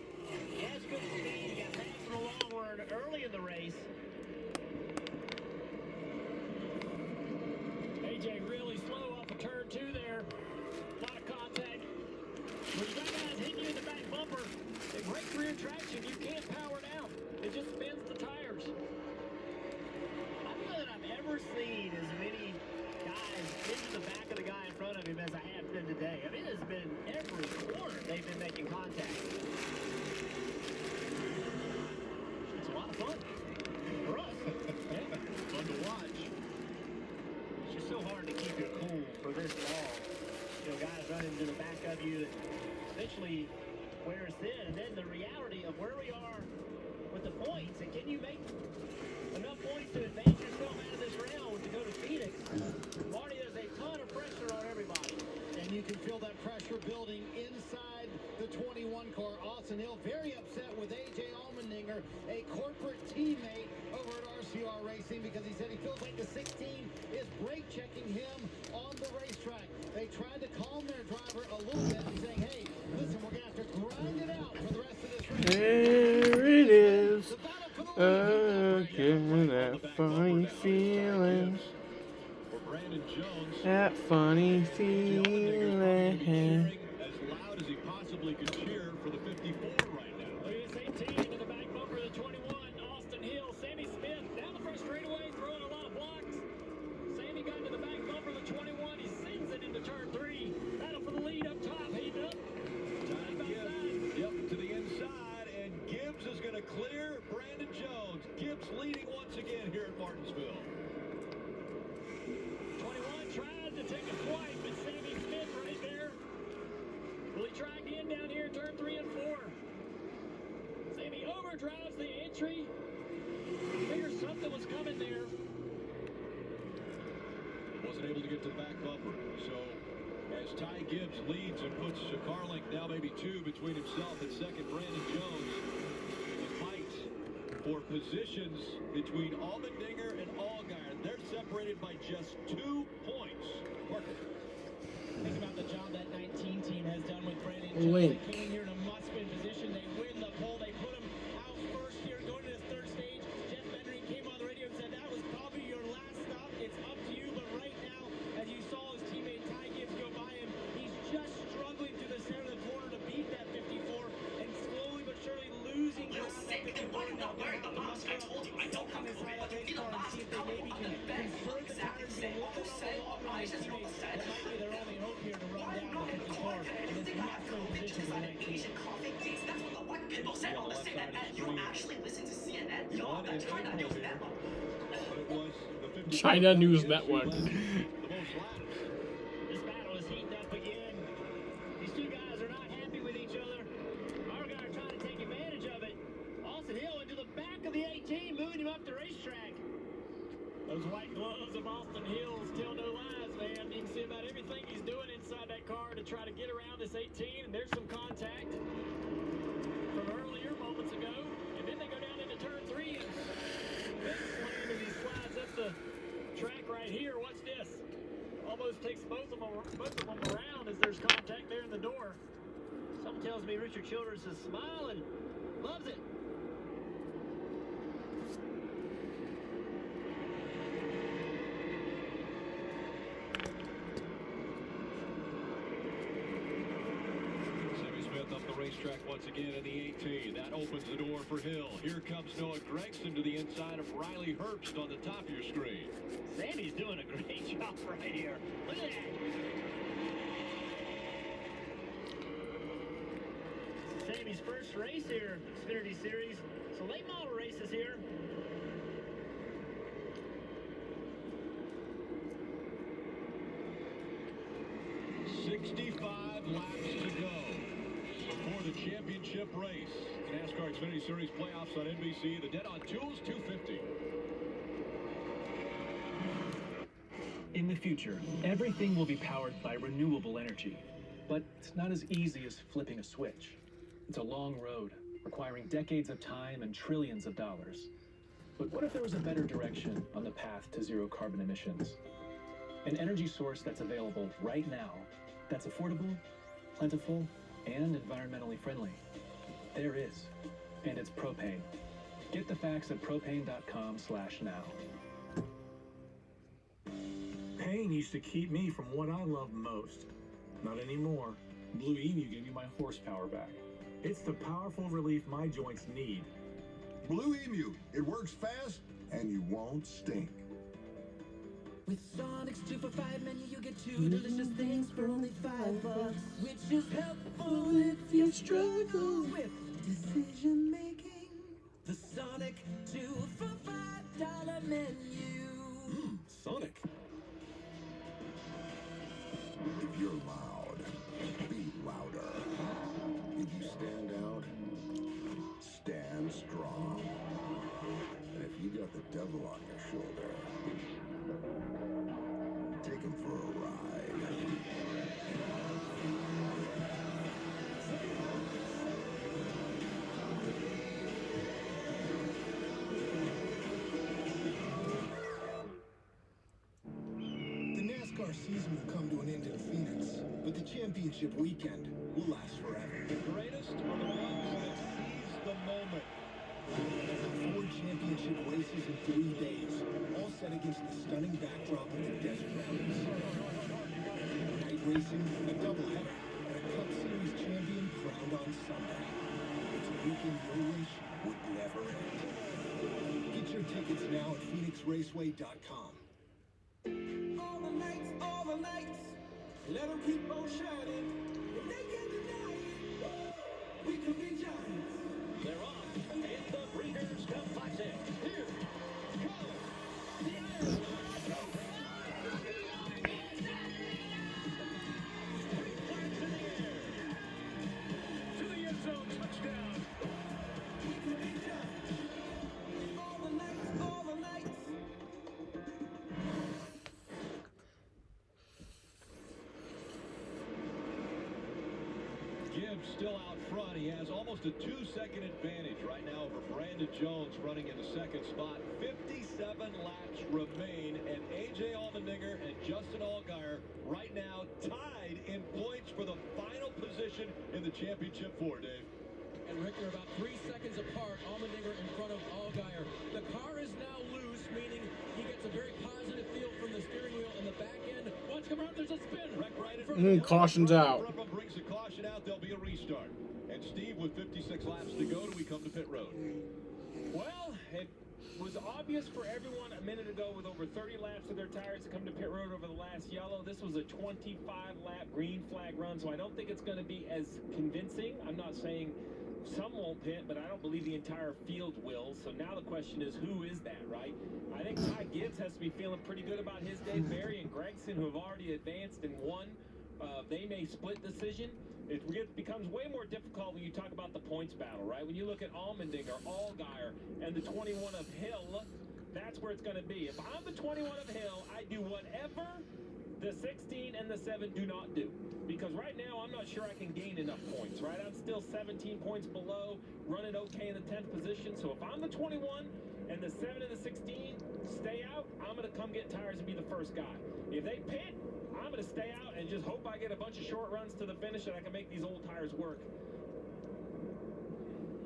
He has good speed. He got past the long run early in the race. AJ really slow off of turn 2 there. A lot of contact. When you got guys hitting you in the back bumper, it breaks rear traction. You can't power down. It just spins the tires. I don't know that I've ever seen as many guys into the back of the guy in front of him as I have been today. I mean, it's been every corner they've been making contact. It's a lot of fun for us. Yeah, fun to watch. It's just so hard to keep it cool for this long. You know, guys running to the back of you and eventually wears thin. And then the reality of where we are with the points, and can you make enough points to advance yourself out of this round to go to Phoenix? Marty, there's a ton of pressure on everybody. And you can feel that pressure building inside the 21 car. Austin Hill very upset with A.J. Allmendinger, a corporate teammate over at RCR Racing, because he said he feels like the 16 is brake checking him on the racetrack. They tried to calm their driver a little bit and saying, hey, listen, we're going to have to grind it out for the rest of this race. There it is. Again, that funny feeling. That funny feeling. As loud as he possibly could cheer for the 54 right now. Look at this 18 into the back bumper of the 21. Austin Hill, Sammy Smith down the front straightaway, throwing a lot of blocks. Sammy got into the back bumper of the 21. He sends it into turn 3. Battle for Martinsville. 21 tried to take a swipe, but Sammy Smith right there. Will he try again down here, turn 3 and 4? Sammy overdrives the entry. Figured something was coming there. Wasn't able to get to the back bumper. So as Ty Gibbs leads and puts Carlink now maybe 2 between himself and second Brandon Jones. The fight for positions between Allmendinger and Allgaier. They're separated by just 2 points. Parker. Think about the job that 19 team has done with Brandon Jones. They came in here in a must-win position. They win the pole. They put him out first here going to the third stage. Jeff Benry came on the radio and said that was probably your last stop. It's up to you. But right now, as you saw his teammate Ty Gibbs go by him, he's just struggling through the center of the corner to beat that 54 and slowly but surely losing ground at 54. Now wearing the mask. I told you I don't have COVID, but you need a mask. See if they maybe can convert the pattern to be a little bit longer on his teammates. That might be their only hope here to run down the 54 in this must-win position for the 19. That's what the white people said on the CNN. You actually listen to CNN? You're the China News Network. China News Network. This battle is heating up again. These two guys are not happy with each other. Allgaier trying to take advantage of it. Austin Hill into the back of the 18, moving him up the racetrack. Those white gloves of Austin Hills tell no lies, man. You can see about everything he's doing inside that car to try to get around this 18, and there's some contact from earlier, moments ago. And then they go down into turn 3, and big slam as he slides up the track right here. What's this? Almost takes both of them around as there's contact there in the door. Something tells me Richard Childress is smiling, loves it. Up the racetrack once again in the 18. That opens the door for Hill. Here comes Noah Gregson to the inside of Riley Herbst on the top of your screen. Sammy's doing a great job right here. Look at that. Sammy's first race here, Xfinity Series. So late model races here. Laps to go before the championship race. NASCAR Xfinity Series playoffs on NBC. The Dead on Tools 250. In the future, everything will be powered by renewable energy. But it's not as easy as flipping a switch. It's a long road, requiring decades of time and trillions of dollars. But what if there was a better direction on the path to zero carbon emissions? An energy source that's available right now, that's affordable, plentiful, and environmentally friendly. There is, and it's propane. Get the facts at propane.com/now. Pain used to keep me from what I love most. Not anymore. Blue Emu gave me my horsepower back. It's the powerful relief my joints need. Blue Emu, it works fast and you won't stink. With Sonic's 2 for $5 menu, you get 2 delicious things for only $5, which is helpful if you struggle with decision making. The Sonic 2 for $5 menu. Sonic. If you're loud, be louder. If you stand out, stand strong. And if you got the devil on your shoulder, take him for a ride. The NASCAR season will come to an end in Phoenix, but the championship weekend will last forever. The greatest are the ones that seize the moment. 4 championship races in 3 days, all set against the stunning backdrop of the desert mountains. Night racing, a doubleheader, and a Cup Series champion crowned on Sunday. It's a weekend you'll wish would never end. Get your tickets now at PhoenixRaceway.com. All the lights, let them keep on shining. If they can't deny it, we could be giants. They're on, and the Breeders' Cup Classic. Here comes still out front. He has almost a 2-second advantage right now over Brandon Jones running in the second spot. 57 laps remain, and A.J. Allmendinger and Justin Allgaier right now tied in points for the final position in the championship 4, Dave. And Rick, they're about 3 seconds apart. Allmendinger in front of Allgaier. The car is now loose, meaning he gets a very positive feel from the steering wheel and the back end. Watch, come around, there's a spin. Right in front of the Caution's out. Front one brings the caution out. There'll be a restart. And Steve, with 56 laps to go, do we come to pit road? Well, it was obvious for everyone a minute ago with over 30 laps of their tires to come to pit road over the last yellow. This was a 25-lap green flag run, so I don't think it's going to be as convincing. I'm not saying some won't pit, but I don't believe the entire field will. So now the question is, who is that, right? I think Ty Gibbs has to be feeling pretty good about his day. Barry and Gregson, who have already advanced and won, they may split decision. It becomes way more difficult when you talk about the points battle, right? When you look at Allmendinger, Allgaier, and the 21 of Hill, that's where it's going to be. If I'm the 21 of Hill, I do whatever the 16 and the 7 do not do. Because right now, I'm not sure I can gain enough points, right? I'm still 17 points below, running okay in the 10th position. So if I'm the 21 and the 7 and the 16 stay out, I'm going to come get tires and be the first guy. If they pit, I'm going to stay out and just hope I get a bunch of short runs to the finish and I can make these old tires work.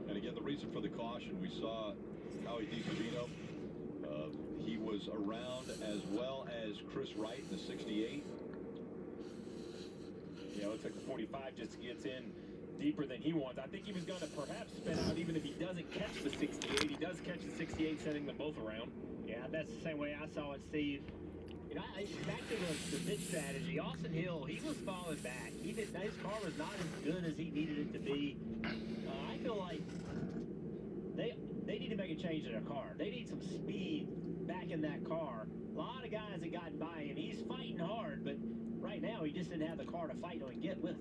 And again, the reason for the caution, we saw Howie DiSavino. He was around as well as Chris Wright in the 68. Yeah, it looks like the 45 just gets in deeper than he wants. I think he was going to perhaps spin out even if he doesn't catch the 68. He does catch the 68, sending them both around. Yeah, that's the same way I saw it, Steve. You know, back to the pit strategy, Austin Hill, he was falling back. His car was not as good as he needed it to be. I feel like they need to make a change in their car. They need some speed back in that car. A lot of guys have gotten by him. He's fighting hard, but right now he just didn't have the car to fight or get with.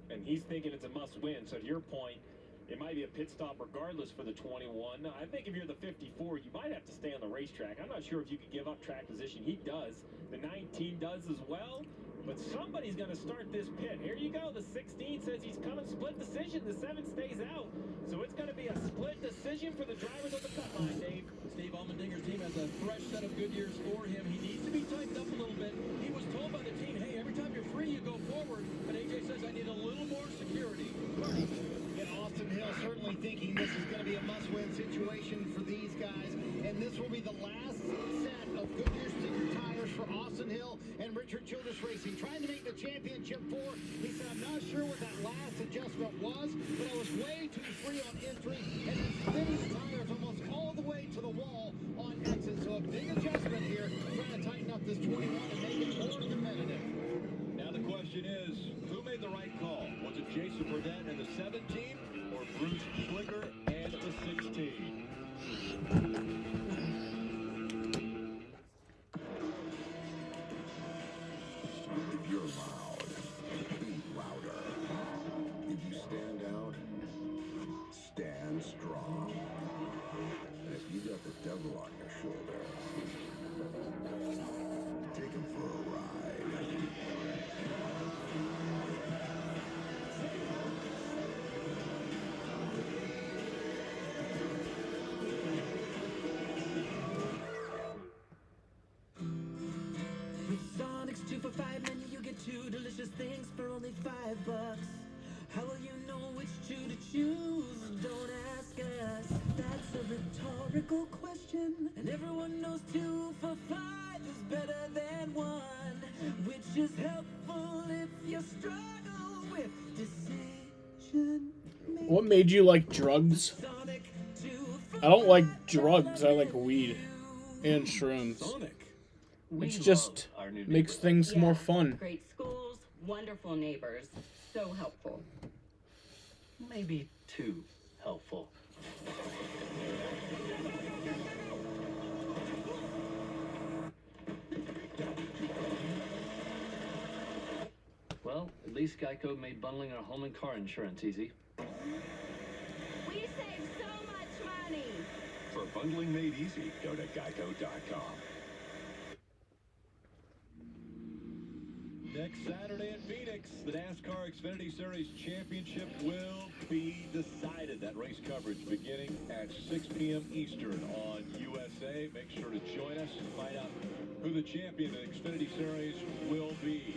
And he's thinking it's a must-win. So to your point, it might be a pit stop regardless for the 21. I think if you're the 54, you might have to stay on the racetrack. I'm not sure if you could give up track position. He does. The 19 does as well. But somebody's going to start this pit. Here you go. The 16 says he's coming split decision. The 7 stays out. So it's going to be a split decision for the drivers on the cut line, Dave. Steve Allmendinger's team has a fresh set of good years for him. He needs to be tightened up a little bit. He was told by the team, hey, every time you're free, you go forward. But AJ says, I need a little more security. And Austin Hill certainly thinking this is going to be a must-win situation for these guys. And this will be the last set of Goodyear sticker tires for Austin Hill and Richard Childress Racing. Trying to make the championship 4. He said, I'm not sure what that last adjustment was, but I was way too free on entry and then spinning the tires almost all the way to the wall on exit. So a big adjustment here, trying to tighten up this 21 and make it more competitive. Now the question is, who made the right call? Was it Jason Burdett and the 17 or Bruce Schlicker and the 16? If you're loud, be louder. If you stand out, stand strong. And if you got the devil on your shoulder, take him for a ride. With Sonic's 2 for $5 menu, you get 2 delicious things for only $5. How will you know which 2 to choose? Don't ask us. That's a rhetorical question. And everyone knows 2 for $5 is better than 1. Which is helpful if you struggle with decision. What made you like drugs? I don't like drugs. I like weed and shrooms. Which just makes things more fun. Great schools, wonderful neighbors, so helpful. Maybe too helpful. Well, at least Geico made bundling our home and car insurance easy. We save so much money. For bundling made easy, go to geico.com. Nick, Next Saturday in Phoenix, the NASCAR Xfinity Series Championship will be decided. That race coverage beginning at 6 p.m. Eastern on USA. Make sure to join us to find out who the champion of the Xfinity Series will be.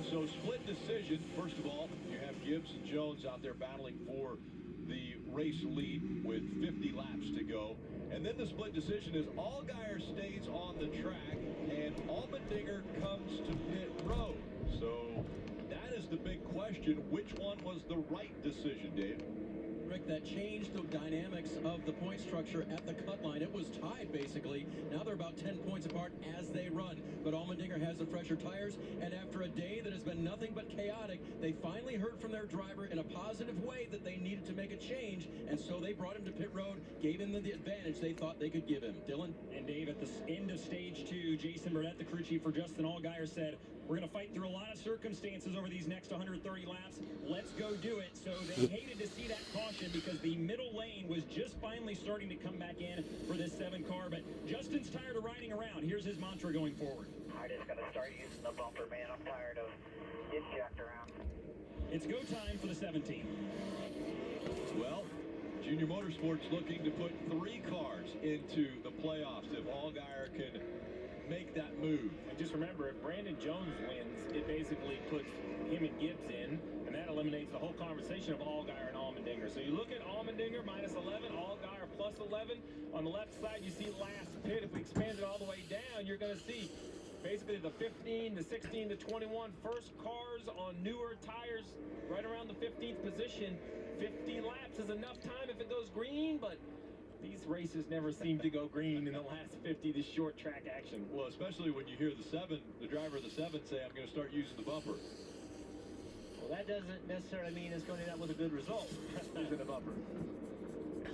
So split decision. First of all, you have Gibbs and Jones out there battling for the race lead with 50 laps to go. And then the split decision is Allgaier stays on the track and Allmendinger comes to pit road. So that is the big question. Which one was the right decision, Dave? Rick, that changed the dynamics of the point structure at the cut line. It was tied, basically. Now they're about 10 points apart as they run. But Allmendinger has the fresher tires, and after a day that has been nothing but chaotic, they finally heard from their driver in a positive way that they needed to make a change, and so they brought him to pit road, gave him the advantage they thought they could give him. Dylan? And Dave, at the end of stage 2, Jason Burnett, the crew chief for Justin Allgaier, said, we're going to fight through a lot of circumstances over these next 130 laps. Let's go do it. So they hated to see that caution because the middle lane was just finally starting to come back in for this 7 car. But Justin's tired of riding around. Here's his mantra going forward. I just got to start using the bumper, man. I'm tired of getting jacked around. It's go time for the 17. Well, Junior Motorsports looking to put 3 cars into the playoffs if Allgaier can make that move. And just remember, if Brandon Jones wins, it basically puts him and Gibbs in, and that eliminates the whole conversation of Allgaier and Allmendinger. So you look at Allmendinger minus 11, Allgaier plus 11. On the left side, you see last pit. If we expand it all the way down, you're going to see basically the 15, the 16, the 21 first cars on newer tires right around the 15th position. 50 laps is enough time if it goes green, but these races never seem to go green in the last 50, this short track action. Well, especially when you hear the driver of the 7 say, I'm going to start using the bumper. Well, that doesn't necessarily mean it's going to end up with a good result. Using the bumper.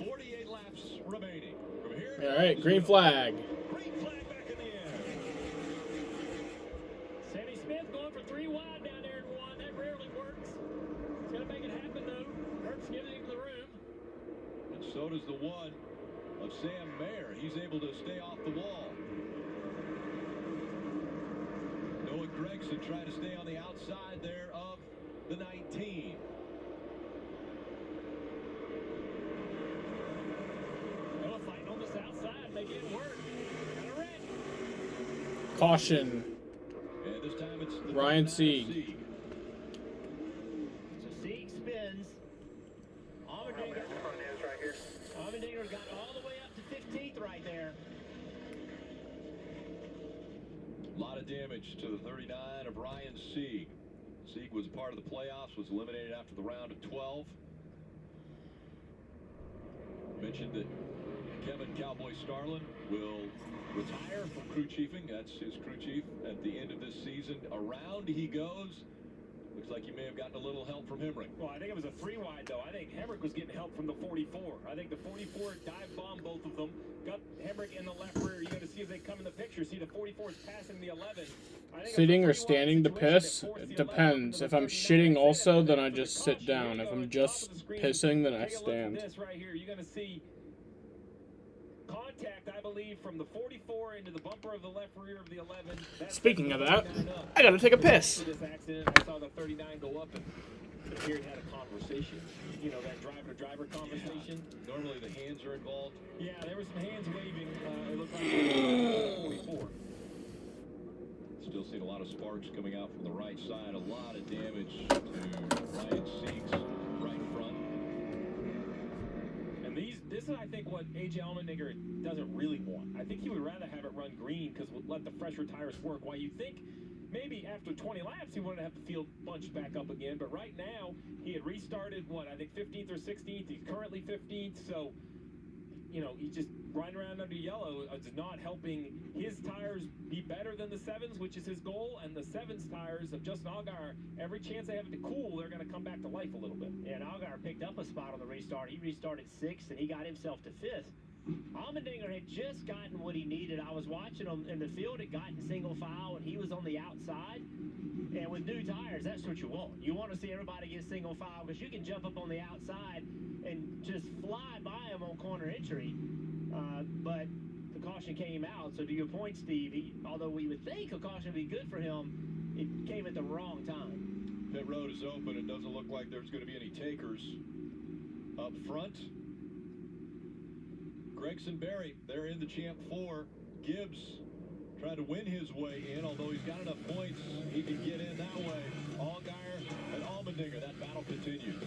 48 laps remaining. From here. All right, green flag. Green flag back in the air. Sammy Smith going for 3 wide down there in 1. That rarely works. He's going to make it happen, though. Herb's giving him the room. And so does the 1 of Sam Mayer. He's able to stay off the wall. Noah Gregson trying to stay on the outside there of the 19. Noah fighting on this outside, making it work. Got a wreck. Caution. And this time it's the Ryan Sieg. So Sieg spins. Allmendinger got all the way up to 15th right there. A lot of damage to the 39 of Ryan Sieg. Sieg was a part of the playoffs, was eliminated after the round of 12. Mentioned that Kevin Cowboy Starlin will retire from crew chiefing. That's his crew chief at the end of this season. Around he goes. Looks like he may have gotten a little help from Hemrick. Well, I think it was a 3 wide, though. I think Hemrick was getting help from the 44. I think the 44 dive bombed both of them. Got Hemrick in the left rear. You're going to see as they come in the picture. See the 44 is passing the 11. Sitting or standing to piss? It depends. If I'm shitting also, then I just sit down. If I'm just pissing, then I stand. This right here, you're going to see contact, I believe, from the 44 into the bumper of the left rear of the 11. Speaking of that, I gotta take a piss. This accident, I saw the 39 go up, and here he had a conversation. You know, that driver-to-driver conversation. Yeah. Normally the hands are involved. Yeah, there was some hands waving. It looked like 44. Still seeing a lot of sparks coming out from the right side. A lot of damage to Ryan Sieg's right front. And this is, I think, what A.J. Allmendinger doesn't really want. I think he would rather have it run green because we'll let the fresher tires work. Why you think maybe after 20 laps he wanted to have the field bunched back up again. But right now, he had restarted, I think 15th or 16th. He's currently 15th. So, you know, he's just riding around under yellow. It's not helping his tires be better than the 7s, which is his goal. And the 7s tires of Justin Allgaier, every chance they have it to cool, they're going to come back to life a little bit. Yeah, and Allgaier picked up a spot on the restart. He restarted 6th, and he got himself to 5th. Allmendinger had just gotten what he needed. I was watching him in the field. It got in single file, and he was on the outside. And with new tires, that's what you want. You want to see everybody get single file because you can jump up on the outside and just fly by him on corner entry. But the caution came out. So to your point, Steve, although we would think a caution would be good for him, it came at the wrong time. Pit road is open. It doesn't look like there's going to be any takers up front. Gregson Berry, they're in the Champ 4. Gibbs tried to win his way in, although he's got enough points, he can get in that way. Allgaier and Allmendinger, that battle continues.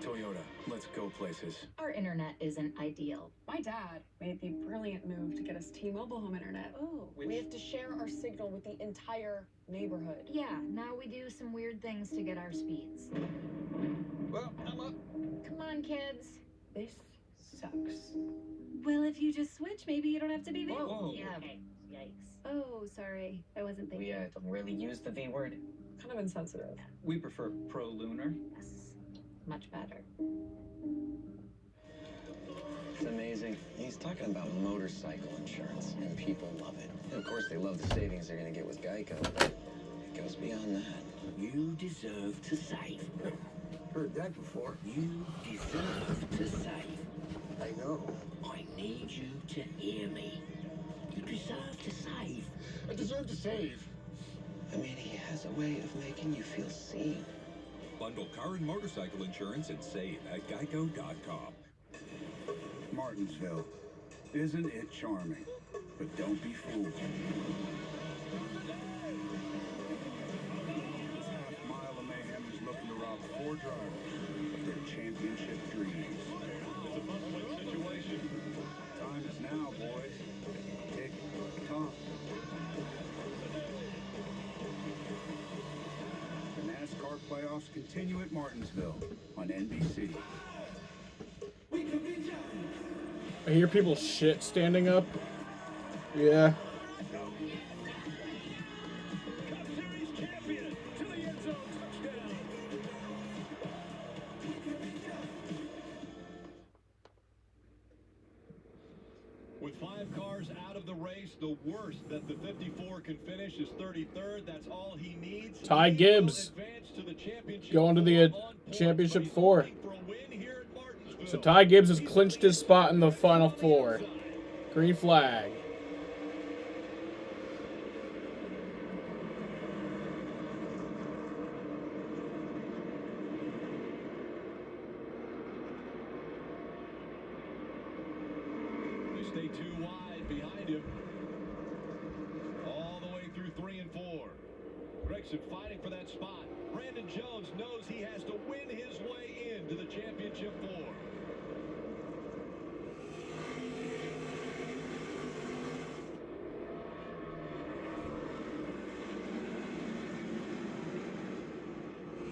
Toyota, let's go places. Our internet isn't ideal. My dad made the brilliant move to get us T-Mobile home internet. Oh, We have to share our signal with the entire neighborhood. yeah, now we do some weird things to get our speeds. Well, I'm up. Come on, kids. This sucks. Well, if you just switch, maybe you don't have to be there. Whoa. Yeah. Yikes. Oh, sorry. I wasn't thinking. We don't really use the V word. Kind of insensitive. We prefer pro-lunar. Yes. Much better. It's amazing. He's talking about motorcycle insurance, and people love it. And of course, they love the savings they're going to get with Geico, but it goes beyond that. You deserve to save. Heard that before. You deserve to save. I know. I need you to hear me. You deserve to save. I deserve to save. I mean, he has a way of making you feel seen. Bundle car and motorcycle insurance and save at geico.com. Martinsville. Isn't it charming? But don't be fooled. This half mile of mayhem is looking to rob 4 drivers of their championship dreams. It's a must-win situation. Time is now, boys. Tick tock. The NASCAR playoffs continue at Martinsville on NBC. I hear people shit standing up. Yeah. With 5 cars out of the race, the worst that the 54 can finish is 33rd. That's all he needs. Ty Gibbs going to the championship 4. So Ty Gibbs has clinched his spot in the final 4. Green flag. They stay too wide behind him. All the way through 3 and 4. Gregson fighting for that spot. Brandon Jones knows he has to win his way into the championship 4.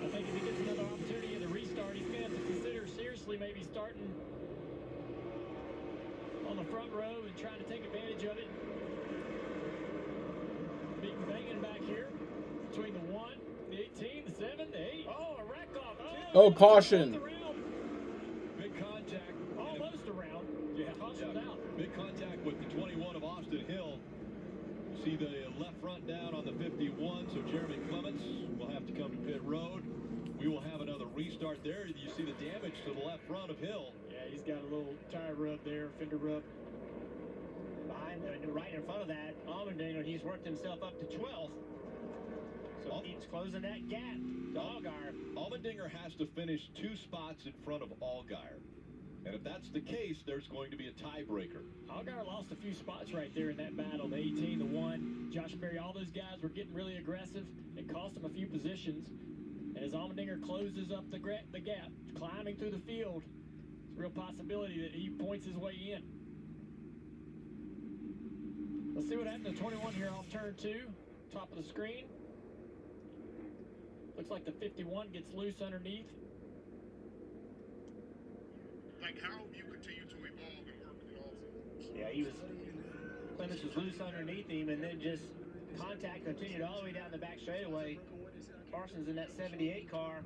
I think if he gets another opportunity in the restart, he's going to have to consider seriously maybe starting on the front row and trying to take advantage of it. Big banging back here between the 1, the 18, the 7, the 8. Oh, a wreck off. Oh, caution. Big contact. Almost around. Yeah, cautioned out. Big contact with the 21 of Austin Hill. See the left front down on the 51, so Jeremy Clements will have to come to pit road. We will have another restart there. You see the damage to the left front of Hill. Yeah, he's got a little tire rub there, fender rub. Behind, right in front of that, Allmendinger, he's worked himself up to 12th. So he keeps closing that gap to Allgaier. Allmendinger has to finish 2 spots in front of Allgaier. And if that's the case, there's going to be a tiebreaker. Allgaier lost a few spots right there in that battle. The 18, the 1, Josh Berry, all those guys were getting really aggressive. It cost him a few positions. And as Allmendinger closes up the gap, climbing through the field, it's a real possibility that he points his way in. Let's see what happened to 21 here off turn 2, top of the screen. Looks like the 51 gets loose underneath. Like, how you continue to evolve and work in all things. Yeah, Clements was loose underneath him and then just Contact continued all the way down the back straightaway. Parsons in that 78 car.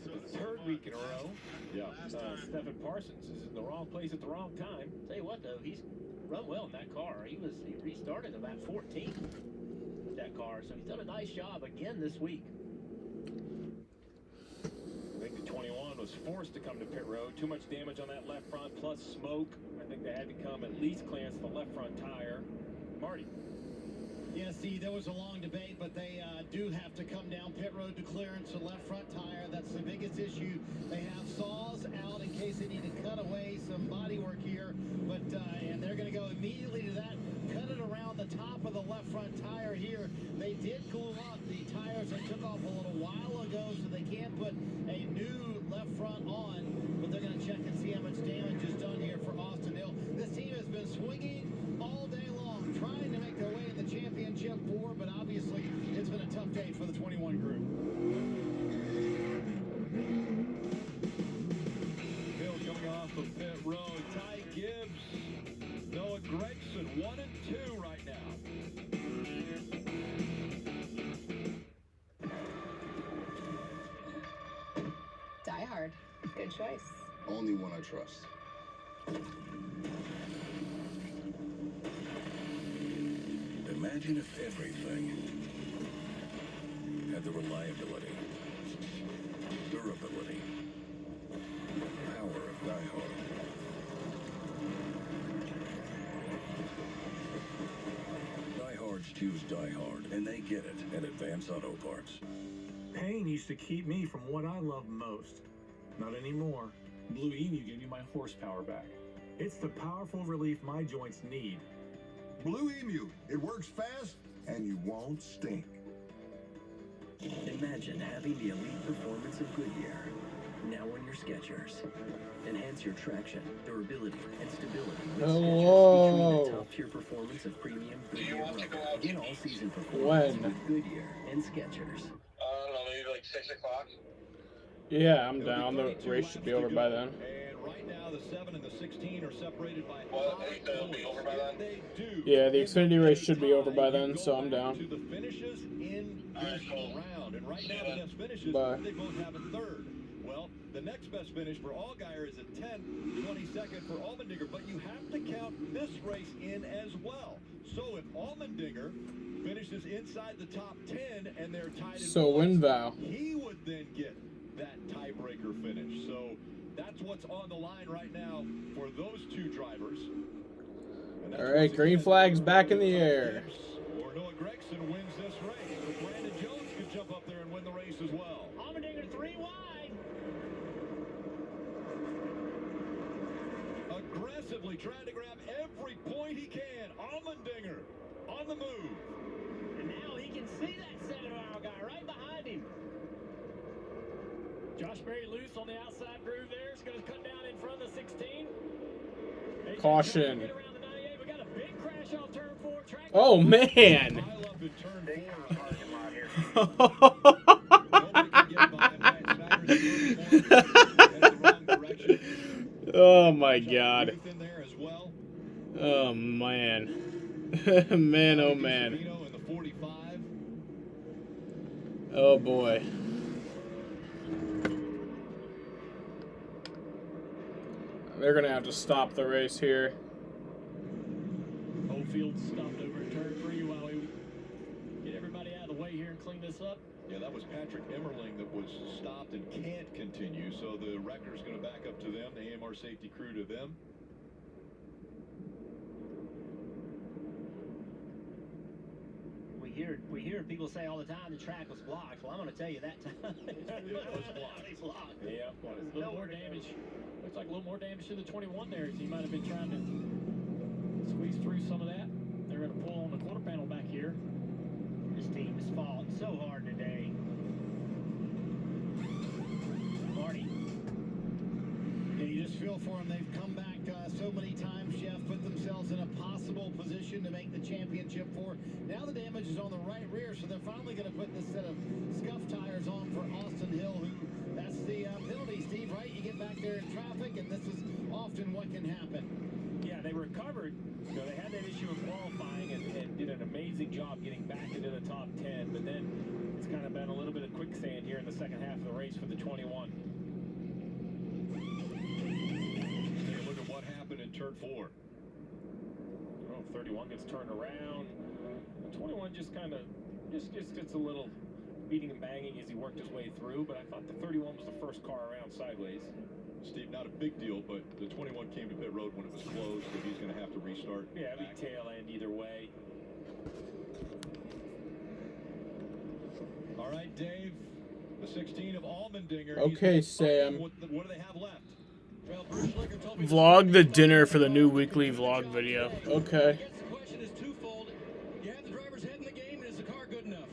For the third week in a row. Yeah. Stephen Parsons is in the wrong place at the wrong time. Tell you what, though, he's run well in that car. He restarted about 14 with that car, so he's done a nice job again this week. I think the 21 was forced to come to pit road. Too much damage on that left front, plus smoke. I think they had to come at least cleanse the left front tire. Marty. Yeah, Steve, there was a long debate, but they do have to come down pit road to clearance the left front tire. That's the biggest issue. They have saws out in case they need to cut away some body work here, but and they're going to go immediately to that, cut it around the top of the left front tire here. They did glue up the tires that took off a little while ago, so they can't put a new left front on, but they're going to check and see how much damage is done here for Austin Hill. This team has been swinging all day long, trying to make their way in the championship 4, but obviously it's been a tough day for the 21 group. Hill coming off the pit road. Ty Gibbs, Noah Gregson, 1 and 2 right now. Die Hard. Good choice. Only one I trust. Imagine if everything had the reliability, durability, power of Die Hard. Diehards choose Die Hard, and they get it at Advance Auto Parts. Pain used to keep me from what I love most. Not anymore. Blue Emu gave me my horsepower back. It's the powerful relief my joints need. Blue Emu. It works fast, and you won't stink. Imagine having the elite performance of Goodyear, now on your Skechers. Enhance your traction, durability, and stability with Skechers, featuring the top-tier performance of premium Goodyear rubber. Get all-season performance with Goodyear and Skechers. I don't know, maybe like 6 o'clock. Yeah, I'm down. The race should be over by then. And right now, the 7 and the 16 are separated by. Well, I think they'll be over by then. Yeah, the Xfinity race should be over by then, so I'm down. To the finishes in this round, and right now the best finishes Bye. they both have a third. Well, the next best finish for Allgaier is a 10th, 22nd for Allmendinger, but you have to count this race in as well. So if Allmendinger finishes inside the top 10 and they're tied in So win Val. he would then get that tiebreaker finish. So that's what's on the line right now for those two drivers. All right, green flag's back in the air. Or Noah Gregson wins this race. But Brandon Jones could jump up there and win the race as well. Allmendinger 3 wide. Aggressively trying to grab every point he can. Allmendinger on the move. And now he can see that 7-mile guy right behind him. Josh Berry loose on the outside groove there. It's going to cut down in front of the 16. Caution. Get around the 98. We got a big crash off turn 4. Track Oh, man. Oh, my God. Oh, man. Man, oh, man. Oh, boy. They're going to have to stop the race here. Oldfield stopped over at turn 3 while we get everybody out of the way here and clean this up. Yeah, that was Patrick Emmerling that was stopped and can't continue. So the wrecker's going to back up to them, the AMR safety crew to them. We hear people say all the time the track was blocked. Well, I'm going to tell you that time it was blocked. Yeah, well, a little more damage. Looks like a little more damage to the 21 there. He might have been trying to squeeze through some of that. They're going to pull on the quarter panel back here. This team has fought so hard today. Marty. Yeah, you just feel for them. They've come back so many times, Jeff, put themselves in a possible position to make the championship 4. Now the damage is on the right rear, so they're finally going to put this set of scuff tires on for Austin Hill, who that's the penalty, Steve, right? You get back there in traffic, and this is often what can happen. Yeah, they recovered. You know, they had that issue of qualifying and did an amazing job getting back into the top 10, but then it's kind of been a little bit of quicksand here in the second half of the race for the 21. Take a look at what happened in turn 4. Oh, 31 gets turned around. 21 just kind of just gets a little beating and banging as he worked his way through, but I thought the 31 was the first car around sideways. Steve, not a big deal, but the 21 came to pit road when it was closed, so he's going to have to restart. Yeah, big tail end either way. All right, Dave, the 16 of Allmendinger. Okay, Sam. What do they have left? Well, Bruce Schlicker told me Vlog the dinner for the new weekly vlog video. Okay. the question is twofold. You have the driver's head in the game, and is the car good enough?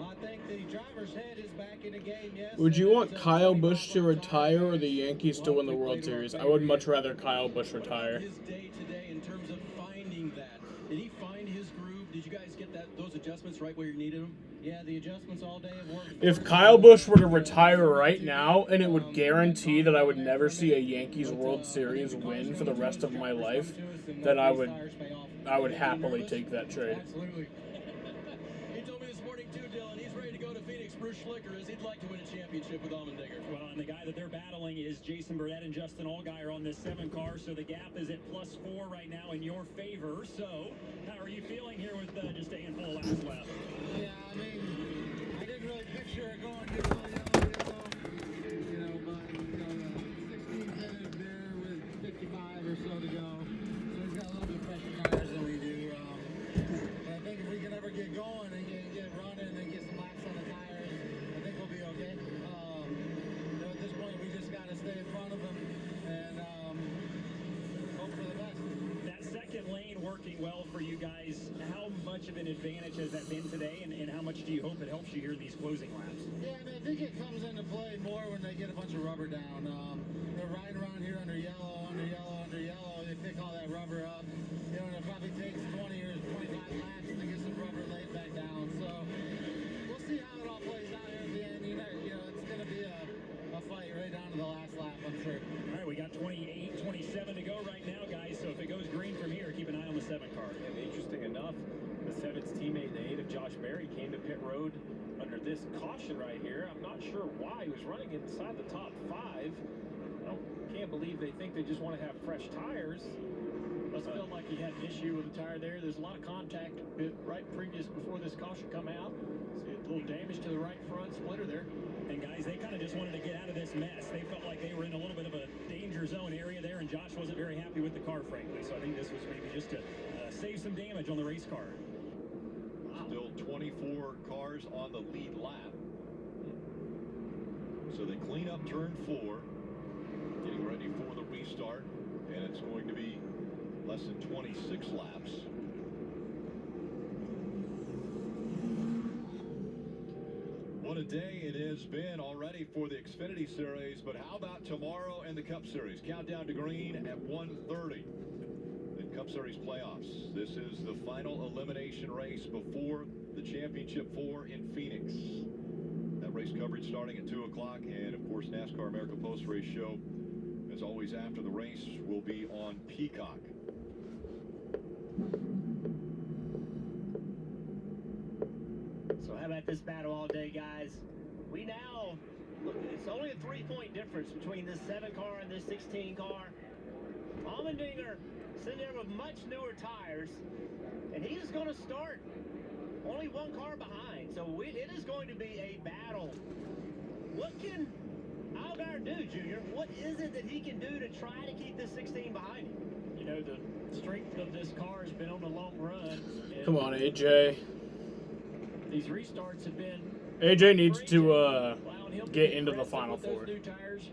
I think the driver's head is back in the game, yes. Would you want Kyle Busch to retire or the Yankees to win the World Series? I would much rather Kyle Busch retire. His day today in terms of finding that. Did he find his groove? Did you guys get those adjustments right where you needed them? Yeah, the adjustments all day have worked. If Kyle Busch were to retire right now, and it would guarantee that I would never see a Yankees World Series win for the rest of my life, then I would happily take that trade. Absolutely. He told me this morning too, Dylan, he's ready to go to Phoenix. Bruce Schlicker is. He'd like to win a championship with Allmendinger. Well, and the guy that they're battling is Jason Burnett and Justin Allgaier on this 7 car, so the gap is at +4 right now in your favor. So, how are you feeling here with just a handful of laps left? Yeah, I mean, I didn't really picture it going yellow, but, the 16's headed there with 55 or so to go. So he's got a little bit fresher tires than we do. But I think if we can ever get going and get running and get some laps on the tires, I think we'll be okay. At this point, we just got to stay in front of him and hope for the best. That second lane working well for you guys. How much of an advantage has that been today, and how much do you hope it helps you here in these closing laps? Yeah, I mean, I think it comes into play more when they get a bunch of rubber down. They're riding around here under yellow. They pick all that rubber up. And it probably takes 20 or 25 laps to get some rubber laid back down. So we'll see how it all plays out here at the end. It's going to be a fight right down to the last lap, I'm sure. All right, we got 28, 27 to go right now, guys. So if it goes green from here, keep an eye on the 7 car. And interesting enough, the 7's teammate, the 8 of Josh Berry, came to pit road under this caution right here. I'm not sure why. He was running inside the top 5. I can't believe they think they just want to have fresh tires. Must feel like he had an issue with the tire there. There's a lot of contact right previous before this caution come out. See a little damage to the right front splitter there. And guys, they kind of just wanted to get out of this mess. They felt like they were in a little bit of a danger zone area there, and Josh wasn't very happy with the car, frankly. So I think this was maybe just to save some damage on the race car. Still 24 cars on the lead lap. So they clean up turn 4, getting ready for the restart, and it's going to be less than 26 laps. What a day it has been already for the Xfinity Series, but how about tomorrow and the Cup Series? Countdown to green at 1:30. The Cup Series playoffs. This is the final elimination race before the Championship 4 in Phoenix. That race coverage starting at 2 o'clock, and of course NASCAR America Post Race Show, as always after the race, will be on Peacock. So how about this battle all day, guys? We now, look, it's only a 3-point difference between this 7 car and this 16 car. Allmendinger sitting there with much newer tires, and he is going to start only 1 car behind. So it is going to be a battle. What can Allgaier do, Junior? What is it that he can do to try to keep this 16 behind him? You know, the strength of this car has been on the long run. Come on, AJ. These restarts have been... AJ needs to get into the Final Four. New tires.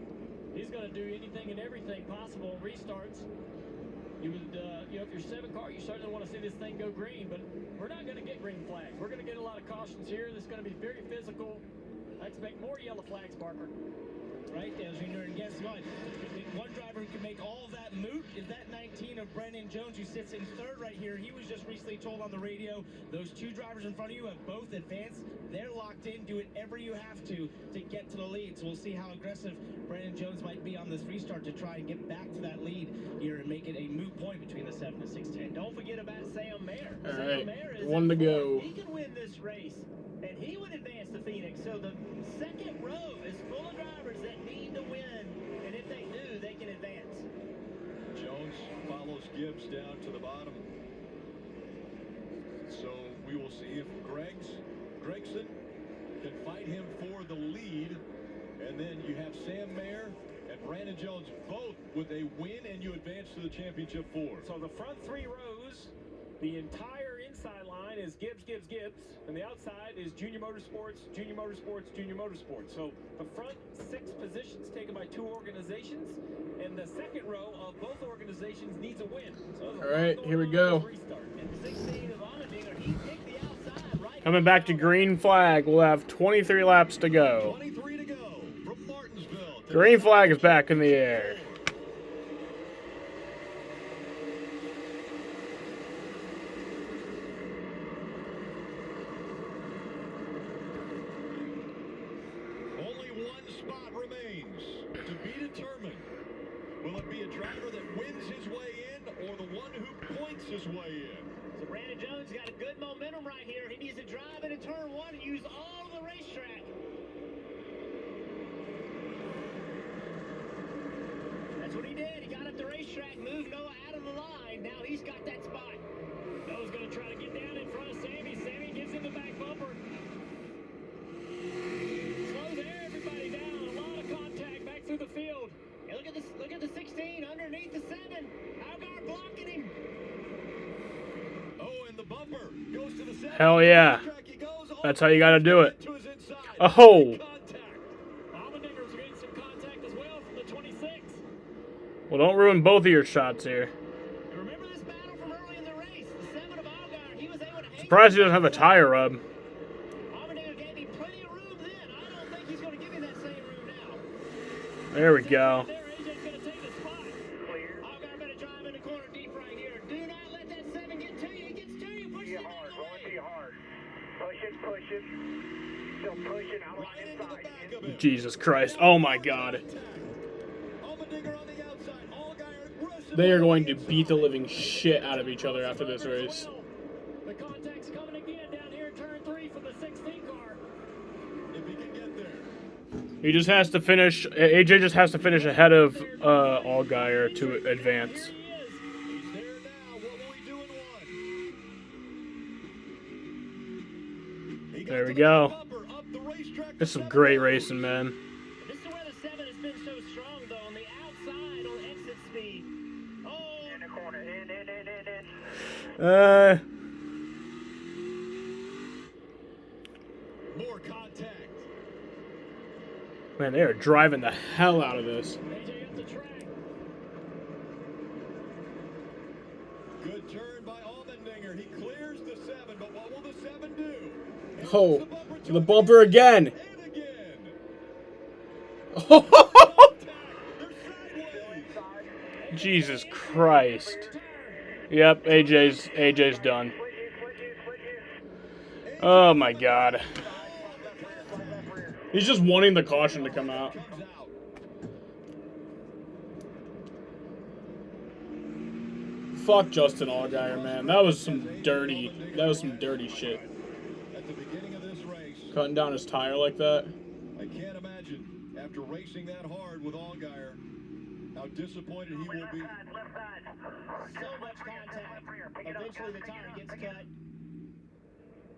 He's going to do anything and everything possible on restarts. You would, if you're 7 car, you certainly want to see this thing go green, but we're not going to get green flags. We're going to get a lot of cautions here. This is going to be very physical. I expect more yellow flags, Parker. Right, Dale Jr., and guess what? One driver who can make all of that moot is that 19 of Brandon Jones, who sits in 3rd right here. He was just recently told on the radio, those 2 drivers in front of you have both advanced. They're locked in. Do whatever you have to get to the lead. So we'll see how aggressive Brandon Jones might be on this restart to try and get back to that lead here in make it a moot point between the 7 and 16. And don't forget about Sam Mayer. All Sam right, Mayer is one to in go. fourth. He can win this race, and he would advance to Phoenix. So the second row is full of drivers that need to win, and if they do, they can advance. Jones follows Gibbs down to the bottom. So we will see if Gregson can fight him for the lead. And then you have Sam Mayer and Brandon Jones both with a win, and you advance to the championship 4. So the front 3 rows, the entire inside line is Gibbs, and the outside is Junior Motorsports, Junior Motorsports, Junior Motorsports. So the front 6 positions taken by 2 organizations, and the second row of both organizations needs a win. So All right, here we go. Coming back to green flag, we'll have 23 laps to go. 23 to go from Martinsville. Green flag is back in the air. Only one spot remains to be determined. Will it be a driver that wins his way in, or the one who points his way in? So Brandon Jones got a good momentum right here. He needs to drive into turn 1 and use all of the racetrack. That's what he did. He got up the racetrack, moved Noah out of the line. Now he's got that spot. Noah's going to try to get down in front of Sammy. Sammy gives him the back bumper. Slows everybody down. A lot of contact back through the field. And look at the 16 underneath the 7. Algar blocking him. Oh, and the bumper goes to the 7. Hell yeah. That's how you got to do it. Oh. Allmendinger's getting some contact as well from the 26. Well, don't ruin both of your shots here. Remember this battle from early in the race? The 7 of Algar, he was able to hang. Surprised he doesn't have a tire rub. Allmendinger gave him plenty of room then. I don't think he's going to give him that same room now. There we go. AJ's going to take the spot. Algar better drive in the corner deep right here. Do not let that 7 get to you. It gets to you. Push it hard. Going to you hard. Push it. Still pushing out Right into the back of him. Jesus Christ. Oh my God. They are going to beat the living shit out of each other after this race. The contact's coming again down here in turn 3 for the 16 car. If he can get there. He just has to finish. AJ just has to finish ahead of Allgaier to advance. He's there now. What will he do in 1? There we go. This is some great racing, man. This is where the 7 has been so strong, though. On the outside, on exit speed. Oh. In the corner. In. More contact. Man, they are driving the hell out of this. AJ up the track. Good turn by Allmendinger. He clears the 7, but what will the 7 do? Oh, the bumper again. And again. Jesus Christ. Yep, AJ's done. Oh my God. He's just wanting the caution to come out. Fuck Justin Allgaier, man. That was some dirty shit. At the beginning of this race, Cutting down his tire like that. I can't imagine, after racing that hard with Allgaier, how disappointed he will be. So much contact. Eventually the tire gets cut.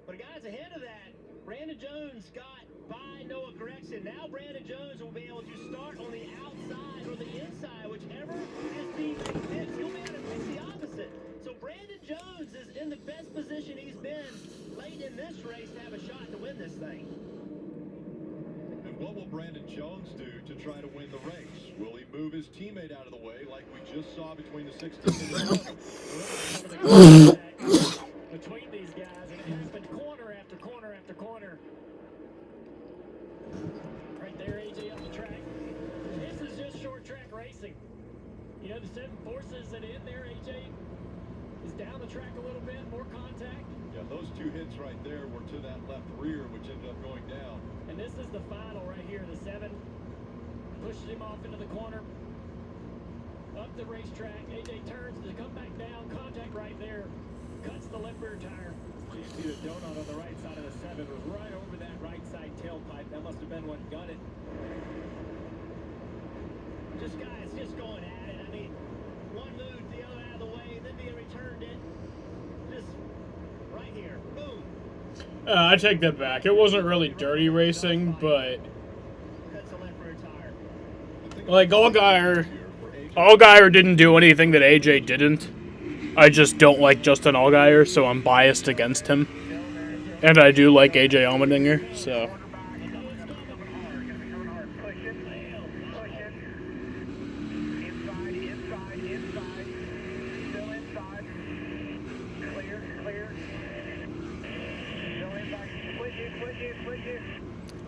But guys, ahead of that, Brandon Jones got by Noah Gregson. Now Brandon Jones will be able to start on the outside or the inside, whichever his teammate picks. He'll be able to pick the opposite. So Brandon Jones is in the best position he's been late in this race to have a shot to win this thing. And what will Brandon Jones do to try to win the race? Will he move his teammate out of the way like we just saw between the 16 and the 7? Between these guys, and it happened corner after corner after corner. Right there, AJ up the track. This is just short track racing. You know, the 7 forces it in there. AJ is down the track a little bit, more contact. Yeah, those 2 hits right there were to that left rear, which ended up going down. And this is the final right here. The 7 pushes him off into the corner. Up the racetrack, AJ turns to come back down, contact right there, cuts the left rear tire. You see the donut on the right side of the 7 was right over that right side tailpipe. That must have been what got it. Just guys, just going at it. I mean, one moved the other out of the way, then they returned it. Just right here, boom. I take that back. It wasn't really dirty racing, but like Allgaier didn't do anything that AJ didn't. I just don't like Justin Allgaier, so I'm biased against him. And I do like AJ Allmendinger, so.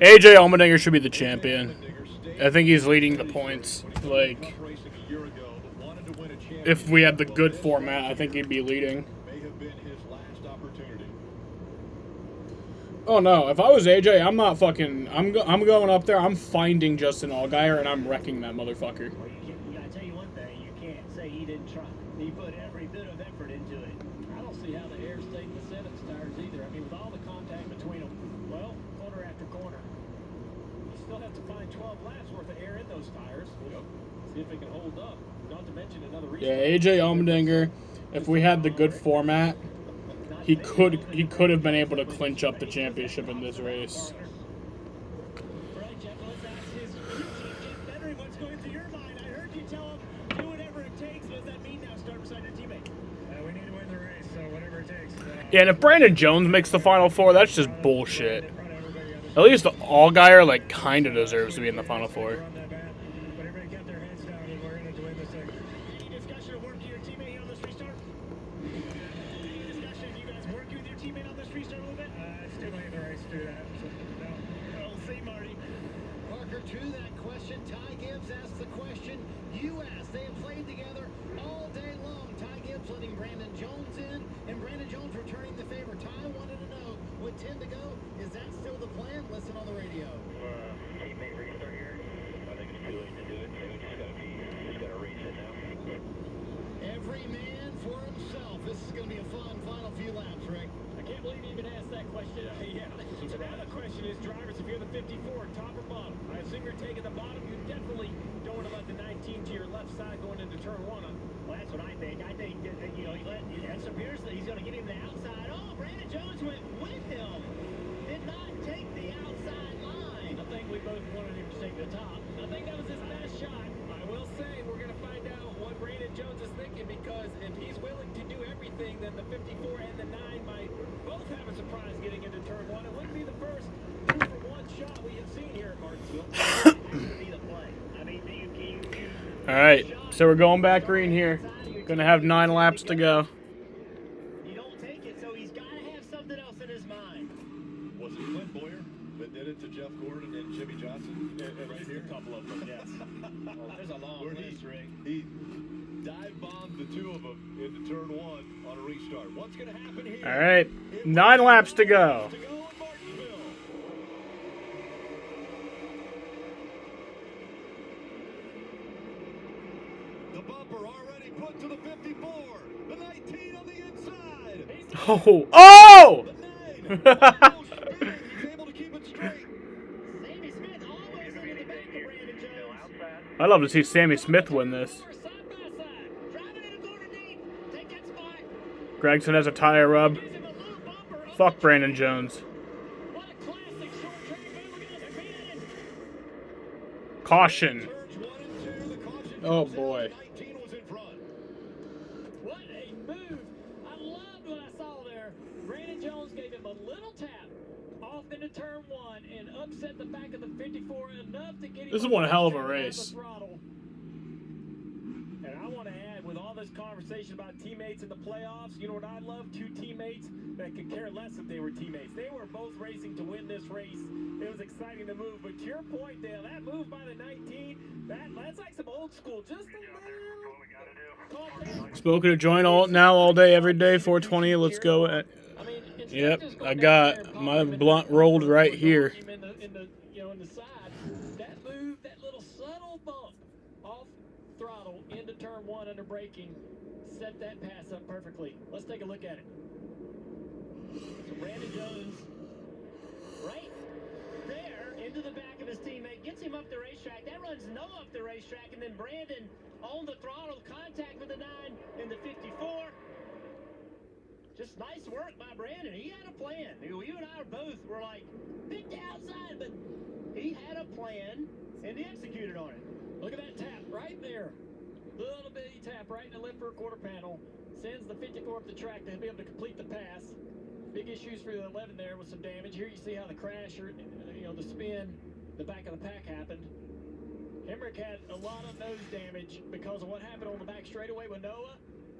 AJ Allmendinger should be the champion. I think he's leading the points. Like, if we had the good format, I think he'd be leading. Oh no, if I was AJ, I'm not fucking. I'm going up there. I'm finding Justin Allgaier and I'm wrecking that motherfucker. Well, you gotta tell you one thing. You can't say he didn't try. He put every bit of effort into it. I don't see how the air stayed in the 7's tires either. I mean, with all the contact between them, well, corner after corner, you still have to find 12 laps worth of air in those tires. See if it can hold up. Not to mention another reason. Yeah, AJ Allmendinger, if we had the good format, he could have been able to clinch up the championship in this race. Right, Jeff, let's ask his teammate Benry what's going through your mind. I heard you tell him, do whatever it takes. What does that mean now? Start beside your teammate. We need to win the race, so whatever it takes. Yeah, and if Brandon Jones makes the Final Four, that's just bullshit. At least Allgaier, like, kind of deserves to be in the Final Four. Alright, so we're going back green here. Gonna have 9 laps to go. You don't take it, so he's got to have something else in his mind. Was it Clint Boyer that did it to Jeff Gordon and Jimmy Johnson? Right here? A couple of them, yes. Well, there's a long list, Rick. He dive bombed the two of them into turn 1 on a restart. What's going to happen here? Alright, 9 laps to go. The bumper already put to the 54. The 19 on the inside. Oh! Oh! He's able to keep it straight. Sammy Smith almost into the back of Brandon Jones. I'd love to see Sammy Smith win this. Gregson has a tire rub. Fuck Brandon Jones. Caution. Oh boy. What a move. I loved what I saw there. Brandon Jones gave him a little tap off into turn 1 and upset the back of the 54 enough to get him. This is one hell of a race. And I want to add, with all this conversation about teammates in the playoffs, you know what I love? 2 teammates that could care less if they were teammates. They were both racing to win this race. It was exciting to move. But to your point, Dale, that move by the 19, that's like some old school. Just a little. Smoking a joint all day, every day, 420. Let's go. Yep, I got my blunt rolled right here. In the side, that move, that little subtle bump off throttle into turn of braking set that pass up perfectly. Let's take a look at it. So Brandon Jones, right there, into the back of his teammate, gets him up the racetrack. That runs Noah up the racetrack, and then Brandon on the throttle, contact with the 9 in the 54. Just nice work by Brandon. He had a plan. You and I were like, pick the outside, but he had a plan, and he executed on it. Look at that tap right there. Little bitty tap right in the left rear quarter panel. Sends the 54 up the track to be able to complete the pass. Big issues for the 11 there with some damage. Here you see how the crash, or the spin, the back of the pack happened. Hemrick had a lot of nose damage because of what happened on the back straightaway with Noah.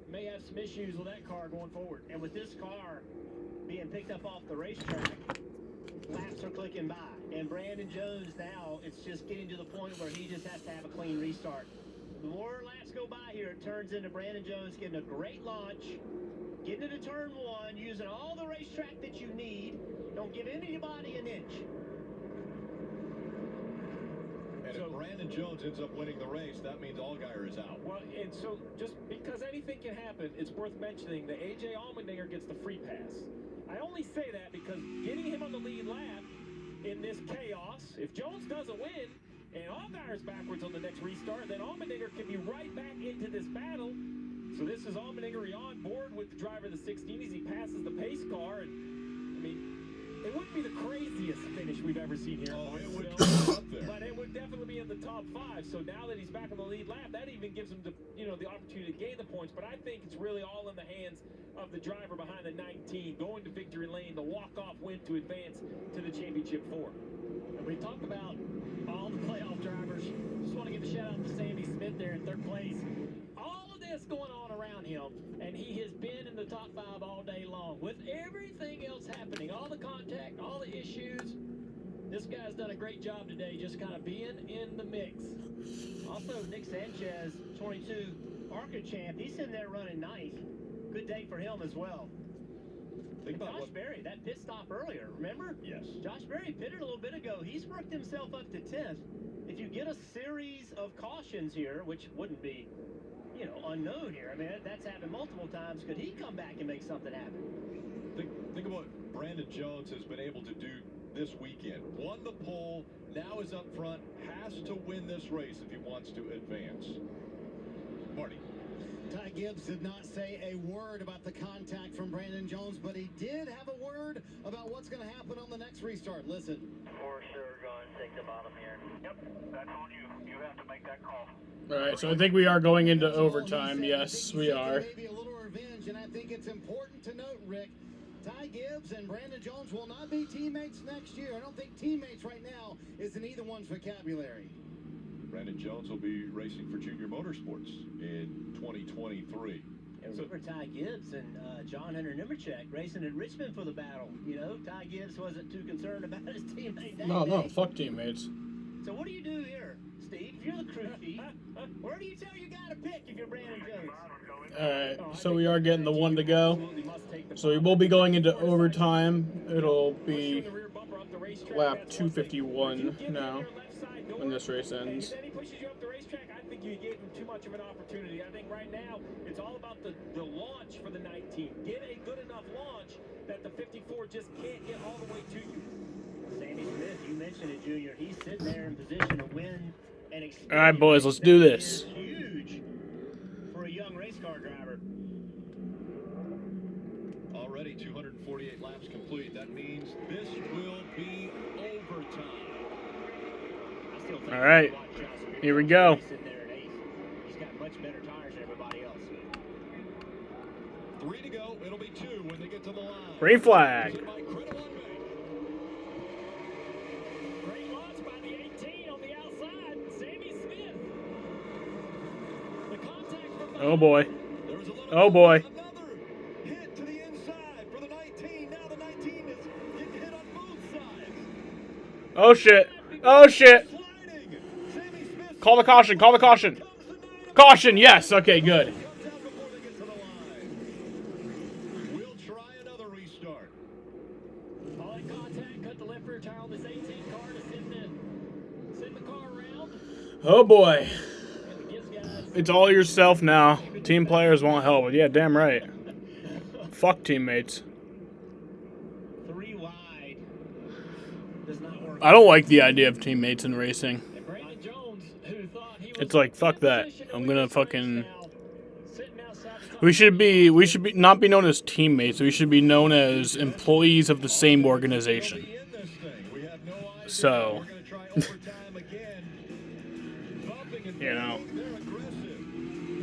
May have some issues with that car going forward. And with this car being picked up off the racetrack, laps are clicking by. And Brandon Jones now, it's just getting to the point where he just has to have a clean restart. The more laps go by here, it turns into Brandon Jones getting a great launch, getting into turn 1, using all the racetrack that you need. Don't give anybody an inch. And if Brandon Jones ends up winning the race, that means Allgaier is out. Well, and so just because anything can happen, it's worth mentioning that A.J. Allmendinger gets the free pass. I only say that because getting him on the lead lap in this chaos, if Jones doesn't win and Allgaier's backwards on the next restart, then Allmendinger can be right back into this battle. So this is Allmendinger on board with the driver of the 16 as he passes the pace car. And I mean, it wouldn't be the craziest finish we've ever seen here. Oh, it would but it would definitely be in the top 5. So now that he's back on the lead lap, that even gives him the opportunity to gain the points. But I think it's really all in the hands of the driver behind the 19, going to victory lane, the walk-off win to advance to the championship 4. And we talk about all the playoff drivers. Just want to give a shout out to Sammy Smith there in 3rd place. All of this going on around him, and he has been in the top 5 all day long. With everything else happening, all the contact, all the issues, this guy's done a great job today just kind of being in the mix. Also, Nick Sanchez, 22 ARCA champ, he's in there running 9th. Good day for him as well. Think about Josh Berry, that pit stop earlier, remember? Yes. Josh Berry pitted a little bit ago. He's worked himself up to 10th. If you get a series of cautions here, which wouldn't be, unknown here. I mean, that's happened multiple times. Could he come back and make something happen? Think of what Brandon Jones has been able to do this weekend. Won the pole, now is up front, has to win this race if he wants to advance. Marty. Ty Gibbs did not say a word about the contact from Brandon Jones, but he did have a word about what's going to happen on the next restart. Listen. For sure, going to take the bottom here. Yep, that's on you. You have to make that call. All right, so I think we are going into overtime. Yes, we are. Maybe a little revenge, and I think it's important to note, Rick, Ty Gibbs and Brandon Jones will not be teammates next year. I don't think teammates right now is in either one's vocabulary. Brandon Jones will be racing for Junior Motorsports in 2023. And remember Ty Gibbs and John Hunter Nemechek racing in Richmond for the battle. Ty Gibbs wasn't too concerned about his teammate that No, day. fuck teammates. So what do you do here, Steve? If you're the crew chief, where do you tell your guy to pick if you're Brandon Jones? All right, so we are getting the 1 to go. So we will be going into overtime. It'll be lap 251 now when this race ends. If he pushes you up the racetrack, I think you gave him too much of an opportunity. I think right now it's all about the launch for the 19. Get a good enough launch that the 54 just can't get all the way to you. Sammy Smith, you mentioned it, Junior. He's sitting there in position to win an Xfinity. All right, boys, let's do this. Huge for a young race car driver. Already 248 laps complete. That means this will be overtime. All right, here we go. He's got much better tires than everybody else. 3 to go. It'll be 2 when they get to the line. Green flag. Great launch by the 18 on the outside. Sammy Smith. The contact from the Oh boy. Oh boy. Hit to the inside for the 19. Now the 19 is getting hit on both sides. Oh shit. Oh shit. Call the caution. Call the caution. Caution. Yes. Okay. Good. We'll try another restart. All in contact. Cut the left rear tire on this 18 car to send the car around. Oh boy. And the Gibbs guys It's all yourself now. Team players won't help. Yeah, damn right. Fuck teammates. 3 wide. Does not work. I don't like the idea of teammates in racing. And Brandon Jones, who thought he was It's like, fuck in that. position to I'm win gonna this race fucking... now, sitting outside the top We should be not be known as teammates. We should be known as employees of the same organization. So, you know.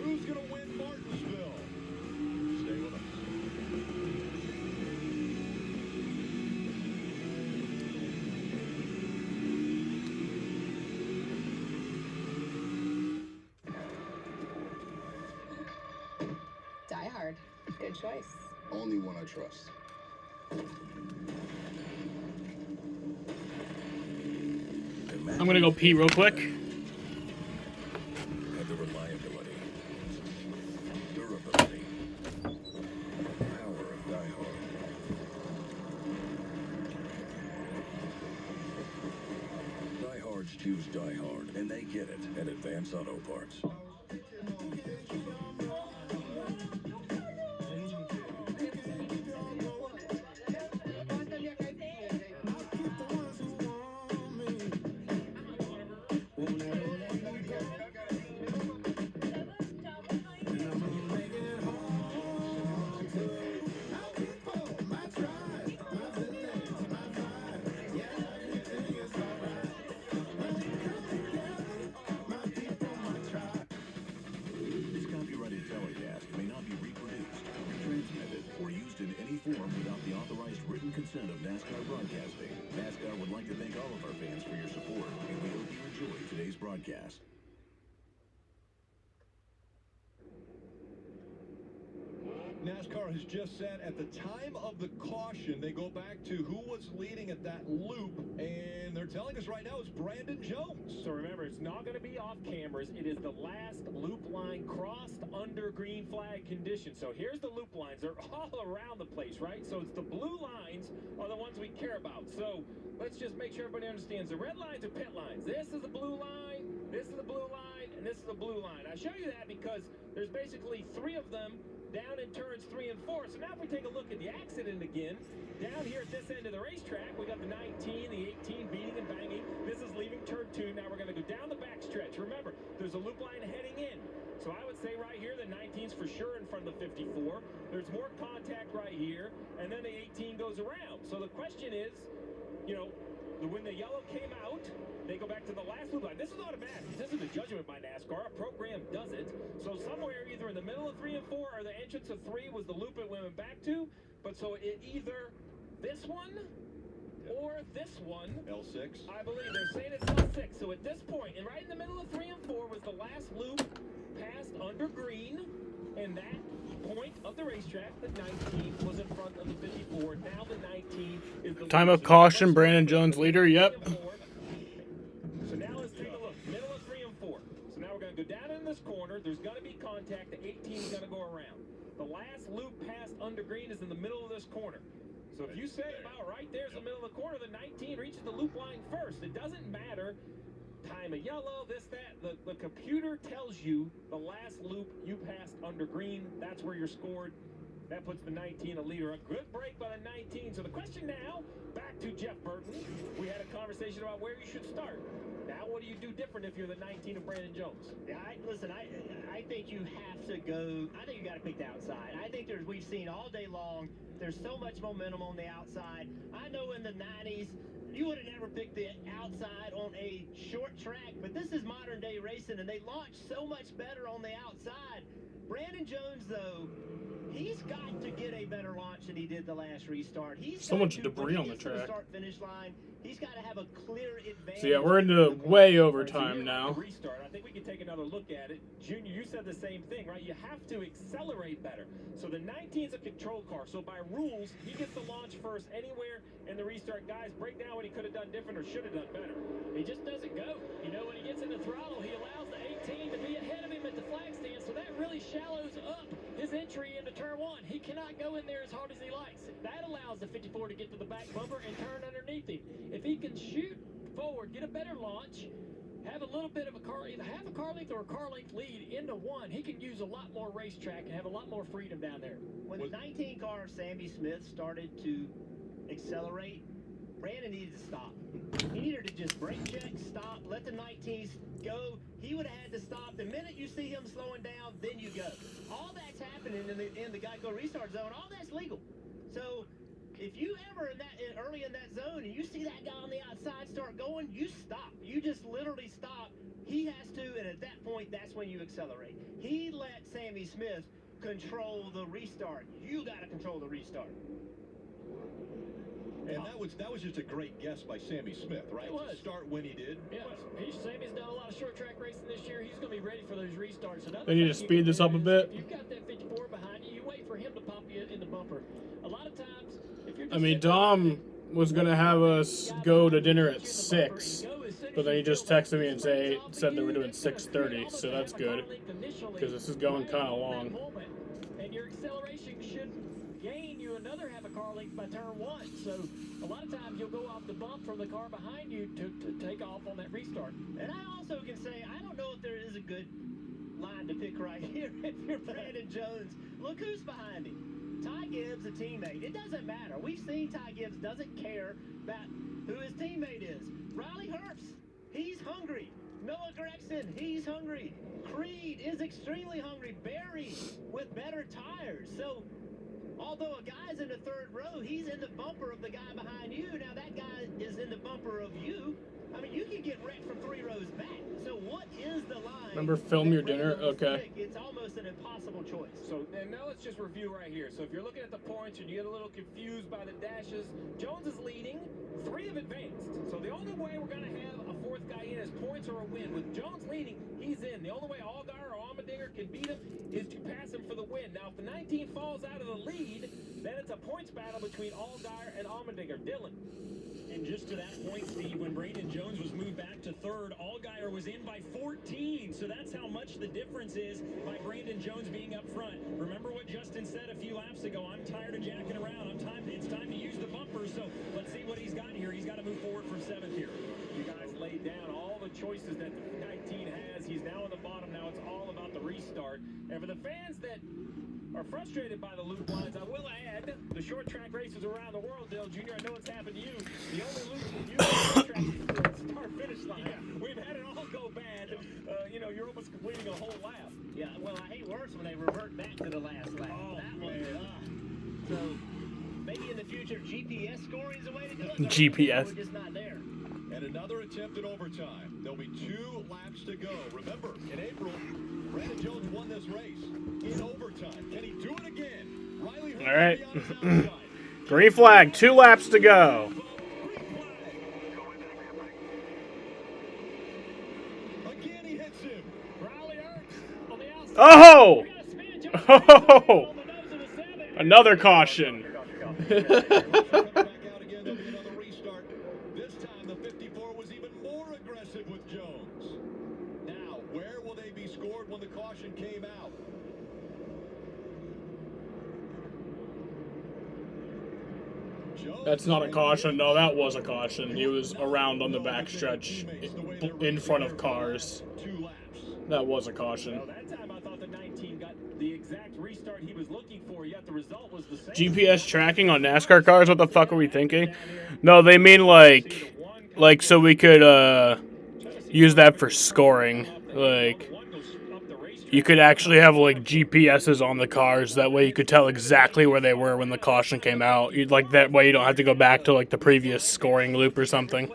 Who's going to win Martinsville? Stay with us. Die Hard. Good choice. Only one I trust. I'm gonna go pee real quick. Have the reliability, durability, power of Die Hard. Die Hards choose Die Hard, and they get it at Advance Auto Parts. This copyrighted telecast may not be reproduced, transmitted, or used in any form without the authorized written consent of NASCAR Broadcasting. NASCAR would like to thank all of our fans for your support, and we hope you enjoyed today's broadcast. NASCAR has just said at the time of the caution, they go back to who was leading at that loop, and they're telling us right now it's Brandon Jones. So remember, it's not going to be off cameras. It is the last loop line crossed under green flag conditions. So here's the loop lines. They're all around the place, right? So it's the blue lines are the ones we care about. So let's just make sure everybody understands. The red lines are pit lines. This is the blue line, this is the blue line, and this is the blue line. I show you that because there's basically 3 of them down in turns 3 and 4. So now if we take a look at the accident again, down here at this end of the racetrack, we got the 19, the 18 beating and banging. This is leaving turn 2. Now we're going to go down the backstretch. Remember, there's a loop line heading in. So I would say right here, the 19's for sure in front of the 54. There's more contact right here, and then the 18 goes around. So the question is, you know, when the yellow came out, they go back to the last loop line. This is automatic. This isn't a judgment by NASCAR. A program does it. So somewhere either in the middle of 3 and 4 or the entrance of 3 was the loop it went back to. But so it either this one or this one. L6. I believe they're saying it's L6. So at this point, and right in the middle of 3 and 4 was the last loop passed under green. And that point of the racetrack, the 19 was in front of the 54. Now the 19 is the Time of caution, Brandon Jones leader. Yep. So now let's take a look. Middle of 3 and 4. So now we're going to go down in this corner. There's going to be contact. The 18 is going to go around. The last loop passed under green is in the middle of this corner. So if you say about right there's the middle of the corner, the 19 reaches the loop line first. It doesn't matter. Time of yellow, this, that. The computer tells you the last loop you passed under green. That's where you're scored. That puts the 19 a leader. A good break by the 19. So the question now, back to Jeff Burton. We had a conversation about where you should start. Now, what do you do different if you're the 19 of Brandon Jones? Yeah, I think you have to go. I think you got to pick the outside. I think we've seen all day long. There's so much momentum on the outside. I know in the 90s, you would have never picked the outside on a short track, but this is modern day racing, and they launch so much better on the outside. Brandon Jones, though, he's got to get a better launch than he did the last restart. He's So much debris on the track. Start-finish line. He's got to have a clear advantage. So yeah, we're into way overtime now. Restart. I think we can take another look at it. Junior, you said the same thing, right? You have to accelerate better. So the 19 is a control car. So by rules, he gets the launch first anywhere in the restart. Guys, break down what he could have done different or should have done better. He just doesn't go. You know, when he gets in the throttle, he allows the 18 to be ahead of him at the flag stand, so that really shallows up his entry into turn 1. He cannot go in there as hard as he likes. That allows the 54 to get to the back bumper and turn underneath him. If he can shoot forward, get a better launch, have a little bit of a car, either half a car length or a car length lead into one, he can use a lot more racetrack and have a lot more freedom down there. When the 19 car Sammy Smith started to accelerate, Brandon needed to stop. He needed to just brake check, stop, let the 19s go. He would have had to stop. The minute you see him slowing down, then you go. All that's happening in the Geico restart zone, all that's legal. So if you ever early in that zone and you see that guy on the outside start going, you stop. You just literally stop. He has to, and at that point, that's when you accelerate. He let Sammy Smith control the restart. You got to control the restart. And that was just a great guess by Sammy Smith, right? It was. To start when he did. Yeah, Sammy's done a lot of short track racing this year. He's going to be ready for those restarts. They need to speed this up a bit. If you've got that 54 behind you, you wait for him to pop you in the bumper. A lot of times, if you're just I mean, Dom was going to have us go to dinner at 6, but then he just texted me and said they were doing 6:30, so that's good, because this is going kind of long. And your acceleration should gain you another half a car length by turn 1. So a lot of times you'll go off the bump from the car behind you to take off on that restart. And I also can say, I don't know if there is a good line to pick right here. If you're Brandon Jones, look who's behind him. Ty Gibbs, a teammate. It doesn't matter. We've seen Ty Gibbs doesn't care about who his teammate is. Riley Herbst, he's hungry. Noah Gregson, he's hungry. Creed is extremely hungry. Barry with better tires. So although a guy's in the third row, he's in the bumper of the guy behind you. Now that guy is in the bumper of you. I mean, you can get wrecked from 3 rows back. So what is the line? Remember, film your dinner? Okay. It's almost an impossible choice. So, and now let's just review right here. So if you're looking at the points and you get a little confused by the dashes, Jones is leading, 3 have advanced. So the only way we're going to have a 4th guy in is points or a win. With Jones leading, he's in. The only way Allgaier or Allmendinger can beat him is to pass him for the win. Now, if the 19 falls out of the lead, then it's a points battle between Allgaier and Allmendinger. Dylan. And just to that point, Steve, when Brandon Jones was moved back to 3rd, Allgaier was in by 14. So that's how much the difference is by Brandon Jones being up front. Remember what Justin said a few laps ago. I'm tired of jacking around. It's time to use the bumper. So let's see what he's got here. He's got to move forward from 7th here. You guys laid down all the choices that the 19 has. He's now at the bottom. Now it's all about the restart. And for the fans that are frustrated by the loop lines, I will add the short track races around the world, Dale Jr., I know it's happened to you. The only loop that you short track is the start-finish line. Yeah. We've had it all go bad. You're almost completing a whole lap. Yeah, well, I hate worse when they revert back to the last lap. Oh, that man. one. So maybe in the future, GPS scoring is the way to do it. GPS. We're just not there. And another attempt at overtime. There'll be 2 laps to go. Remember, in April, Brandon Jones won this race in overtime. Can he do it again? Riley All right. Green flag, 2 laps to go. Again, he hits him. Riley Herbst on the outside. Oh! Oh! Another caution. Back out again, there'll be another restart. This time, the 54 was even more aggressive with Jones. Now, where will they be scored when the caution came out? That's not a caution. No, that was a caution. He was around on the backstretch in front of cars. That was a caution. Well, that time I thought the 19 got the exact restart he was looking for, yet the result was the same. GPS tracking on NASCAR cars? What the fuck are we thinking? No, they mean like so we could use that for scoring. Like, you could actually have like GPSs on the cars. That way you could tell exactly where they were when the caution came out. Like that way you don't have to go back to like the previous scoring loop or something.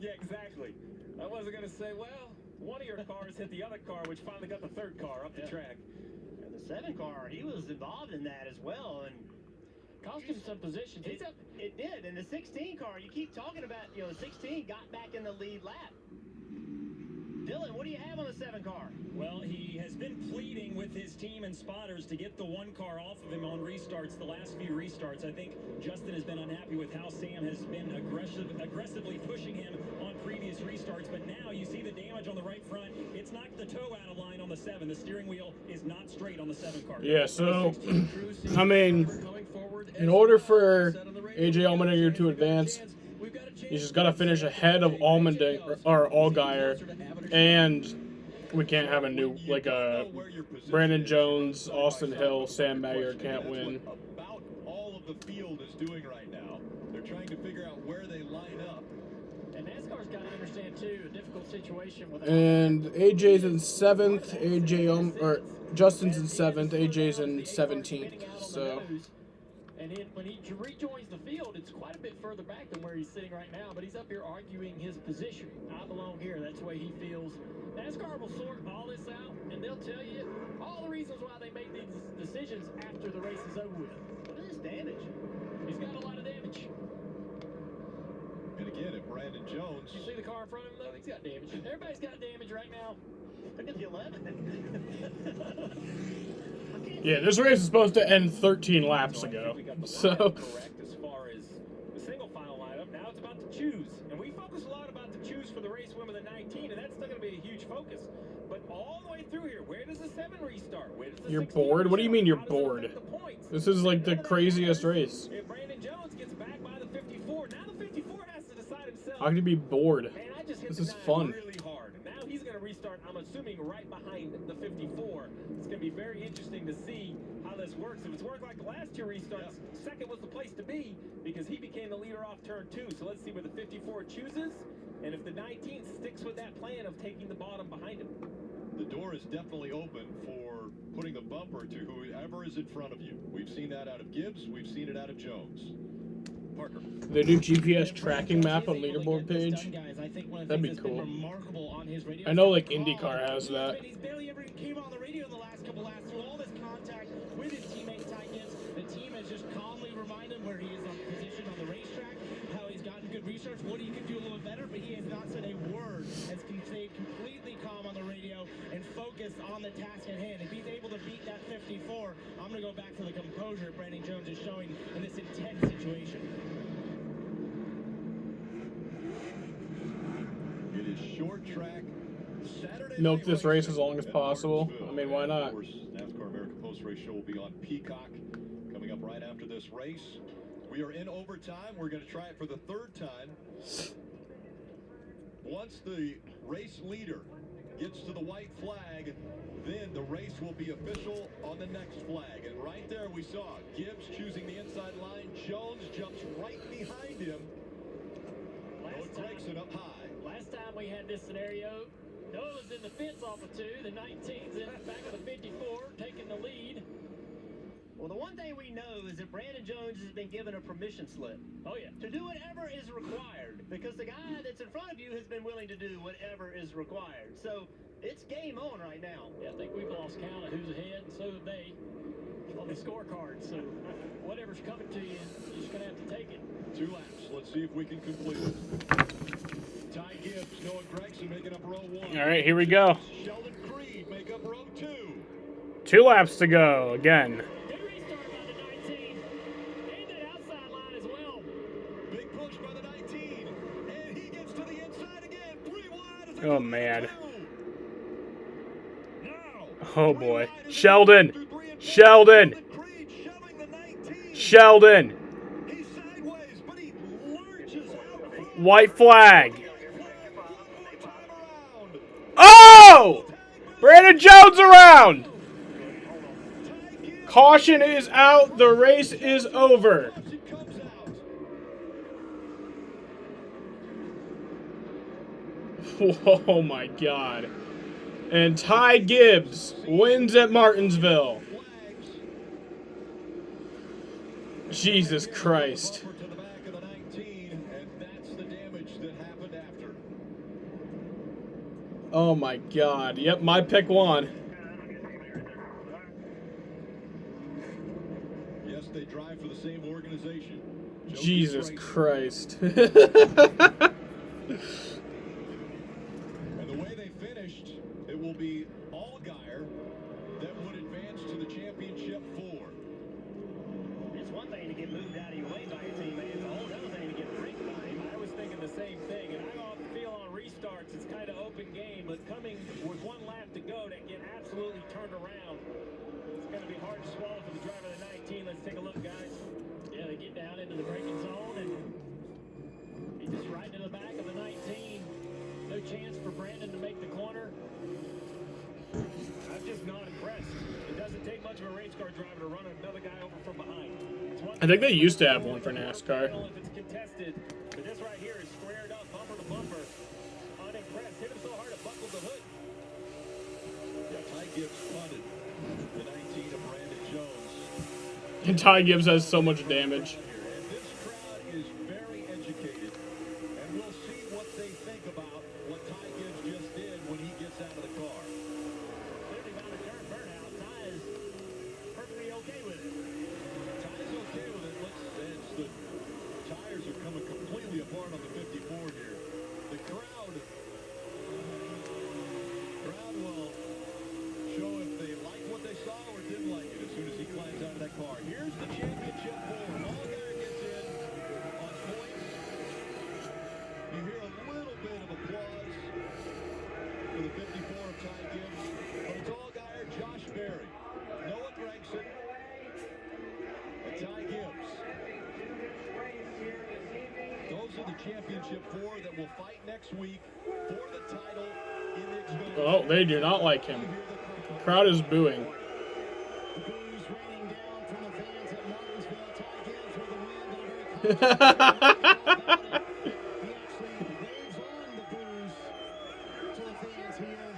Yeah, exactly. I wasn't going to say, well, one of your cars hit the other car, which finally got the 3rd car up the track. And the 7 car, he was involved in that as well, and cost him some positions. It did. And the 16 car, you keep talking about, 16 got back in the lead lap. Dylan, what do you have on the 7 car? Well, he has been pleading with his team and spotters to get the 1 car off of him on restarts, the last few restarts. I think Justin has been unhappy with how Sam has been aggressively pushing him on previous restarts. But now you see the damage on the right front. It's knocked the toe out of line on the 7. The steering wheel is not straight on the 7 car. Yeah, so, I mean, in order for AJ Allmendinger to advance. He's just got to finish ahead of Allmendinger or Allgaier, and we can't have a new Brandon Jones, Austin Hill, Sam Mayer can't win. About all of the field is doing right now. They're trying to figure out where they line up. And NASCAR's got to understand too a difficult situation with. And AJ's in 7th. Or Justin's in 7th. AJ's in 17th. So. And when he rejoins the field, it's quite a bit further back than where he's sitting right now. But he's up here arguing his position. I belong here. That's the way he feels. NASCAR will sort all this out, and they'll tell you all the reasons why they made these decisions after the race is over with. What is damage? He's got a lot of damage. And again, if Brandon Jones... You see the car in front of him, though? He's got damage. Everybody's got damage right now. Look at the 11. Yeah, this race is supposed to end 13 laps ago. So. Correct as far as the single final lineup. Now it's about to choose. And we focus a lot about the choose for the race win with the 19, and that's still going to be a huge focus. But all the way through here, where does the 7 restart? Where does the You're 16 bored? What do you mean you're restart? How does bored? it affect the points? This is like the craziest race. If Brandon Jones gets back by the 54, now the 54 has to decide himself. How can you be bored? Man, I just hit This the is nine fun. really hard. Now he's going to restart, I'm assuming, right behind the 54. It's going to be very interesting to see how this works. If it's worked like the last 2 restarts, second was the place to be because he became the leader off turn 2. So let's see where the 54 chooses and if the 19 sticks with that plan of taking the bottom behind him. The door is definitely open for putting a bumper to whoever is in front of you. We've seen that out of Gibbs. We've seen it out of Jones. Parker. They do GPS tracking map on leaderboard page. That'd be cool. I know like IndyCar has that. He's barely ever came on the radio in the last couple laps through all this contact with his teammate Ty Gibbs. The team has just calmly reminded him where he is on position on the racetrack, how he's gotten good research, what he could do a little bit better, but he has not said a word. Has stayed completely calm on the radio and focused on the task at hand. If he's able to beat that 54, I'm going to go back to the composure Brandon Jones is showing in this intense situation. It is short track. Saturday Milk this race as long as possible. I mean, why not? Of course, NASCAR American Post Race Show will be on Peacock coming up right after this race. We are in overtime. We're going to try it for the 3rd time. Once the race leader gets to the white flag, then the race will be official on the next flag. And right there we saw Gibbs choosing the inside line. Jones jumps right behind him. Noah Gregson up high. Last time we had this scenario, Noah's in the fence off of 2, the 19's in the back of the 54, taking the lead. Well, the one thing we know is that Brandon Jones has been given a permission slip. Oh, yeah. To do whatever is required, because the guy that's in front of you has been willing to do whatever is required. So it's game on right now. Yeah, I think we've lost count of who's ahead, and so have they on the scorecard. So whatever's coming to you, you're just going to have to take it. 2 laps. Let's see if we can complete it. Ty Gibbs, Noah Gregson making up row 1. All right, here we go. Sheldon Creed make up row 2. 2 laps to go again. Good restart by the 19. And that outside line as well. Big push by the 19. And he gets to the inside again. 3 wide. As Oh, man. Now, Oh, boy. Sheldon. Sheldon. Sheldon. he's sideways, but he lurches out front. White flag. One more time around. Oh! Brandon Jones around. Caution is out. The race is over. Oh my God. And Ty Gibbs wins at Martinsville. Jesus Christ. To the back of the 19, and that's the damage that happened after. Oh my God. Yep, my pick won. Yes, they drive for the same organization. Jesus Christ. And the way they finished, it will be Allgaier that would advance to the championship 4. It's one thing to get moved out of your way by your teammate. It's a whole other thing to get rigged by him. I was thinking the same thing, and I often feel on restarts it's kind of open game, but coming with 1 lap to go to get absolutely turned around, it's going to be hard to swallow for the driver of the 19. Let's take a look, guys. Yeah, they get down into the braking zone. the back of the 19. No chance for Brandon to make the corner. I'm just not impressed. It doesn't take much of a race car driver to run another guy over from behind. I think they used to have one for NASCAR. If it's contested, but this right here is squared up, bumper to bumper. Unimpressed. Hit him so hard it buckled the hood. Yeah, Ty Gibbs punted the 19 of Brandon Jones. And Ty Gibbs has so much damage. And this crowd is very educated, and we'll see what they think about what Ty Gibbs just did when he gets out of the car. Clearly found a turn burnout. Ty is perfectly okay with it. Ty's okay with it. The tires are coming completely apart on the 54 here. The crowd will show if they like what they saw or didn't like it as soon as he climbs out of that car. Here's the championship four. Allgaier gets in on points. You hear a little bit of applause for the 54 of Ty Gibbs, but it's Allgaier, Josh Berry, Noah Gragson, and Ty Gibbs. Those are the championship four that will fight next week for the title in the Xfinity. Oh, they do not like him. The crowd is booing. The booze raining down from the fans at Martinsville. Ty Gibbs with the win, but a very he actually waves on the booze to the fans here.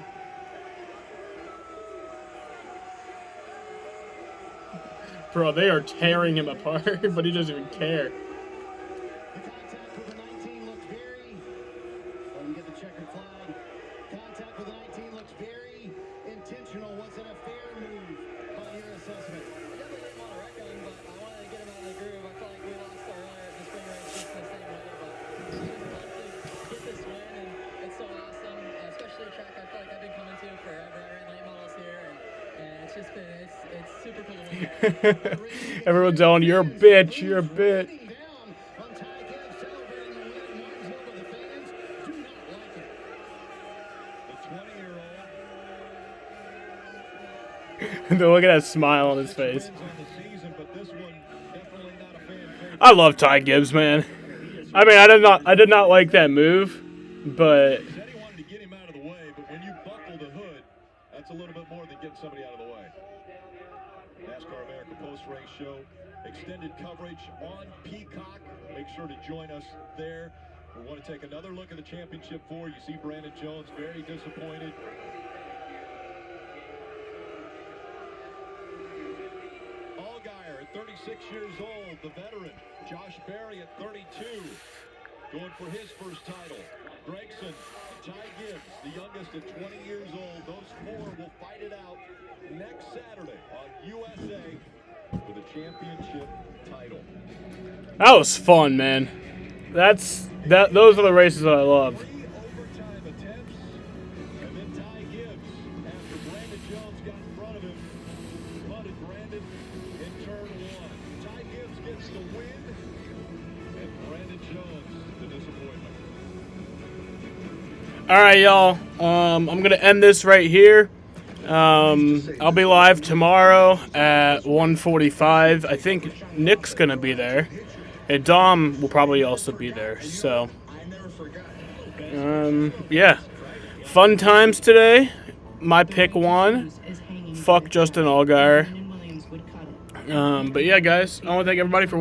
Bro, they are tearing him apart, but he doesn't even care. The contact with the 19 looks very. Let him get the checkered flag. Contact with the 19 looks very intentional. Was it a fair move by your assessment? I definitely didn't want to wreck him, but I wanted to get him out of the groove. I felt like we lost earlier at the spring race just the same way, but it's just fun to get this win, and it's so awesome, especially a track I feel like I've been coming to forever. I ran late models here, and it's just been, it's super cool to win. Everyone's telling you're a bitch, you're a bitch. Look at that smile on his face. I love Ty Gibbs, man. I mean, I did not like that move, but He said he wanted to get him out of the way, but when you buckle the hood, that's a little bit more than getting somebody out of the way. NASCAR America post-race show, extended coverage on Peacock. Make sure to join us there. We want to take another look at the championship four. You see Brandon Jones very disappointed. Allgaier at 36 years old, the veteran. Josh Berry at 32, going for his first title. Gragson and Ty Gibbs, the youngest at 20 years old. Those four will fight it out next Saturday on USA for the championship title. that was fun, man. Those are the races that I love. Overtime attempts, and then Ty Gibbs, after Brandon Jones got in front of him, punted Brandon in turn one. Ty Gibbs gets the win, and Brandon Jones the disappointment. All right, y'all. I'm gonna end this right here. I'll be live tomorrow at 1:45. I think Nick's gonna be there, and Dom will probably also be there. So, yeah, fun times today. My pick won. Fuck Justin Allgaier. But yeah, guys, I want to thank everybody for